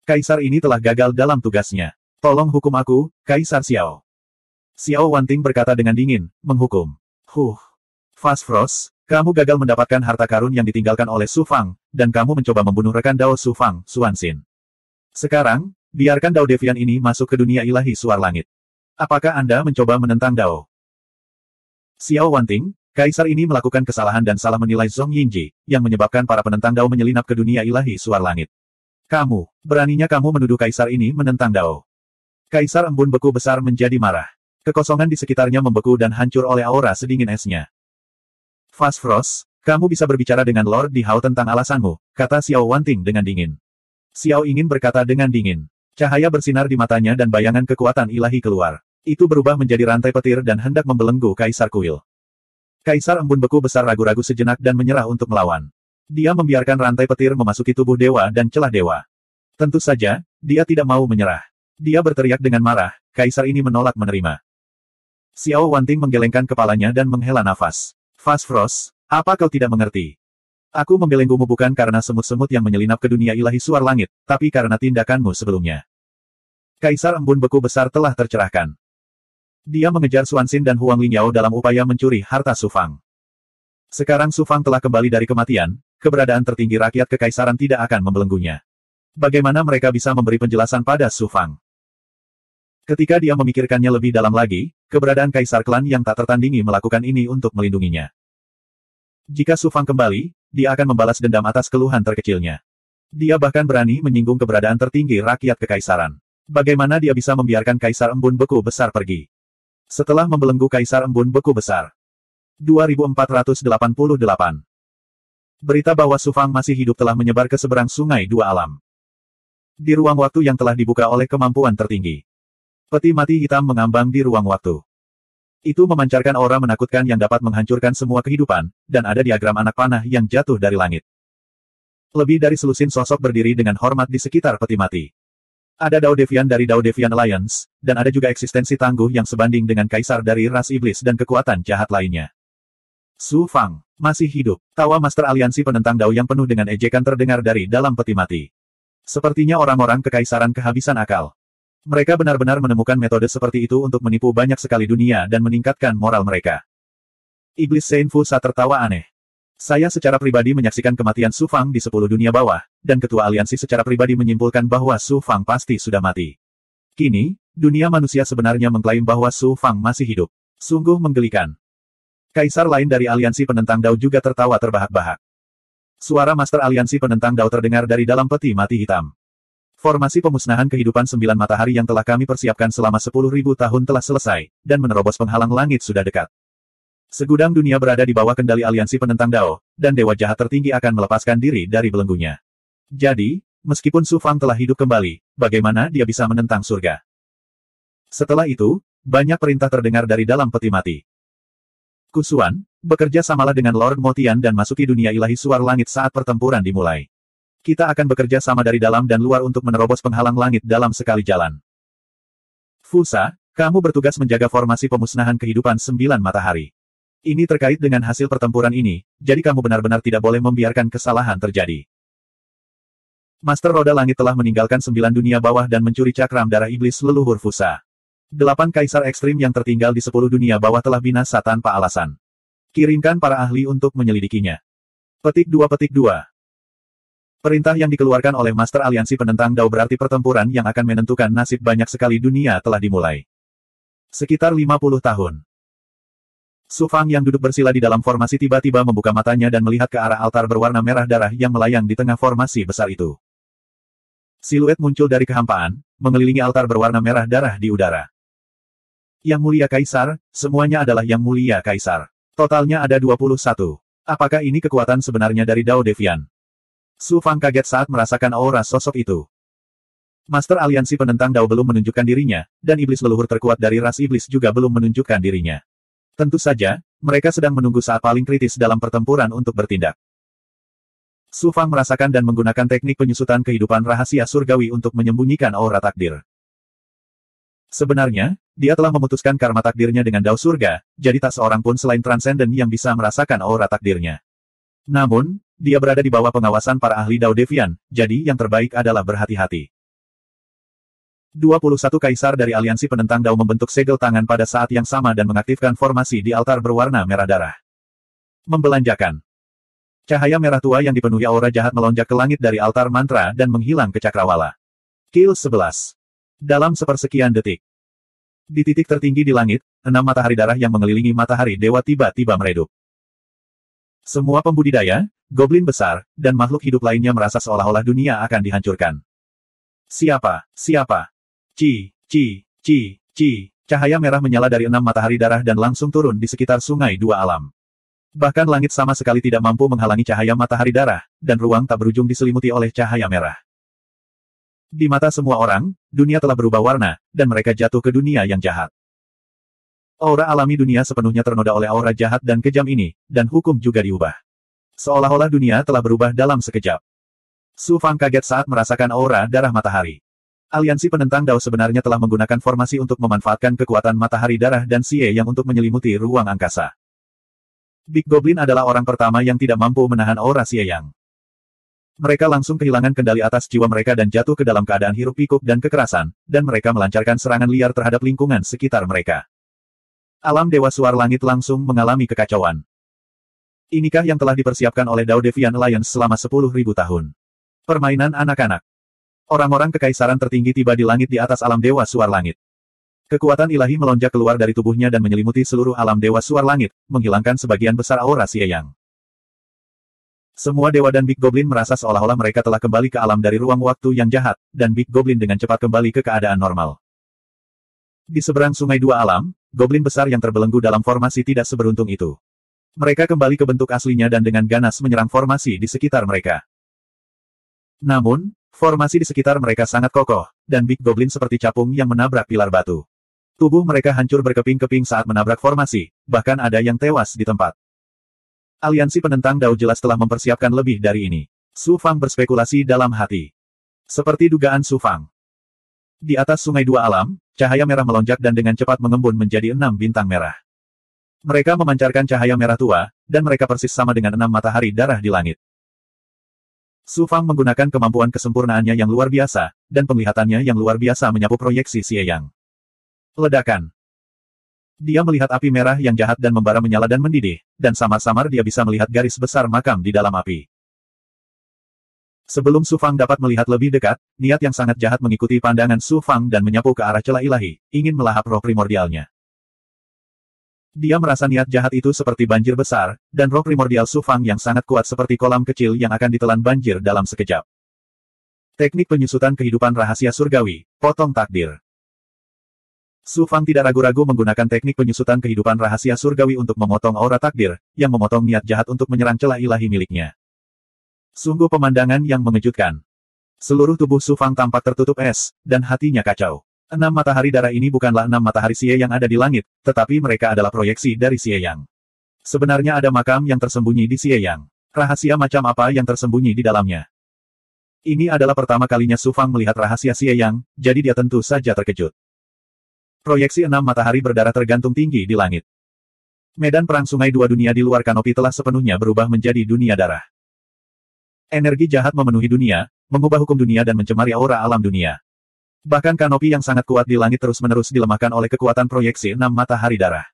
Kaisar ini telah gagal dalam tugasnya. Tolong hukum aku, Kaisar Xiao. Xiao Wanting berkata dengan dingin, menghukum. Fast Frost, kamu gagal mendapatkan harta karun yang ditinggalkan oleh Su Fang, dan kamu mencoba membunuh rekan Dao Su Fang, Xuanxin. Sekarang, biarkan Dao Devian ini masuk ke dunia ilahi Suar Langit. Apakah Anda mencoba menentang Dao? Xiao Wanting, kaisar ini melakukan kesalahan dan salah menilai Zhong Yingji, yang menyebabkan para penentang Dao menyelinap ke dunia ilahi Suar Langit. Beraninya kamu menuduh kaisar ini menentang Dao. Kaisar embun beku besar menjadi marah. Kekosongan di sekitarnya membeku dan hancur oleh aura sedingin esnya. Fast Frost, kamu bisa berbicara dengan Lord Di Hao tentang alasanmu, kata Xiao Wanting dengan dingin. Xiao ingin berkata dengan dingin. Cahaya bersinar di matanya dan bayangan kekuatan ilahi keluar. Itu berubah menjadi rantai petir dan hendak membelenggu Kaisar Kuil. Kaisar embun beku besar ragu-ragu sejenak dan menyerah untuk melawan. Dia membiarkan rantai petir memasuki tubuh dewa dan celah dewa. Tentu saja, dia tidak mau menyerah. Dia berteriak dengan marah, kaisar ini menolak menerima. Xiao Wanting menggelengkan kepalanya dan menghela nafas. Fast Frost, apa kau tidak mengerti? Aku membelenggumu bukan karena semut-semut yang menyelinap ke dunia ilahi Suar Langit, tapi karena tindakanmu sebelumnya. Kaisar embun beku besar telah tercerahkan. Dia mengejar Xuanxin dan Huang Lingyao dalam upaya mencuri harta Su Fang. Sekarang Su Fang telah kembali dari kematian, keberadaan tertinggi rakyat kekaisaran tidak akan membelenggunya. Bagaimana mereka bisa memberi penjelasan pada Su Fang? Ketika dia memikirkannya lebih dalam lagi, keberadaan kaisar klan yang tak tertandingi melakukan ini untuk melindunginya. Jika Su Fang kembali, dia akan membalas dendam atas keluhan terkecilnya. Dia bahkan berani menyinggung keberadaan tertinggi rakyat kekaisaran. Bagaimana dia bisa membiarkan kaisar embun beku besar pergi? Setelah membelenggu kaisar embun beku besar. 2488. Berita bahwa Su Fang masih hidup telah menyebar ke seberang sungai dua alam. Di ruang waktu yang telah dibuka oleh kemampuan tertinggi. Peti mati hitam mengambang di ruang waktu. Itu memancarkan aura menakutkan yang dapat menghancurkan semua kehidupan, dan ada diagram anak panah yang jatuh dari langit. Lebih dari selusin sosok berdiri dengan hormat di sekitar peti mati. Ada Dao Devian dari Dao Devian Alliance, dan ada juga eksistensi tangguh yang sebanding dengan kaisar dari ras iblis dan kekuatan jahat lainnya. Su Fang masih hidup. Tawa Master Aliansi penentang Dao yang penuh dengan ejekan terdengar dari dalam peti mati. Sepertinya orang-orang kekaisaran kehabisan akal. Mereka benar-benar menemukan metode seperti itu untuk menipu banyak sekali dunia dan meningkatkan moral mereka. Iblis Saint Fusa tertawa aneh. Saya secara pribadi menyaksikan kematian Su Fang di 10 dunia bawah, dan ketua aliansi secara pribadi menyimpulkan bahwa Su Fang pasti sudah mati. Kini, dunia manusia sebenarnya mengklaim bahwa Su Fang masih hidup. Sungguh menggelikan. Kaisar lain dari aliansi penentang Dao juga tertawa terbahak-bahak. Suara Master Aliansi Penentang Dao terdengar dari dalam peti mati hitam. Formasi pemusnahan kehidupan 9 matahari yang telah kami persiapkan selama 10.000 tahun telah selesai, dan menerobos penghalang langit sudah dekat. Segudang dunia berada di bawah kendali aliansi penentang Dao, dan dewa jahat tertinggi akan melepaskan diri dari belenggunya. Jadi, meskipun Su Fang telah hidup kembali, bagaimana dia bisa menentang surga? Setelah itu, banyak perintah terdengar dari dalam peti mati. Kusuan, bekerja samalah dengan Lord Motian dan masuki dunia ilahi suar langit saat pertempuran dimulai. Kita akan bekerja sama dari dalam dan luar untuk menerobos penghalang langit dalam sekali jalan. Fusa, kamu bertugas menjaga formasi pemusnahan kehidupan 9 matahari. Ini terkait dengan hasil pertempuran ini, jadi kamu benar-benar tidak boleh membiarkan kesalahan terjadi. Master Roda Langit telah meninggalkan 9 dunia bawah dan mencuri cakram darah iblis leluhur Fusa. 8 kaisar ekstrim yang tertinggal di 10 dunia bawah telah binasa tanpa alasan. Kirimkan para ahli untuk menyelidikinya. Petik 2. Perintah yang dikeluarkan oleh Master Aliansi Penentang Dao berarti pertempuran yang akan menentukan nasib banyak sekali dunia telah dimulai. Sekitar 50 tahun. Su Fang yang duduk bersila di dalam formasi tiba-tiba membuka matanya dan melihat ke arah altar berwarna merah darah yang melayang di tengah formasi besar itu. Siluet muncul dari kehampaan, mengelilingi altar berwarna merah darah di udara. Yang Mulia Kaisar, semuanya adalah Yang Mulia Kaisar. Totalnya ada 21. Apakah ini kekuatan sebenarnya dari Dao Devian? Su Fang kaget saat merasakan aura sosok itu. Master Aliansi Penentang Dao belum menunjukkan dirinya, dan iblis leluhur terkuat dari ras iblis juga belum menunjukkan dirinya. Tentu saja, mereka sedang menunggu saat paling kritis dalam pertempuran untuk bertindak. Su Fang merasakan dan menggunakan teknik penyusutan kehidupan rahasia surgawi untuk menyembunyikan aura takdir. Sebenarnya, dia telah memutuskan karma takdirnya dengan Dao Surga, jadi tak seorang pun selain Transcendent yang bisa merasakan aura takdirnya. Namun, dia berada di bawah pengawasan para ahli Dao Devian, jadi yang terbaik adalah berhati-hati. 21 kaisar dari aliansi penentang Dao membentuk segel tangan pada saat yang sama dan mengaktifkan formasi di altar berwarna merah darah. Membelanjakan. Cahaya merah tua yang dipenuhi aura jahat melonjak ke langit dari altar mantra dan menghilang ke cakrawala. Kill 11. Dalam sepersekian detik. Di titik tertinggi di langit, 6 matahari darah yang mengelilingi matahari dewa tiba-tiba meredup. Semua pembudidaya, goblin besar, dan makhluk hidup lainnya merasa seolah-olah dunia akan dihancurkan. Siapa? Cahaya merah menyala dari 6 matahari darah dan langsung turun di sekitar sungai dua alam. Bahkan langit sama sekali tidak mampu menghalangi cahaya matahari darah, dan ruang tak berujung diselimuti oleh cahaya merah. Di mata semua orang, dunia telah berubah warna, dan mereka jatuh ke dunia yang jahat. Aura alami dunia sepenuhnya ternoda oleh aura jahat dan kejam ini, dan hukum juga diubah. Seolah-olah dunia telah berubah dalam sekejap. Su Fang kaget saat merasakan aura darah matahari. Aliansi penentang Dao sebenarnya telah menggunakan formasi untuk memanfaatkan kekuatan matahari darah dan Xie yang untuk menyelimuti ruang angkasa. Big Goblin adalah orang pertama yang tidak mampu menahan aura Xie Yang. Mereka langsung kehilangan kendali atas jiwa mereka dan jatuh ke dalam keadaan hiruk pikuk dan kekerasan, dan mereka melancarkan serangan liar terhadap lingkungan sekitar mereka. Alam Dewa Suar Langit langsung mengalami kekacauan. Inikah yang telah dipersiapkan oleh Dao Devian Alliance selama 10.000 tahun? Permainan anak-anak. Orang-orang kekaisaran tertinggi tiba di langit di atas alam Dewa Suar Langit. Kekuatan ilahi melonjak keluar dari tubuhnya dan menyelimuti seluruh alam Dewa Suar Langit, menghilangkan sebagian besar aura Xie Yang. Semua dewa dan Big Goblin merasa seolah-olah mereka telah kembali ke alam dari ruang waktu yang jahat, dan Big Goblin dengan cepat kembali ke keadaan normal. Di seberang sungai dua alam, Goblin besar yang terbelenggu dalam formasi tidak seberuntung itu. Mereka kembali ke bentuk aslinya dan dengan ganas menyerang formasi di sekitar mereka. Namun, formasi di sekitar mereka sangat kokoh, dan Big Goblin seperti capung yang menabrak pilar batu. Tubuh mereka hancur berkeping-keping saat menabrak formasi, bahkan ada yang tewas di tempat. Aliansi penentang Dao jelas telah mempersiapkan lebih dari ini. Su Fang berspekulasi dalam hati. Seperti dugaan Su Fang. Di atas sungai dua alam, cahaya merah melonjak dan dengan cepat mengembun menjadi 6 bintang merah. Mereka memancarkan cahaya merah tua, dan mereka persis sama dengan 6 matahari darah di langit. Su Fang menggunakan kemampuan kesempurnaannya yang luar biasa, dan penglihatannya yang luar biasa menyapu proyeksi Xie Yang. Ledakan. Dia melihat api merah yang jahat dan membara menyala dan mendidih, dan samar-samar dia bisa melihat garis besar makam di dalam api. Sebelum Su Fang dapat melihat lebih dekat, niat yang sangat jahat mengikuti pandangan Su Fang dan menyapu ke arah celah ilahi, ingin melahap roh primordialnya. Dia merasa niat jahat itu seperti banjir besar, dan roh primordial Su Fang yang sangat kuat seperti kolam kecil yang akan ditelan banjir dalam sekejap. Teknik penyusutan kehidupan rahasia surgawi, potong takdir. Su Fang tidak ragu-ragu menggunakan teknik penyusutan kehidupan rahasia surgawi untuk memotong aura takdir, yang memotong niat jahat untuk menyerang celah ilahi miliknya. Sungguh pemandangan yang mengejutkan. Seluruh tubuh Su Fang tampak tertutup es, dan hatinya kacau. 6 matahari darah ini bukanlah 6 matahari Xie yang ada di langit, tetapi mereka adalah proyeksi dari Xie Yang. Sebenarnya ada makam yang tersembunyi di Xie Yang. Rahasia macam apa yang tersembunyi di dalamnya? Ini adalah pertama kalinya Su Fang melihat rahasia Xie Yang, jadi dia tentu saja terkejut. Proyeksi 6 matahari berdarah tergantung tinggi di langit. Medan perang sungai dua dunia di luar kanopi telah sepenuhnya berubah menjadi dunia darah. Energi jahat memenuhi dunia, mengubah hukum dunia dan mencemari aura alam dunia. Bahkan kanopi yang sangat kuat di langit terus-menerus dilemahkan oleh kekuatan proyeksi 6 matahari darah.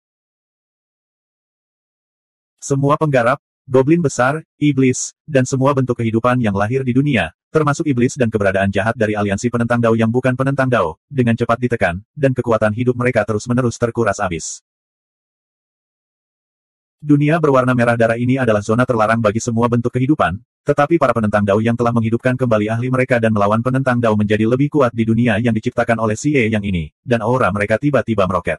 Semua penggarap, goblin besar, iblis, dan semua bentuk kehidupan yang lahir di dunia, termasuk iblis dan keberadaan jahat dari aliansi penentang Dao yang bukan penentang Dao, dengan cepat ditekan, dan kekuatan hidup mereka terus-menerus terkuras habis. Dunia berwarna merah darah ini adalah zona terlarang bagi semua bentuk kehidupan, tetapi para penentang Dao yang telah menghidupkan kembali ahli mereka dan melawan penentang Dao menjadi lebih kuat di dunia yang diciptakan oleh Xie Yang ini, dan aura mereka tiba-tiba meroket.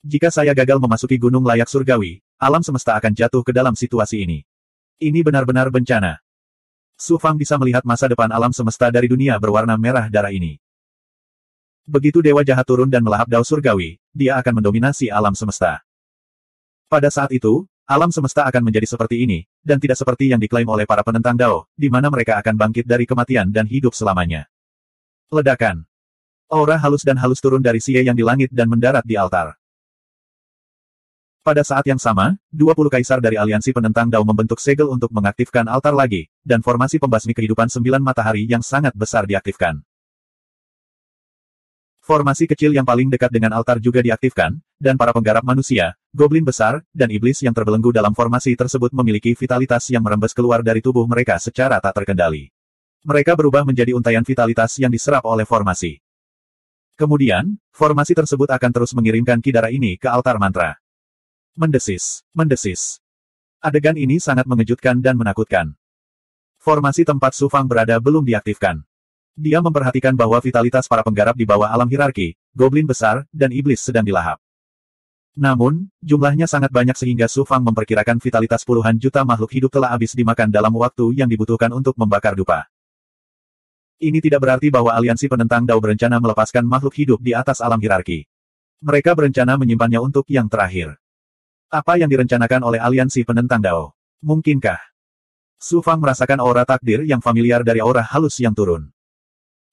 Jika saya gagal memasuki gunung layak surgawi, alam semesta akan jatuh ke dalam situasi ini. Ini benar-benar bencana. Su Fang bisa melihat masa depan alam semesta dari dunia berwarna merah darah ini. Begitu dewa jahat turun dan melahap Dao surgawi, dia akan mendominasi alam semesta. Pada saat itu, alam semesta akan menjadi seperti ini, dan tidak seperti yang diklaim oleh para penentang Dao, di mana mereka akan bangkit dari kematian dan hidup selamanya. Ledakan. Aura halus dan halus turun dari Xie Yang di langit dan mendarat di altar. Pada saat yang sama, 20 kaisar dari aliansi penentang Dao membentuk segel untuk mengaktifkan altar lagi, dan formasi pembasmi kehidupan 9 matahari yang sangat besar diaktifkan. Formasi kecil yang paling dekat dengan altar juga diaktifkan, dan para penggarap manusia, goblin besar, dan iblis yang terbelenggu dalam formasi tersebut memiliki vitalitas yang merembes keluar dari tubuh mereka secara tak terkendali. Mereka berubah menjadi untaian vitalitas yang diserap oleh formasi. Kemudian, formasi tersebut akan terus mengirimkan ki darah ini ke altar mantra. Mendesis, mendesis. Adegan ini sangat mengejutkan dan menakutkan. Formasi tempat Su Fang berada belum diaktifkan. Dia memperhatikan bahwa vitalitas para penggarap di bawah alam hierarki, goblin besar, dan iblis sedang dilahap. Namun, jumlahnya sangat banyak sehingga Su Fang memperkirakan vitalitas puluhan juta makhluk hidup telah habis dimakan dalam waktu yang dibutuhkan untuk membakar dupa. Ini tidak berarti bahwa aliansi penentang Dao berencana melepaskan makhluk hidup di atas alam hierarki. Mereka berencana menyimpannya untuk yang terakhir. Apa yang direncanakan oleh aliansi penentang Dao? Mungkinkah? Su Fang merasakan aura takdir yang familiar dari aura halus yang turun.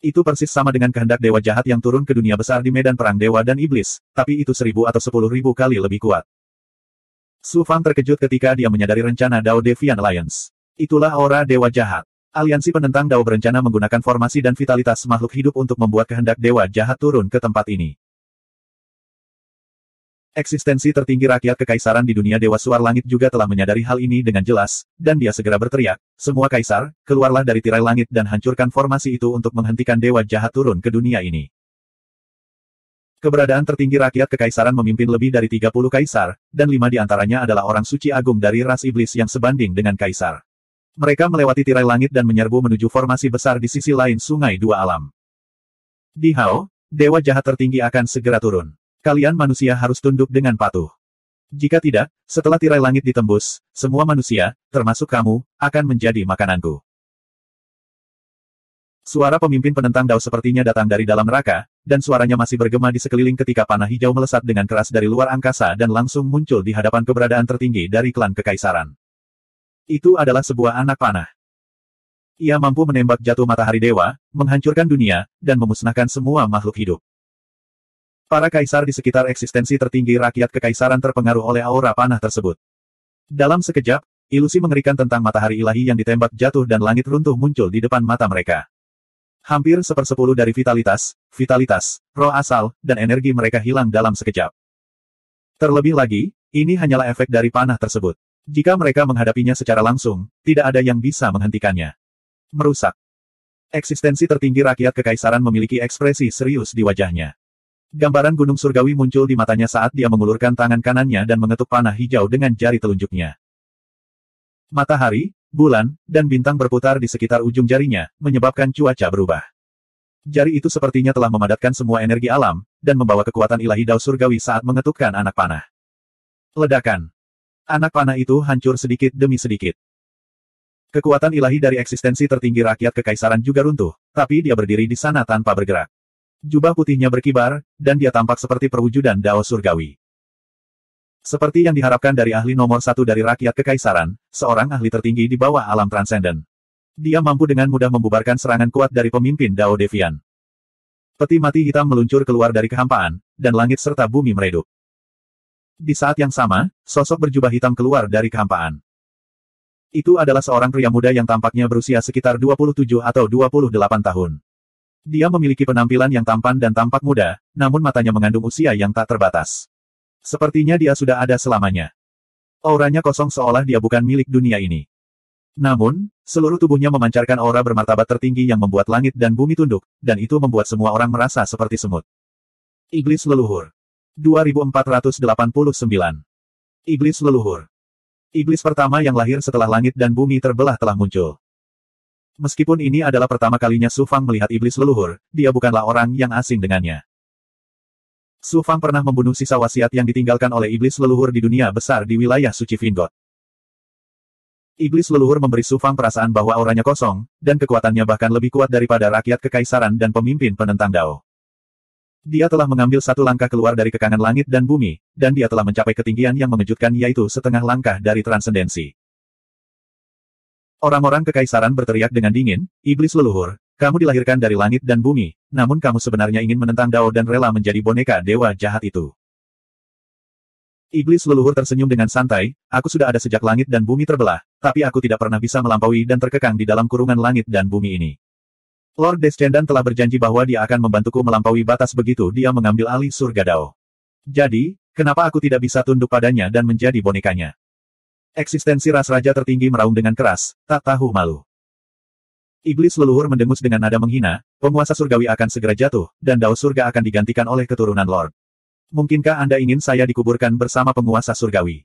Itu persis sama dengan kehendak dewa jahat yang turun ke dunia besar di medan perang dewa dan iblis, tapi itu 1000 atau 10.000 kali lebih kuat. Su Fang terkejut ketika dia menyadari rencana Dao Deviant Alliance. Itulah aura dewa jahat. Aliansi penentang Dao berencana menggunakan formasi dan vitalitas makhluk hidup untuk membuat kehendak dewa jahat turun ke tempat ini. Eksistensi tertinggi rakyat kekaisaran di dunia Dewa Suar Langit juga telah menyadari hal ini dengan jelas, dan dia segera berteriak, "Semua kaisar, keluarlah dari tirai langit dan hancurkan formasi itu untuk menghentikan dewa jahat turun ke dunia ini." Keberadaan tertinggi rakyat kekaisaran memimpin lebih dari 30 kaisar, dan 5 di antaranya adalah orang suci agung dari ras iblis yang sebanding dengan kaisar. Mereka melewati tirai langit dan menyerbu menuju formasi besar di sisi lain Sungai Dua Alam. Di Hao, dewa jahat tertinggi akan segera turun. Kalian manusia harus tunduk dengan patuh. Jika tidak, setelah tirai langit ditembus, semua manusia, termasuk kamu, akan menjadi makananku. Suara pemimpin penentang Dao sepertinya datang dari dalam neraka, dan suaranya masih bergema di sekeliling ketika panah hijau melesat dengan keras dari luar angkasa dan langsung muncul di hadapan keberadaan tertinggi dari klan kekaisaran. Itu adalah sebuah anak panah. Ia mampu menembak jatuh matahari dewa, menghancurkan dunia, dan memusnahkan semua makhluk hidup. Para kaisar di sekitar eksistensi tertinggi rakyat kekaisaran terpengaruh oleh aura panah tersebut. Dalam sekejap, ilusi mengerikan tentang matahari ilahi yang ditembak jatuh dan langit runtuh muncul di depan mata mereka. Hampir 1/10 dari vitalitas, roh asal, dan energi mereka hilang dalam sekejap. Terlebih lagi, ini hanyalah efek dari panah tersebut. Jika mereka menghadapinya secara langsung, tidak ada yang bisa menghentikannya. Merusak. Eksistensi tertinggi rakyat kekaisaran memiliki ekspresi serius di wajahnya. Gambaran gunung surgawi muncul di matanya saat dia mengulurkan tangan kanannya dan mengetuk panah hijau dengan jari telunjuknya. Matahari, bulan, dan bintang berputar di sekitar ujung jarinya, menyebabkan cuaca berubah. Jari itu sepertinya telah memadatkan semua energi alam, dan membawa kekuatan ilahi Dao surgawi saat mengetukkan anak panah. Ledakan. Anak panah itu hancur sedikit demi sedikit. Kekuatan ilahi dari eksistensi tertinggi rakyat kekaisaran juga runtuh, tapi dia berdiri di sana tanpa bergerak. Jubah putihnya berkibar, dan dia tampak seperti perwujudan Dao surgawi. Seperti yang diharapkan dari ahli nomor satu dari rakyat kekaisaran, seorang ahli tertinggi di bawah alam transenden. Dia mampu dengan mudah membubarkan serangan kuat dari pemimpin Dao Devian. Peti mati hitam meluncur keluar dari kehampaan, dan langit serta bumi meredup. Di saat yang sama, sosok berjubah hitam keluar dari kehampaan. Itu adalah seorang pria muda yang tampaknya berusia sekitar 27 atau 28 tahun. Dia memiliki penampilan yang tampan dan tampak muda, namun matanya mengandung usia yang tak terbatas. Sepertinya dia sudah ada selamanya. Auranya kosong seolah dia bukan milik dunia ini. Namun, seluruh tubuhnya memancarkan aura bermartabat tertinggi yang membuat langit dan bumi tunduk, dan itu membuat semua orang merasa seperti semut. Iblis leluhur. 2489. Iblis leluhur. Iblis pertama yang lahir setelah langit dan bumi terbelah telah muncul. Meskipun ini adalah pertama kalinya Su Fang melihat iblis leluhur, dia bukanlah orang yang asing dengannya. Su Fang pernah membunuh sisa wasiat yang ditinggalkan oleh iblis leluhur di dunia besar di wilayah suci Vingot. Iblis leluhur memberi Su Fang perasaan bahwa auranya kosong, dan kekuatannya bahkan lebih kuat daripada rakyat kekaisaran dan pemimpin penentang Dao. Dia telah mengambil satu langkah keluar dari kekangan langit dan bumi, dan dia telah mencapai ketinggian yang mengejutkan yaitu setengah langkah dari transendensi. Orang-orang kekaisaran berteriak dengan dingin, "Iblis leluhur, kamu dilahirkan dari langit dan bumi, namun kamu sebenarnya ingin menentang Dao dan rela menjadi boneka dewa jahat itu." Iblis leluhur tersenyum dengan santai, "Aku sudah ada sejak langit dan bumi terbelah, tapi aku tidak pernah bisa melampaui dan terkekang di dalam kurungan langit dan bumi ini. Lord Descendan telah berjanji bahwa dia akan membantuku melampaui batas begitu dia mengambil alih surga Dao. Jadi, kenapa aku tidak bisa tunduk padanya dan menjadi bonekanya?" Eksistensi ras raja tertinggi meraung dengan keras, tak tahu malu. Iblis leluhur mendengus dengan nada menghina, "Penguasa surgawi akan segera jatuh, dan Dao surga akan digantikan oleh keturunan Lord. Mungkinkah Anda ingin saya dikuburkan bersama penguasa surgawi?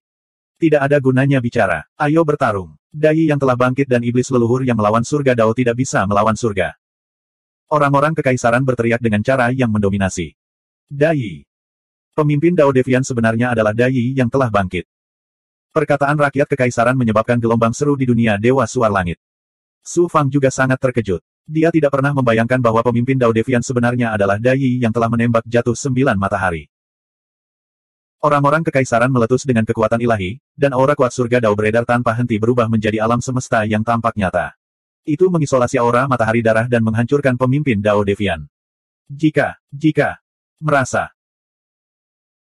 Tidak ada gunanya bicara. Ayo bertarung." Dai yang telah bangkit dan iblis leluhur yang melawan surga Dao tidak bisa melawan surga. Orang-orang kekaisaran berteriak dengan cara yang mendominasi. Dai. Pemimpin Dao Devian sebenarnya adalah Dai yang telah bangkit. Perkataan rakyat kekaisaran menyebabkan gelombang seru di dunia Dewa Suar Langit. Su Fang juga sangat terkejut. Dia tidak pernah membayangkan bahwa pemimpin Dao Devian sebenarnya adalah Dai yang telah menembak jatuh 9 matahari. Orang-orang kekaisaran meletus dengan kekuatan ilahi, dan aura kuat surga Dao beredar tanpa henti berubah menjadi alam semesta yang tampak nyata. Itu mengisolasi aura matahari darah dan menghancurkan pemimpin Dao Devian. Jika merasa.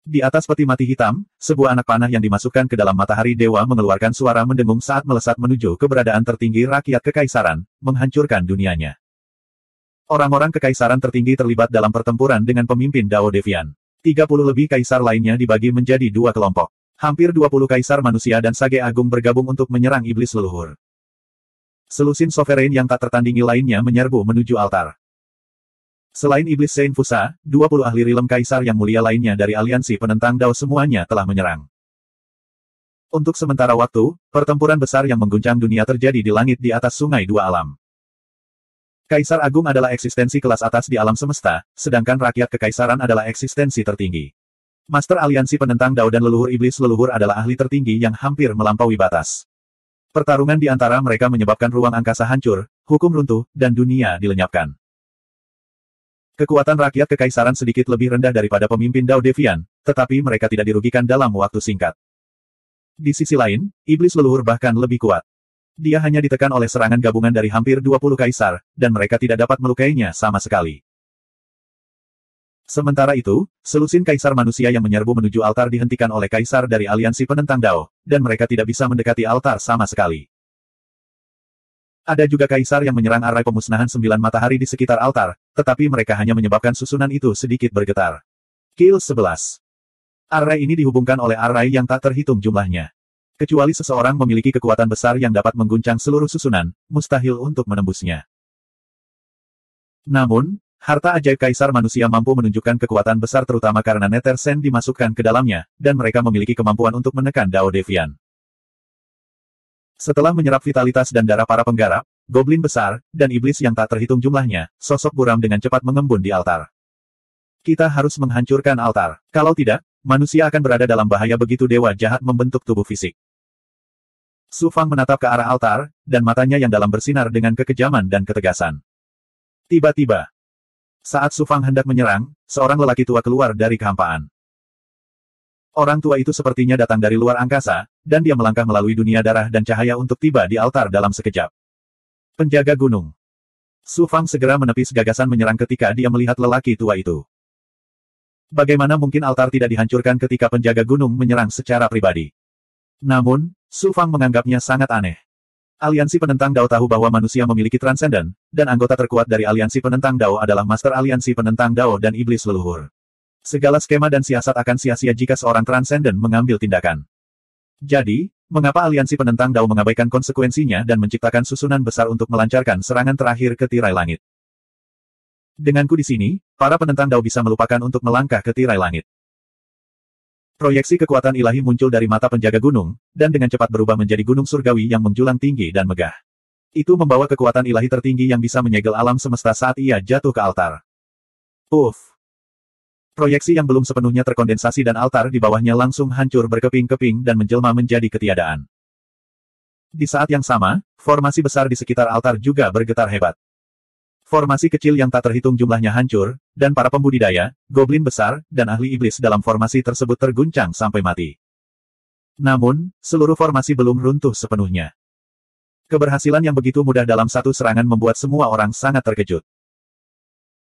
Di atas peti mati hitam, sebuah anak panah yang dimasukkan ke dalam matahari dewa mengeluarkan suara mendengung saat melesat menuju keberadaan tertinggi rakyat kekaisaran, menghancurkan dunianya. Orang-orang kekaisaran tertinggi terlibat dalam pertempuran dengan pemimpin Dao Devian. 30 lebih kaisar lainnya dibagi menjadi 2 kelompok. Hampir 20 kaisar manusia dan sage agung bergabung untuk menyerang iblis leluhur. Selusin sovereign yang tak tertandingi lainnya menyerbu menuju altar. Selain iblis Saint Fusa, 20 ahli rilem kaisar yang mulia lainnya dari aliansi penentang Dao semuanya telah menyerang. Untuk sementara waktu, pertempuran besar yang mengguncang dunia terjadi di langit di atas sungai dua alam. Kaisar Agung adalah eksistensi kelas atas di alam semesta, sedangkan rakyat kekaisaran adalah eksistensi tertinggi. Master aliansi penentang Dao dan leluhur iblis leluhur adalah ahli tertinggi yang hampir melampaui batas. Pertarungan di antara mereka menyebabkan ruang angkasa hancur, hukum runtuh, dan dunia dilenyapkan. Kekuatan rakyat kekaisaran sedikit lebih rendah daripada pemimpin Dao Devian, tetapi mereka tidak dirugikan dalam waktu singkat. Di sisi lain, iblis leluhur bahkan lebih kuat. Dia hanya ditekan oleh serangan gabungan dari hampir 20 kaisar, dan mereka tidak dapat melukainya sama sekali. Sementara itu, selusin kaisar manusia yang menyerbu menuju altar dihentikan oleh kaisar dari aliansi penentang Dao, dan mereka tidak bisa mendekati altar sama sekali. Ada juga kaisar yang menyerang arai pemusnahan 9 matahari di sekitar altar, tetapi mereka hanya menyebabkan susunan itu sedikit bergetar. Kill 11. Arai ini dihubungkan oleh arai yang tak terhitung jumlahnya. Kecuali seseorang memiliki kekuatan besar yang dapat mengguncang seluruh susunan, mustahil untuk menembusnya. Namun, harta ajaib kaisar manusia mampu menunjukkan kekuatan besar terutama karena Nether Sen dimasukkan ke dalamnya, dan mereka memiliki kemampuan untuk menekan Dao Devian. Setelah menyerap vitalitas dan darah para penggarap, goblin besar, dan iblis yang tak terhitung jumlahnya, sosok buram dengan cepat mengembun di altar. Kita harus menghancurkan altar. Kalau tidak, manusia akan berada dalam bahaya begitu dewa jahat membentuk tubuh fisik. Su Fang menatap ke arah altar, dan matanya yang dalam bersinar dengan kekejaman dan ketegasan. Tiba-tiba, saat Su Fang hendak menyerang, seorang lelaki tua keluar dari kehampaan. Orang tua itu sepertinya datang dari luar angkasa, dan dia melangkah melalui dunia darah dan cahaya untuk tiba di altar dalam sekejap. Penjaga gunung. Su Fang segera menepis gagasan menyerang ketika dia melihat lelaki tua itu. Bagaimana mungkin altar tidak dihancurkan ketika penjaga gunung menyerang secara pribadi? Namun, Su Fang menganggapnya sangat aneh. Aliansi Penentang Dao tahu bahwa manusia memiliki transenden, dan anggota terkuat dari Aliansi Penentang Dao adalah Master Aliansi Penentang Dao dan Iblis Leluhur. Segala skema dan siasat akan sia-sia jika seorang transenden mengambil tindakan. Jadi, mengapa Aliansi Penentang Dao mengabaikan konsekuensinya dan menciptakan susunan besar untuk melancarkan serangan terakhir ke tirai langit? Denganku di sini, para penentang Dao bisa melupakan untuk melangkah ke tirai langit. Proyeksi kekuatan ilahi muncul dari mata penjaga gunung, dan dengan cepat berubah menjadi gunung surgawi yang menjulang tinggi dan megah. Itu membawa kekuatan ilahi tertinggi yang bisa menyegel alam semesta saat ia jatuh ke altar. Uff! Proyeksi yang belum sepenuhnya terkondensasi dan altar di bawahnya langsung hancur berkeping-keping dan menjelma menjadi ketiadaan. Di saat yang sama, formasi besar di sekitar altar juga bergetar hebat. Formasi kecil yang tak terhitung jumlahnya hancur, dan para pembudidaya, goblin besar, dan ahli iblis dalam formasi tersebut terguncang sampai mati. Namun, seluruh formasi belum runtuh sepenuhnya. Keberhasilan yang begitu mudah dalam satu serangan membuat semua orang sangat terkejut.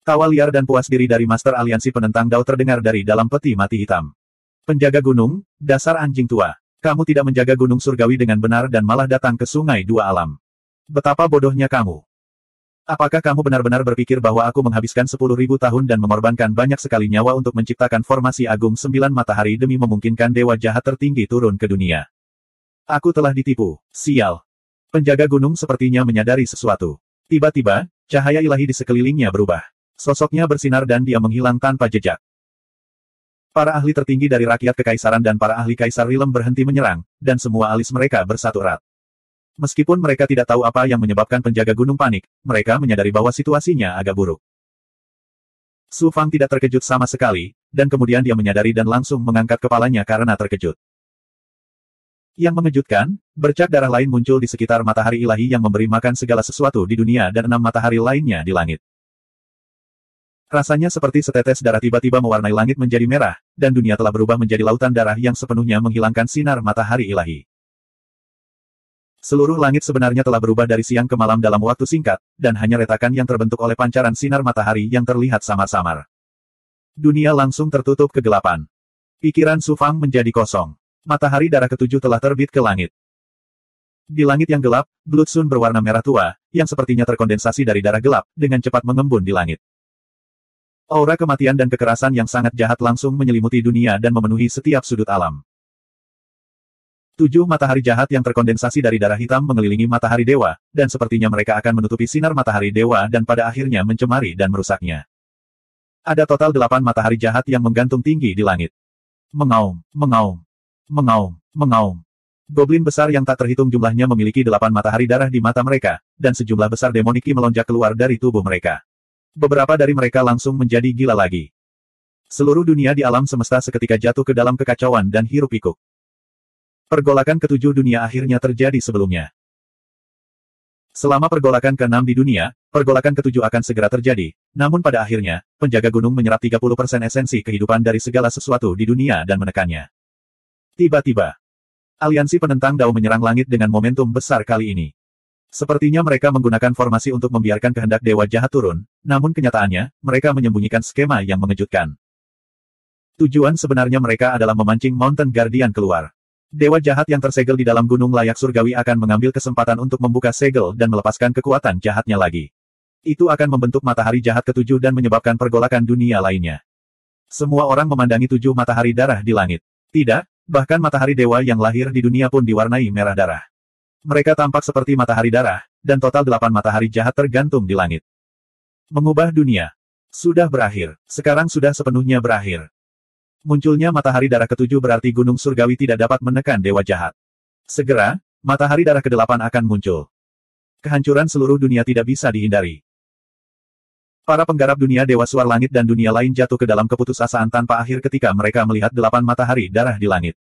Tawa liar dan puas diri dari Master Aliansi Penentang Dao terdengar dari dalam peti mati hitam. Penjaga gunung, dasar anjing tua. Kamu tidak menjaga gunung surgawi dengan benar dan malah datang ke sungai dua alam. Betapa bodohnya kamu. Apakah kamu benar-benar berpikir bahwa aku menghabiskan 10.000 tahun dan mengorbankan banyak sekali nyawa untuk menciptakan formasi agung 9 matahari demi memungkinkan dewa jahat tertinggi turun ke dunia? Aku telah ditipu. Sial. Penjaga gunung sepertinya menyadari sesuatu. Tiba-tiba, cahaya ilahi di sekelilingnya berubah. Sosoknya bersinar dan dia menghilang tanpa jejak. Para ahli tertinggi dari rakyat kekaisaran dan para ahli kaisar Rilem berhenti menyerang, dan semua alis mereka bersatu erat. Meskipun mereka tidak tahu apa yang menyebabkan penjaga gunung panik, mereka menyadari bahwa situasinya agak buruk. Su Fang tidak terkejut sama sekali, dan kemudian dia menyadari dan langsung mengangkat kepalanya karena terkejut. Yang mengejutkan, bercak darah lain muncul di sekitar matahari ilahi yang memberi makan segala sesuatu di dunia dan 6 matahari lainnya di langit. Rasanya seperti setetes darah tiba-tiba mewarnai langit menjadi merah, dan dunia telah berubah menjadi lautan darah yang sepenuhnya menghilangkan sinar matahari ilahi. Seluruh langit sebenarnya telah berubah dari siang ke malam dalam waktu singkat, dan hanya retakan yang terbentuk oleh pancaran sinar matahari yang terlihat samar-samar. Dunia langsung tertutup kegelapan. Pikiran Su Fang menjadi kosong. Matahari darah ketujuh telah terbit ke langit. Di langit yang gelap, Blood Sun berwarna merah tua, yang sepertinya terkondensasi dari darah gelap, dengan cepat mengembun di langit. Aura kematian dan kekerasan yang sangat jahat langsung menyelimuti dunia dan memenuhi setiap sudut alam. 7 matahari jahat yang terkondensasi dari darah hitam mengelilingi matahari dewa, dan sepertinya mereka akan menutupi sinar matahari dewa dan pada akhirnya mencemari dan merusaknya. Ada total 8 matahari jahat yang menggantung tinggi di langit. Mengaum, mengaum, mengaum, mengaum. Goblin besar yang tak terhitung jumlahnya memiliki 8 matahari darah di mata mereka, dan sejumlah besar demoniki melonjak keluar dari tubuh mereka. Beberapa dari mereka langsung menjadi gila lagi. Seluruh dunia di alam semesta seketika jatuh ke dalam kekacauan dan hiruk-pikuk. Pergolakan ketujuh dunia akhirnya terjadi sebelumnya. Selama pergolakan ke-6 di dunia, pergolakan ketujuh akan segera terjadi, namun pada akhirnya, penjaga gunung menyerap 30% esensi kehidupan dari segala sesuatu di dunia dan menekannya. Tiba-tiba, Aliansi Penentang Dao menyerang langit dengan momentum besar kali ini. Sepertinya mereka menggunakan formasi untuk membiarkan kehendak dewa jahat turun, namun kenyataannya, mereka menyembunyikan skema yang mengejutkan. Tujuan sebenarnya mereka adalah memancing Mountain Guardian keluar. Dewa jahat yang tersegel di dalam gunung layak surgawi akan mengambil kesempatan untuk membuka segel dan melepaskan kekuatan jahatnya lagi. Itu akan membentuk matahari jahat ketujuh dan menyebabkan pergolakan dunia lainnya. Semua orang memandangi 7 matahari darah di langit. Tidak, Bahkan matahari dewa yang lahir di dunia pun diwarnai merah darah. Mereka tampak seperti matahari darah, dan total 8 matahari jahat tergantung di langit. Mengubah dunia. Sudah berakhir. Sekarang sudah sepenuhnya berakhir. Munculnya matahari darah ketujuh berarti gunung surgawi tidak dapat menekan dewa jahat. Segera, matahari darah ke-8 akan muncul. Kehancuran seluruh dunia tidak bisa dihindari. Para penggarap dunia Dewa Suar Langit dan dunia lain jatuh ke dalam keputusasaan tanpa akhir ketika mereka melihat 8 matahari darah di langit.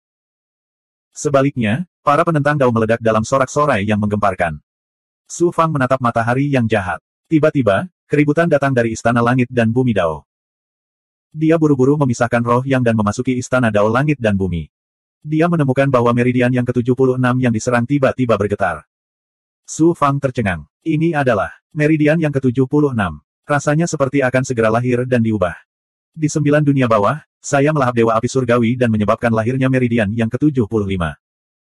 Sebaliknya, para penentang Dao meledak dalam sorak-sorai yang menggemparkan. Su Fang menatap matahari yang jahat. Tiba-tiba, keributan datang dari Istana Langit dan Bumi Dao. Dia buru-buru memisahkan roh yang dan memasuki Istana Dao Langit dan Bumi. Dia menemukan bahwa meridian yang ke-76 yang diserang tiba-tiba bergetar. Su Fang tercengang. Ini adalah meridian yang ke-76. Rasanya seperti akan segera lahir dan diubah. Di 9 dunia bawah, saya melahap Dewa Api Surgawi dan menyebabkan lahirnya meridian yang ke-75.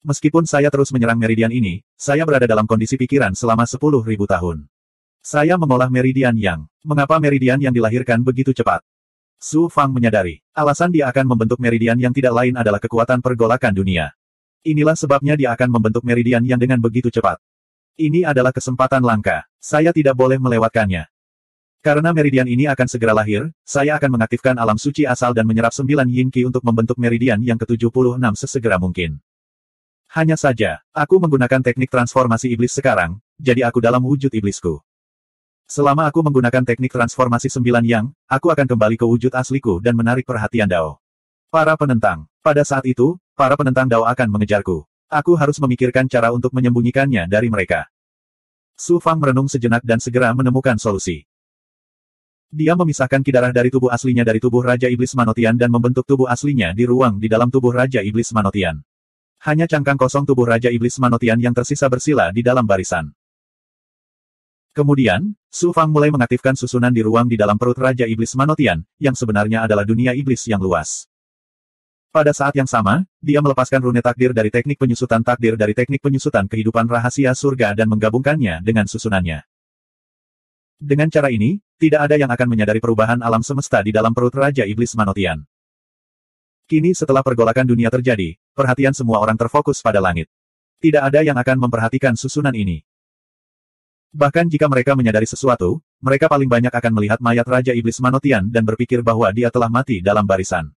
Meskipun saya terus menyerang meridian ini, saya berada dalam kondisi pikiran selama 10.000 tahun. Saya mengolah meridian yang. Mengapa meridian yang dilahirkan begitu cepat? Su Fang menyadari, alasan dia akan membentuk meridian yang tidak lain adalah kekuatan pergolakan dunia. Inilah sebabnya dia akan membentuk meridian yang dengan begitu cepat. Ini adalah kesempatan langka. Saya tidak boleh melewatkannya. Karena meridian ini akan segera lahir, saya akan mengaktifkan alam suci asal dan menyerap 9 Yin Qi untuk membentuk meridian yang ke-76 sesegera mungkin. Hanya saja, aku menggunakan teknik transformasi iblis sekarang, jadi aku dalam wujud iblisku. Selama aku menggunakan teknik transformasi 9 Yang, aku akan kembali ke wujud asliku dan menarik perhatian Dao. Para penentang. Pada saat itu, para penentang Dao akan mengejarku. Aku harus memikirkan cara untuk menyembunyikannya dari mereka. Su Fang merenung sejenak dan segera menemukan solusi. Dia memisahkan ki darah dari tubuh aslinya dari tubuh Raja Iblis Manotian dan membentuk tubuh aslinya di ruang di dalam tubuh Raja Iblis Manotian. Hanya cangkang kosong tubuh Raja Iblis Manotian yang tersisa bersila di dalam barisan. Kemudian, Su Fang mulai mengaktifkan susunan di ruang di dalam perut Raja Iblis Manotian, yang sebenarnya adalah dunia iblis yang luas. Pada saat yang sama, dia melepaskan rune takdir dari teknik penyusutan kehidupan rahasia surga dan menggabungkannya dengan susunannya. Dengan cara ini, tidak ada yang akan menyadari perubahan alam semesta di dalam perut Raja Iblis Manotian. Kini setelah pergolakan dunia terjadi, perhatian semua orang terfokus pada langit. Tidak ada yang akan memperhatikan susunan ini. Bahkan jika mereka menyadari sesuatu, mereka paling banyak akan melihat mayat Raja Iblis Manotian dan berpikir bahwa dia telah mati dalam barisan.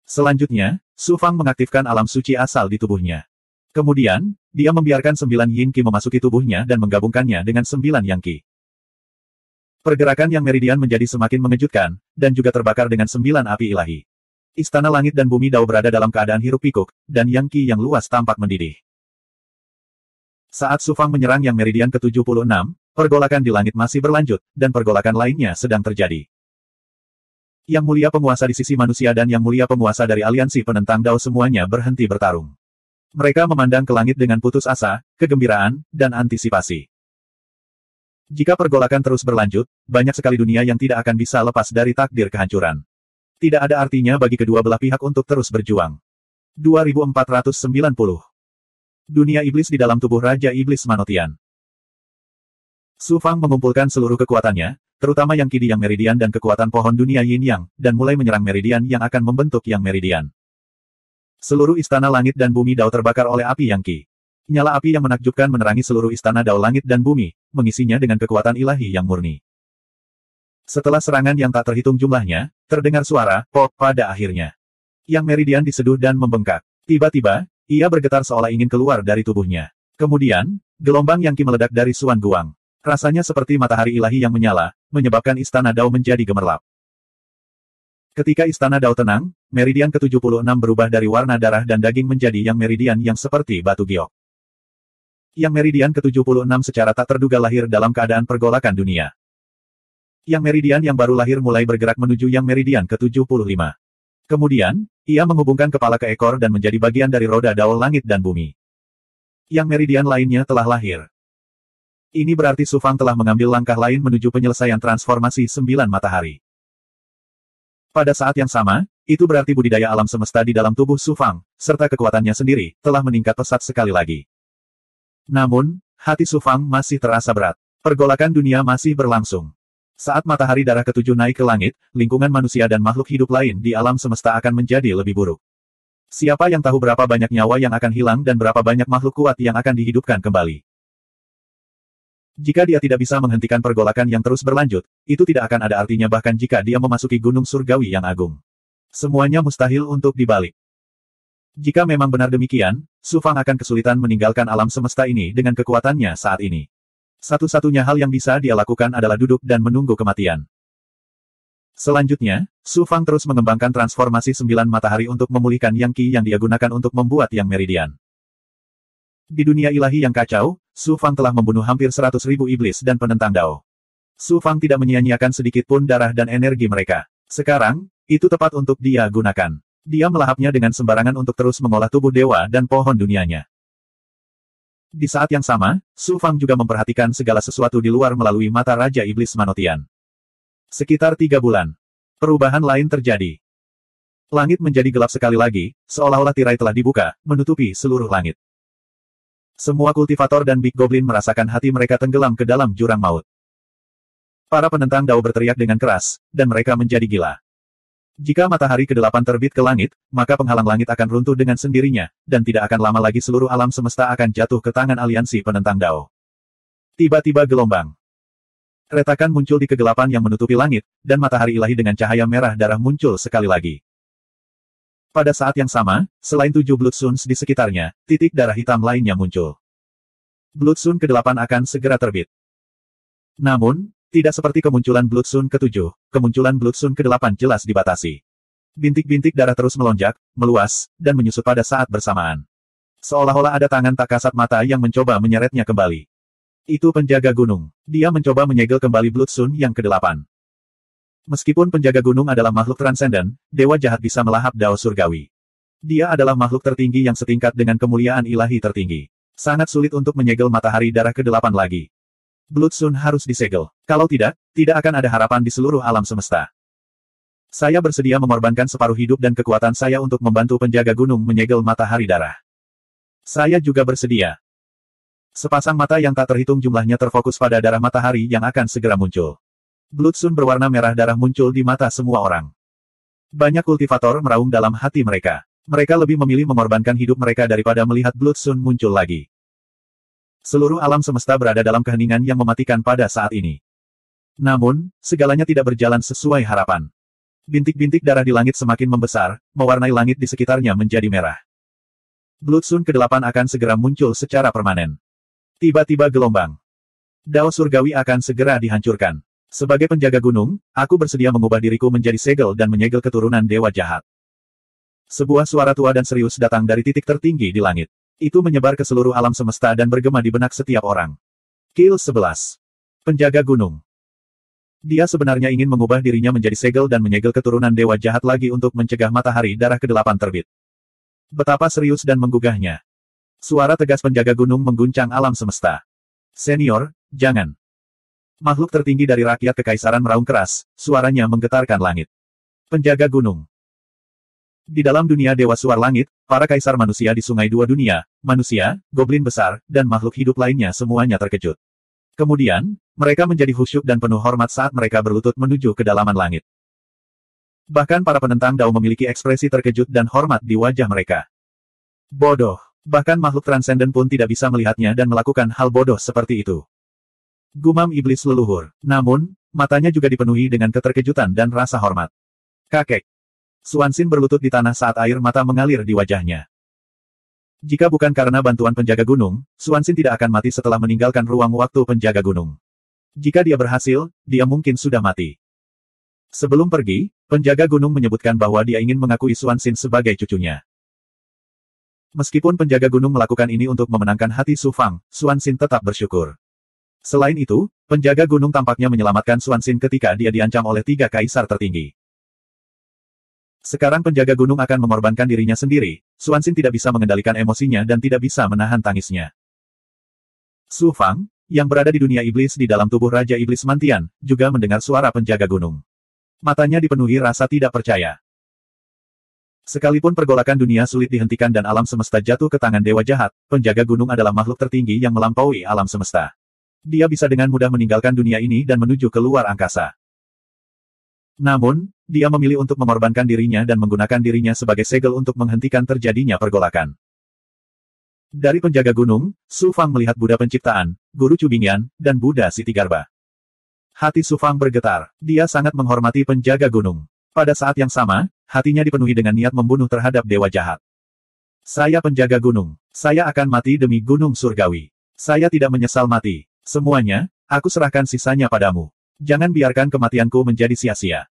Selanjutnya, Su Fang mengaktifkan alam suci asal di tubuhnya. Kemudian, dia membiarkan 9 Yin Qi memasuki tubuhnya dan menggabungkannya dengan 9 Yang Qi. Pergerakan yang meridian menjadi semakin mengejutkan, dan juga terbakar dengan 9 api ilahi. Istana Langit dan Bumi Dao berada dalam keadaan hiruk-pikuk, dan Yang Qi yang luas tampak mendidih. Saat Su Fang menyerang yang meridian ke-76, pergolakan di langit masih berlanjut, dan pergolakan lainnya sedang terjadi. Yang mulia penguasa di sisi manusia dan yang mulia penguasa dari aliansi penentang Dao semuanya berhenti bertarung. Mereka memandang ke langit dengan putus asa, kegembiraan, dan antisipasi. Jika pergolakan terus berlanjut, banyak sekali dunia yang tidak akan bisa lepas dari takdir kehancuran. Tidak ada artinya bagi kedua belah pihak untuk terus berjuang. 2490. Dunia iblis di dalam tubuh Raja Iblis Manotian. Su Fang mengumpulkan seluruh kekuatannya, terutama yang Qi yang meridian dan kekuatan pohon dunia Yin Yang, dan mulai menyerang meridian yang akan membentuk yang meridian. Seluruh istana langit dan bumi Dao terbakar oleh api yang Qi. Nyala api yang menakjubkan menerangi seluruh istana Dao langit dan bumi, mengisinya dengan kekuatan ilahi yang murni. Setelah serangan yang tak terhitung jumlahnya, terdengar suara pop pada akhirnya. Yang meridian diseduh dan membengkak. Tiba-tiba, ia bergetar seolah ingin keluar dari tubuhnya. Kemudian, gelombang yang Qi meledak dari Suan Guang. Rasanya seperti matahari ilahi yang menyala, menyebabkan istana Dao menjadi gemerlap. Ketika istana Dao tenang, meridian ke-76 berubah dari warna darah dan daging menjadi yang meridian yang seperti batu giok. Yang meridian ke-76 secara tak terduga lahir dalam keadaan pergolakan dunia. Yang meridian yang baru lahir mulai bergerak menuju yang meridian ke-75. Kemudian, ia menghubungkan kepala ke ekor dan menjadi bagian dari roda Dao langit dan bumi. Yang meridian lainnya telah lahir. Ini berarti Su Fang telah mengambil langkah lain menuju penyelesaian transformasi 9 matahari. Pada saat yang sama, itu berarti budidaya alam semesta di dalam tubuh Su Fang, serta kekuatannya sendiri, telah meningkat pesat sekali lagi. Namun, hati Su Fang masih terasa berat. Pergolakan dunia masih berlangsung. Saat matahari darah ke-7 naik ke langit, lingkungan manusia dan makhluk hidup lain di alam semesta akan menjadi lebih buruk. Siapa yang tahu berapa banyak nyawa yang akan hilang dan berapa banyak makhluk kuat yang akan dihidupkan kembali. Jika dia tidak bisa menghentikan pergolakan yang terus berlanjut, itu tidak akan ada artinya bahkan jika dia memasuki gunung surgawi yang agung. Semuanya mustahil untuk dibalik. Jika memang benar demikian, Su Fang akan kesulitan meninggalkan alam semesta ini dengan kekuatannya saat ini. Satu-satunya hal yang bisa dia lakukan adalah duduk dan menunggu kematian. Selanjutnya, Su Fang terus mengembangkan transformasi 9 matahari untuk memulihkan Yang Qi yang dia gunakan untuk membuat Yang Meridian. Di dunia ilahi yang kacau, Su Fang telah membunuh hampir 100.000 iblis dan penentang Dao. Su Fang tidak menyia-nyiakan sedikit pun darah dan energi mereka. Sekarang, itu tepat untuk dia gunakan. Dia melahapnya dengan sembarangan untuk terus mengolah tubuh dewa dan pohon dunianya. Di saat yang sama, Su Fang juga memperhatikan segala sesuatu di luar melalui mata Raja Iblis Manotian. Sekitar 3 bulan. Perubahan lain terjadi. Langit menjadi gelap sekali lagi, seolah-olah tirai telah dibuka, menutupi seluruh langit. Semua kultivator dan Big Goblin merasakan hati mereka tenggelam ke dalam jurang maut. Para penentang Dao berteriak dengan keras, dan mereka menjadi gila. Jika matahari ke-8 terbit ke langit, maka penghalang langit akan runtuh dengan sendirinya, dan tidak akan lama lagi seluruh alam semesta akan jatuh ke tangan aliansi penentang Dao. Tiba-tiba gelombang retakan muncul di kegelapan yang menutupi langit, dan matahari ilahi dengan cahaya merah darah muncul sekali lagi. Pada saat yang sama, selain 7 Blood Suns di sekitarnya, titik darah hitam lainnya muncul. Blood Sun ke-8 akan segera terbit. Namun, tidak seperti kemunculan Blood Sun ke-7, kemunculan Blood Sun ke-8 jelas dibatasi. Bintik-bintik darah terus melonjak, meluas, dan menyusut pada saat bersamaan. Seolah-olah ada tangan tak kasat mata yang mencoba menyeretnya kembali. Itu penjaga gunung. Dia mencoba menyegel kembali Blood Sun yang ke-8. Meskipun penjaga gunung adalah makhluk transenden, dewa jahat bisa melahap Dao surgawi. Dia adalah makhluk tertinggi yang setingkat dengan kemuliaan ilahi tertinggi. Sangat sulit untuk menyegel matahari darah ke-8 lagi. Blood Sun harus disegel. Kalau tidak, tidak akan ada harapan di seluruh alam semesta. Saya bersedia mengorbankan separuh hidup dan kekuatan saya untuk membantu penjaga gunung menyegel matahari darah. Saya juga bersedia. Sepasang mata yang tak terhitung jumlahnya terfokus pada darah matahari yang akan segera muncul. Blood Sun berwarna merah darah muncul di mata semua orang. Banyak kultivator meraung dalam hati mereka. Mereka lebih memilih mengorbankan hidup mereka daripada melihat Blood Sun muncul lagi. Seluruh alam semesta berada dalam keheningan yang mematikan pada saat ini. Namun, segalanya tidak berjalan sesuai harapan. Bintik-bintik darah di langit semakin membesar, mewarnai langit di sekitarnya menjadi merah. Blood Sun ke-8 akan segera muncul secara permanen. Tiba-tiba gelombang Dao surgawi akan segera dihancurkan. Sebagai penjaga gunung, aku bersedia mengubah diriku menjadi segel dan menyegel keturunan dewa jahat. Sebuah suara tua dan serius datang dari titik tertinggi di langit. Itu menyebar ke seluruh alam semesta dan bergema di benak setiap orang. Kill 11. Penjaga gunung. Dia sebenarnya ingin mengubah dirinya menjadi segel dan menyegel keturunan dewa jahat lagi untuk mencegah matahari darah ke-8 terbit. Betapa serius dan menggugahnya. Suara tegas penjaga gunung mengguncang alam semesta. Senior, jangan. Makhluk tertinggi dari rakyat kekaisaran meraung keras, suaranya menggetarkan langit. Penjaga gunung. Di dalam dunia Dewa Suar Langit, para kaisar manusia di Sungai Dua Dunia, manusia, goblin besar, dan makhluk hidup lainnya semuanya terkejut. Kemudian, mereka menjadi khusyuk dan penuh hormat saat mereka berlutut menuju kedalaman langit. Bahkan para penentang Dao memiliki ekspresi terkejut dan hormat di wajah mereka. Bodoh. Bahkan makhluk transenden pun tidak bisa melihatnya dan melakukan hal bodoh seperti itu. Gumam iblis leluhur. Namun, matanya juga dipenuhi dengan keterkejutan dan rasa hormat. Kakek. Suansin berlutut di tanah saat air mata mengalir di wajahnya. Jika bukan karena bantuan penjaga gunung, Suansin tidak akan mati setelah meninggalkan ruang waktu penjaga gunung. Jika dia berhasil, dia mungkin sudah mati. Sebelum pergi, penjaga gunung menyebutkan bahwa dia ingin mengakui Suansin sebagai cucunya. Meskipun penjaga gunung melakukan ini untuk memenangkan hati Su Fang, Suansin tetap bersyukur. Selain itu, penjaga gunung tampaknya menyelamatkan Suansin ketika dia diancam oleh 3 kaisar tertinggi. Sekarang penjaga gunung akan mengorbankan dirinya sendiri, Suansin tidak bisa mengendalikan emosinya dan tidak bisa menahan tangisnya. Su Fang, yang berada di dunia iblis di dalam tubuh Raja Iblis Mantian, juga mendengar suara penjaga gunung. Matanya dipenuhi rasa tidak percaya. Sekalipun pergolakan dunia sulit dihentikan dan alam semesta jatuh ke tangan dewa jahat, penjaga gunung adalah makhluk tertinggi yang melampaui alam semesta. Dia bisa dengan mudah meninggalkan dunia ini dan menuju ke luar angkasa. Namun, dia memilih untuk mengorbankan dirinya dan menggunakan dirinya sebagai segel untuk menghentikan terjadinya pergolakan. Dari penjaga gunung, Su Fang melihat Buddha penciptaan, Guru Cubingyan, dan Buddha Sitigarba. Hati Su Fang bergetar. Dia sangat menghormati penjaga gunung. Pada saat yang sama, hatinya dipenuhi dengan niat membunuh terhadap dewa jahat. Saya penjaga gunung. Saya akan mati demi gunung surgawi. Saya tidak menyesal mati. Semuanya, aku serahkan sisanya padamu. Jangan biarkan kematianku menjadi sia-sia.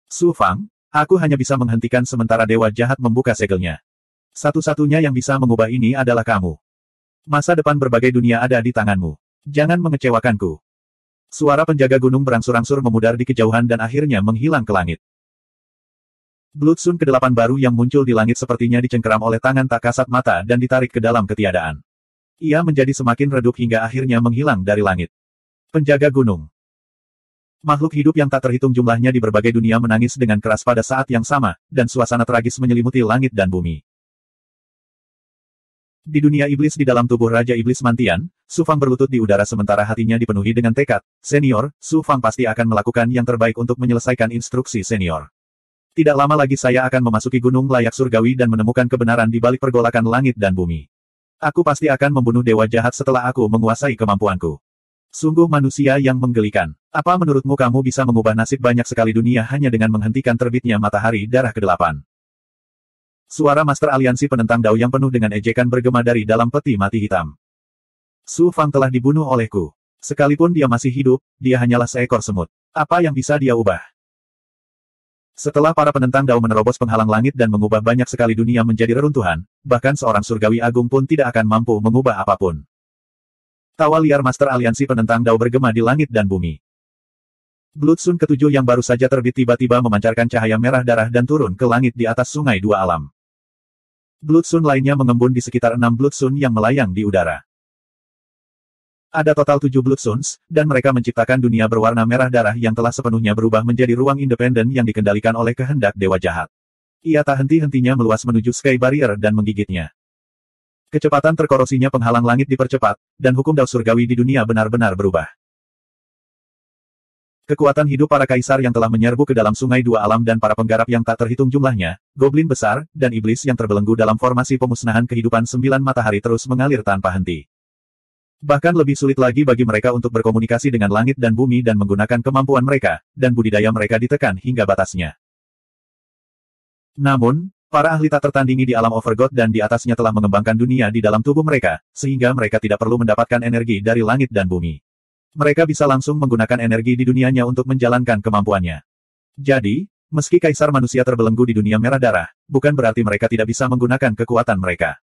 Su Fang, aku hanya bisa menghentikan sementara dewa jahat membuka segelnya. Satu-satunya yang bisa mengubah ini adalah kamu. Masa depan berbagai dunia ada di tanganmu. Jangan mengecewakanku. Suara penjaga gunung berangsur-angsur memudar di kejauhan dan akhirnya menghilang ke langit. Blood Sun ke-8 baru yang muncul di langit sepertinya dicengkeram oleh tangan tak kasat mata dan ditarik ke dalam ketiadaan. Ia menjadi semakin redup hingga akhirnya menghilang dari langit. Penjaga gunung. Makhluk hidup yang tak terhitung jumlahnya di berbagai dunia menangis dengan keras pada saat yang sama, dan suasana tragis menyelimuti langit dan bumi. Di dunia iblis di dalam tubuh Raja Iblis Mantian, Su Fang berlutut di udara sementara hatinya dipenuhi dengan tekad, senior, Su Fang pasti akan melakukan yang terbaik untuk menyelesaikan instruksi senior. Tidak lama lagi saya akan memasuki gunung layak surgawi dan menemukan kebenaran di balik pergolakan langit dan bumi. Aku pasti akan membunuh dewa jahat setelah aku menguasai kemampuanku. Sungguh manusia yang menggelikan. Apa menurutmu kamu bisa mengubah nasib banyak sekali dunia hanya dengan menghentikan terbitnya matahari darah ke-8? Suara Master Aliansi Penentang Dao yang penuh dengan ejekan bergema dari dalam peti mati hitam. Su Fang telah dibunuh olehku. Sekalipun dia masih hidup, dia hanyalah seekor semut. Apa yang bisa dia ubah? Setelah para penentang Dao menerobos penghalang langit dan mengubah banyak sekali dunia menjadi reruntuhan, bahkan seorang surgawi agung pun tidak akan mampu mengubah apapun. Tawa liar Master Aliansi Penentang Dao bergema di langit dan bumi. Blood Sun ke-7 yang baru saja terbit tiba-tiba memancarkan cahaya merah darah dan turun ke langit di atas sungai dua alam. Blood Sun lainnya mengembun di sekitar 6 Blood Sun yang melayang di udara. Ada total 7 Blood Suns, dan mereka menciptakan dunia berwarna merah darah yang telah sepenuhnya berubah menjadi ruang independen yang dikendalikan oleh kehendak dewa jahat. Ia tak henti-hentinya meluas menuju Sky Barrier dan menggigitnya. Kecepatan terkorosinya penghalang langit dipercepat, dan hukum Dao surgawi di dunia benar-benar berubah. Kekuatan hidup para kaisar yang telah menyerbu ke dalam sungai dua alam dan para penggarap yang tak terhitung jumlahnya, goblin besar, dan iblis yang terbelenggu dalam formasi pemusnahan kehidupan 9 matahari terus mengalir tanpa henti. Bahkan lebih sulit lagi bagi mereka untuk berkomunikasi dengan langit dan bumi dan menggunakan kemampuan mereka, dan budidaya mereka ditekan hingga batasnya. Namun, para ahli tak tertandingi di alam Overgod dan di atasnya telah mengembangkan dunia di dalam tubuh mereka, sehingga mereka tidak perlu mendapatkan energi dari langit dan bumi. Mereka bisa langsung menggunakan energi di dunianya untuk menjalankan kemampuannya. Jadi, meski kaisar manusia terbelenggu di dunia merah darah, bukan berarti mereka tidak bisa menggunakan kekuatan mereka.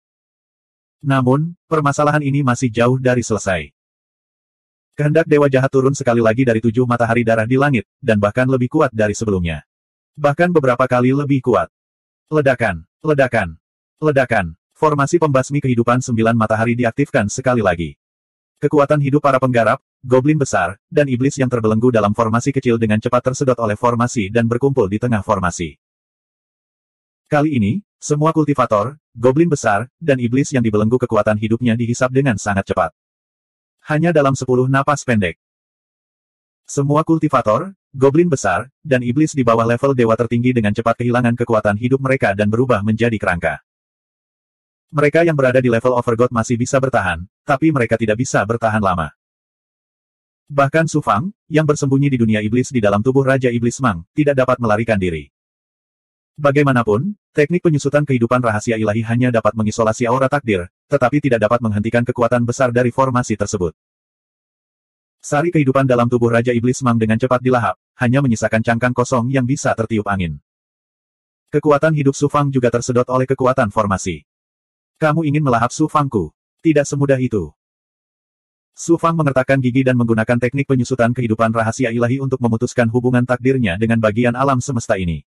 Namun, permasalahan ini masih jauh dari selesai. Kehendak dewa jahat turun sekali lagi dari 7 matahari darah di langit, dan bahkan lebih kuat dari sebelumnya. Bahkan beberapa kali lebih kuat. Ledakan, ledakan, ledakan. Formasi pembasmi kehidupan 9 matahari diaktifkan sekali lagi. Kekuatan hidup para penggarap, goblin besar, dan iblis yang terbelenggu dalam formasi kecil dengan cepat tersedot oleh formasi dan berkumpul di tengah formasi. Kali ini, semua kultivator, goblin besar, dan iblis yang dibelenggu kekuatan hidupnya dihisap dengan sangat cepat. Hanya dalam 10 napas pendek. Semua kultivator, goblin besar, dan iblis di bawah level dewa tertinggi dengan cepat kehilangan kekuatan hidup mereka dan berubah menjadi kerangka. Mereka yang berada di level Overgod masih bisa bertahan, tapi mereka tidak bisa bertahan lama. Bahkan Su Fang, yang bersembunyi di dunia iblis di dalam tubuh Raja Iblis Mang, tidak dapat melarikan diri. Bagaimanapun, teknik penyusutan kehidupan rahasia ilahi hanya dapat mengisolasi aura takdir, tetapi tidak dapat menghentikan kekuatan besar dari formasi tersebut. Sari kehidupan dalam tubuh Raja Iblis Mang dengan cepat dilahap, hanya menyisakan cangkang kosong yang bisa tertiup angin. Kekuatan hidup Su Fang juga tersedot oleh kekuatan formasi. Kamu ingin melahap Su Fangku? Tidak semudah itu. Su Fang mengertakkan gigi dan menggunakan teknik penyusutan kehidupan rahasia ilahi untuk memutuskan hubungan takdirnya dengan bagian alam semesta ini.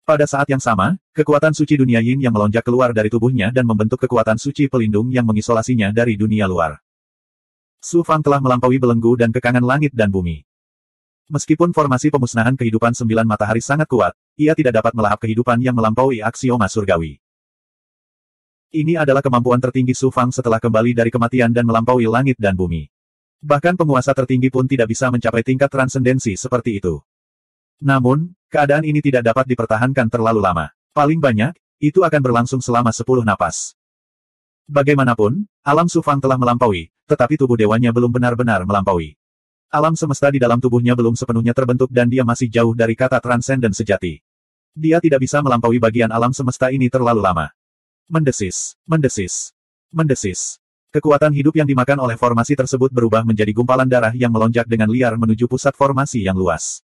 Pada saat yang sama, kekuatan suci dunia Yin yang melonjak keluar dari tubuhnya dan membentuk kekuatan suci pelindung yang mengisolasinya dari dunia luar. Su Fang telah melampaui belenggu dan kekangan langit dan bumi. Meskipun formasi pemusnahan kehidupan 9 matahari sangat kuat, ia tidak dapat melahap kehidupan yang melampaui aksioma surgawi. Ini adalah kemampuan tertinggi Su Fang setelah kembali dari kematian dan melampaui langit dan bumi. Bahkan penguasa tertinggi pun tidak bisa mencapai tingkat transendensi seperti itu. Namun, keadaan ini tidak dapat dipertahankan terlalu lama. Paling banyak, itu akan berlangsung selama 10 napas. Bagaimanapun, alam Su Fang telah melampaui, tetapi tubuh dewanya belum benar-benar melampaui. Alam semesta di dalam tubuhnya belum sepenuhnya terbentuk dan dia masih jauh dari kata transenden sejati. Dia tidak bisa melampaui bagian alam semesta ini terlalu lama. Mendesis, mendesis, mendesis. Kekuatan hidup yang dimakan oleh formasi tersebut berubah menjadi gumpalan darah yang melonjak dengan liar menuju pusat formasi yang luas.